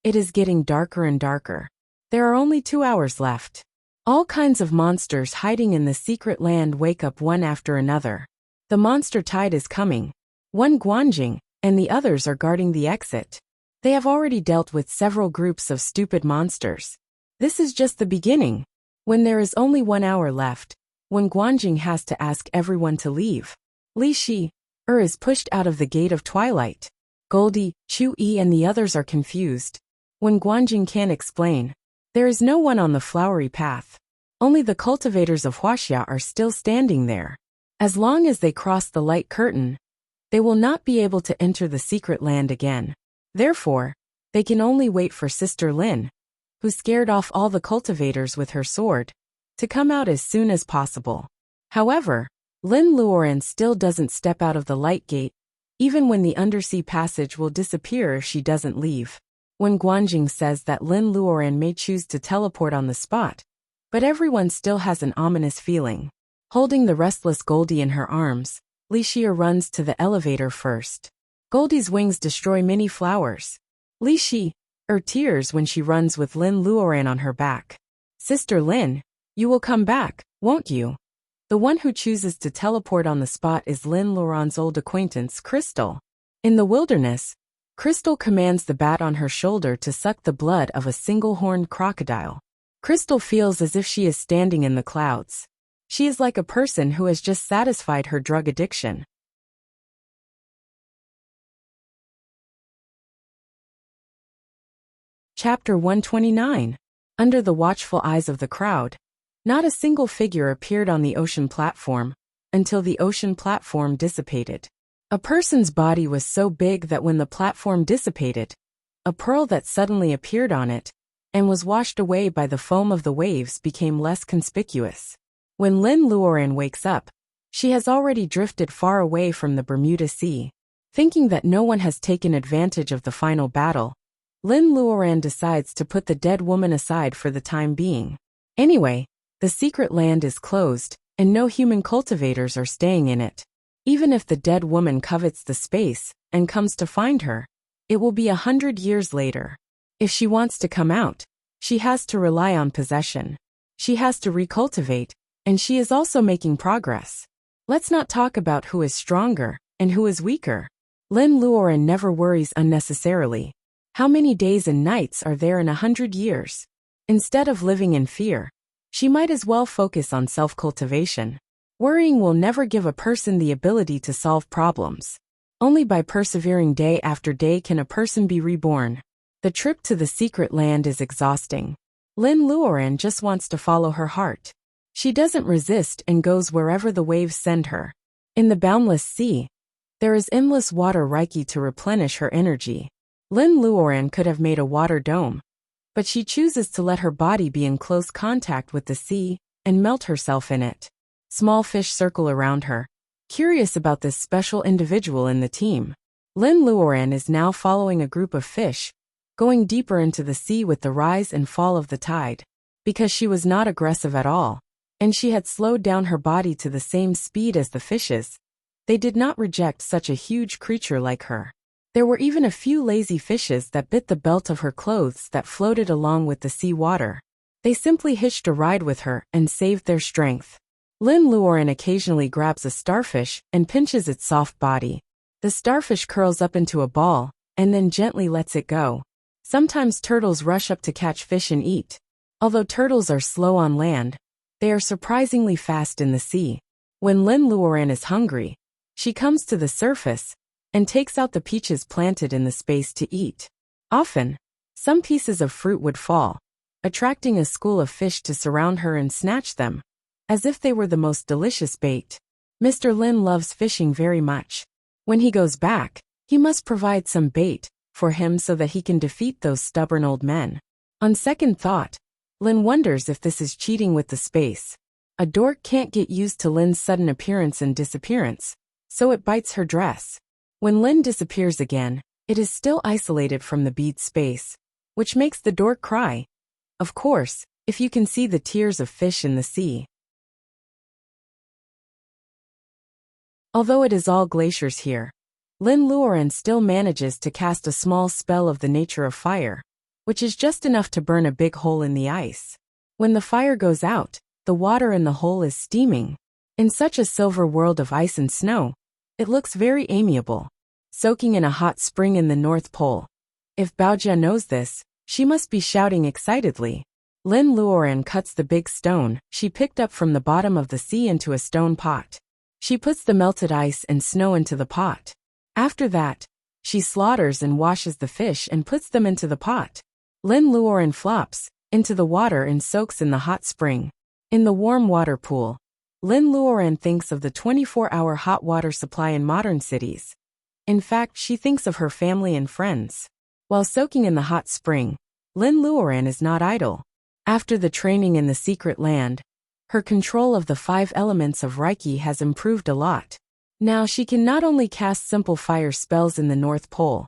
It is getting darker and darker. There are only 2 hours left. All kinds of monsters hiding in the secret land wake up one after another. The monster tide is coming. Wen Guanjing and the others are guarding the exit. They have already dealt with several groups of stupid monsters. This is just the beginning. When there is only 1 hour left, Wen Guanjing has to ask everyone to leave. Li Shi is pushed out of the gate of twilight. Goldie, Chu Yi and the others are confused. Wen Guanjing can't explain. There is no one on the flowery path. Only the cultivators of Wuxia are still standing there. As long as they cross the light curtain, they will not be able to enter the secret land again. Therefore, they can only wait for Sister Lin, who scared off all the cultivators with her sword, to come out as soon as possible. However, Lin Luoran still doesn't step out of the light gate, even when the undersea passage will disappear if she doesn't leave. Wen Guanjing says that Lin Luoran may choose to teleport on the spot, but everyone still has an ominous feeling. Holding the restless Goldie in her arms, Li Xia runs to the elevator first. Goldie's wings destroy many flowers. Li Xi tears when she runs with Lin Luoran on her back. Sister Lin, you will come back, won't you? The one who chooses to teleport on the spot is Lin Luoran's old acquaintance, Crystal. In the wilderness, Crystal commands the bat on her shoulder to suck the blood of a single-horned crocodile. Crystal feels as if she is standing in the clouds. She is like a person who has just satisfied her drug addiction. Chapter 129. Under the watchful eyes of the crowd, not a single figure appeared on the ocean platform, until the ocean platform dissipated. A person's body was so big that when the platform dissipated, a pearl that suddenly appeared on it, and was washed away by the foam of the waves became less conspicuous. When Lin Luoran wakes up, she has already drifted far away from the Bermuda Sea. Thinking that no one has taken advantage of the final battle, Lin Luoran decides to put the dead woman aside for the time being. Anyway, the secret land is closed, and no human cultivators are staying in it. Even if the dead woman covets the space and comes to find her, it will be 100 years later. If she wants to come out, she has to rely on possession. She has to recultivate, and she is also making progress. Let's not talk about who is stronger and who is weaker. Lin Luoran never worries unnecessarily. How many days and nights are there in 100 years? Instead of living in fear, she might as well focus on self-cultivation. Worrying will never give a person the ability to solve problems. Only by persevering day after day can a person be reborn. The trip to the secret land is exhausting. Lin Luoran just wants to follow her heart. She doesn't resist and goes wherever the waves send her. In the boundless sea, there is endless water reiki to replenish her energy. Lin Luoran could have made a water dome, but she chooses to let her body be in close contact with the sea and melt herself in it. Small fish circle around her, curious about this special individual in the team. Lin Luoran is now following a group of fish, going deeper into the sea with the rise and fall of the tide. Because she was not aggressive at all, and she had slowed down her body to the same speed as the fishes, they did not reject such a huge creature like her. There were even a few lazy fishes that bit the belt of her clothes that floated along with the sea water. They simply hitched a ride with her and saved their strength. Lin Luoran occasionally grabs a starfish and pinches its soft body. The starfish curls up into a ball, and then gently lets it go. Sometimes turtles rush up to catch fish and eat. Although turtles are slow on land, they are surprisingly fast in the sea. When Lin Luoran is hungry, she comes to the surface and takes out the peaches planted in the space to eat. Often, some pieces of fruit would fall, attracting a school of fish to surround her and snatch them, as if they were the most delicious bait. Mr. Lin loves fishing very much. When he goes back, he must provide some bait for him so that he can defeat those stubborn old men. On second thought, Lin wonders if this is cheating with the space. A dork can't get used to Lin's sudden appearance and disappearance, so it bites her dress. When Lin disappears again, it is still isolated from the bead space, which makes the dork cry. Of course, if you can see the tears of fish in the sea. Although it is all glaciers here, Lin Luoren still manages to cast a small spell of the nature of fire, which is just enough to burn a big hole in the ice. When the fire goes out, the water in the hole is steaming. In such a silver world of ice and snow, it looks very amiable. Soaking in a hot spring in the North Pole. If Baojia knows this, she must be shouting excitedly. Lin Luoren cuts the big stone she picked up from the bottom of the sea into a stone pot. She puts the melted ice and snow into the pot. After that, she slaughters and washes the fish and puts them into the pot. Lin Luoren flops into the water and soaks in the hot spring. In the warm water pool, Lin Luoren thinks of the 24-hour hot water supply in modern cities. In fact, she thinks of her family and friends. While soaking in the hot spring, Lin Luoren is not idle. After the training in the secret land, her control of the 5 elements of Reiki has improved a lot. Now she can not only cast simple fire spells in the North Pole,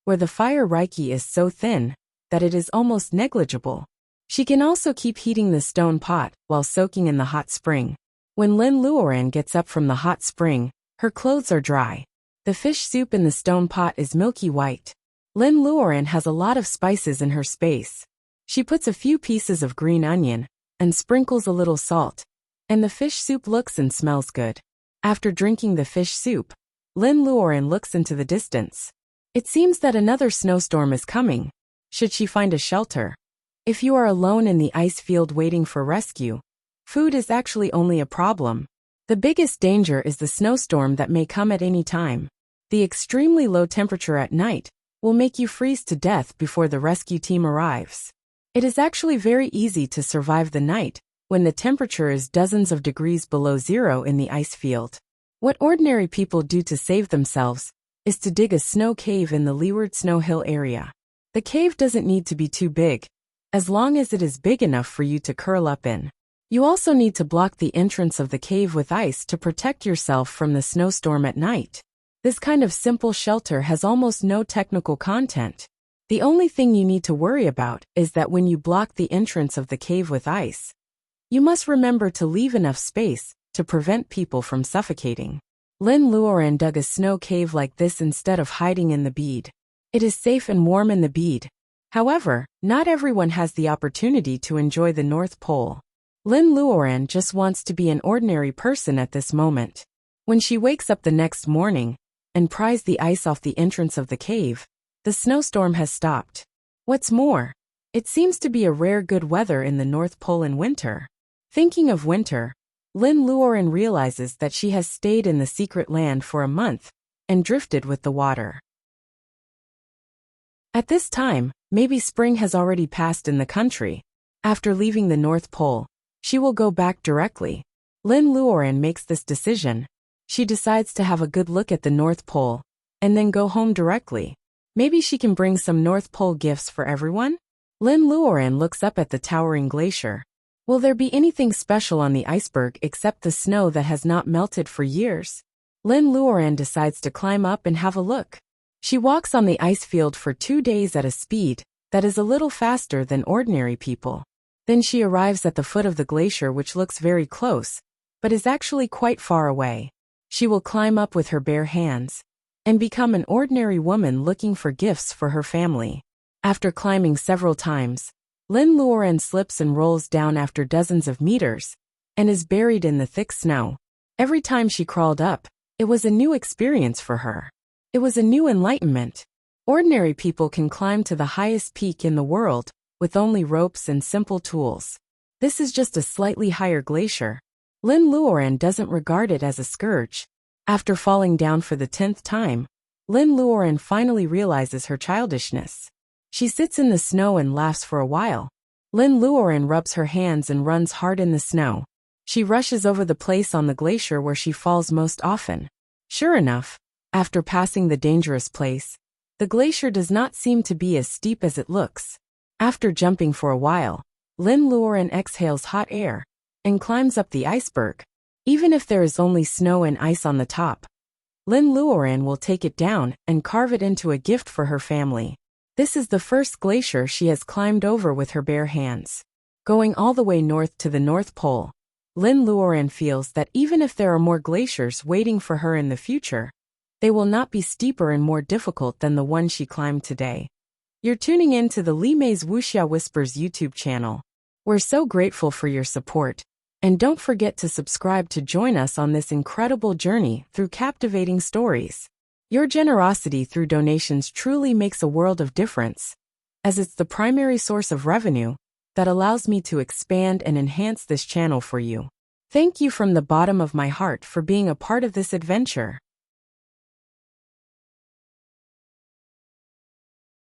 where the fire Reiki is so thin that it is almost negligible. She can also keep heating the stone pot while soaking in the hot spring. When Lin Luoren gets up from the hot spring, her clothes are dry. The fish soup in the stone pot is milky white. Lin Luoren has a lot of spices in her space. She puts a few pieces of green onion and sprinkles a little salt, and the fish soup looks and smells good. After drinking the fish soup, Lin Luoren looks into the distance. It seems that another snowstorm is coming. Should she find a shelter? If you are alone in the ice field waiting for rescue, food is actually only a problem. The biggest danger is the snowstorm that may come at any time. The extremely low temperature at night will make you freeze to death before the rescue team arrives. It is actually very easy to survive the night when the temperature is dozens of degrees below zero in the ice field. What ordinary people do to save themselves is to dig a snow cave in the leeward snow hill area. The cave doesn't need to be too big, as long as it is big enough for you to curl up in. You also need to block the entrance of the cave with ice to protect yourself from the snowstorm at night. This kind of simple shelter has almost no technical content. The only thing you need to worry about is that when you block the entrance of the cave with ice, you must remember to leave enough space to prevent people from suffocating. Lin Luoren dug a snow cave like this instead of hiding in the bead. It is safe and warm in the bead. However, not everyone has the opportunity to enjoy the North Pole. Lin Luoren just wants to be an ordinary person at this moment. When she wakes up the next morning and pries the ice off the entrance of the cave, the snowstorm has stopped. What's more, it seems to be a rare good weather in the North Pole in winter. Thinking of winter, Lin Luoren realizes that she has stayed in the secret land for a month and drifted with the water. At this time, maybe spring has already passed in the country. After leaving the North Pole, she will go back directly. Lin Luoren makes this decision. She decides to have a good look at the North Pole and then go home directly. Maybe she can bring some North Pole gifts for everyone? Lin Luoren looks up at the towering glacier. Will there be anything special on the iceberg except the snow that has not melted for years? Lin Luoren decides to climb up and have a look. She walks on the ice field for 2 days at a speed that is a little faster than ordinary people. Then she arrives at the foot of the glacier, which looks very close, but is actually quite far away. She will climb up with her bare hands and become an ordinary woman looking for gifts for her family. After climbing several times, Lin Luoren slips and rolls down after dozens of meters and is buried in the thick snow. Every time she crawled up, it was a new experience for her. It was a new enlightenment. Ordinary people can climb to the highest peak in the world with only ropes and simple tools. This is just a slightly higher glacier. Lin Luoren doesn't regard it as a scourge. After falling down for the 10th time, Lin Luoren finally realizes her childishness. She sits in the snow and laughs for a while. Lin Luoren rubs her hands and runs hard in the snow. She rushes over the place on the glacier where she falls most often. Sure enough, after passing the dangerous place, the glacier does not seem to be as steep as it looks. After jumping for a while, Lin Luoren exhales hot air and climbs up the iceberg. Even if there is only snow and ice on the top, Lin Luoren will take it down and carve it into a gift for her family. This is the first glacier she has climbed over with her bare hands. Going all the way north to the North Pole, Lin Luoran feels that even if there are more glaciers waiting for her in the future, they will not be steeper and more difficult than the one she climbed today. You're tuning in to the Li Mei's Wuxia Whispers YouTube channel. We're so grateful for your support. And don't forget to subscribe to join us on this incredible journey through captivating stories. Your generosity through donations truly makes a world of difference, as it's the primary source of revenue that allows me to expand and enhance this channel for you. Thank you from the bottom of my heart for being a part of this adventure.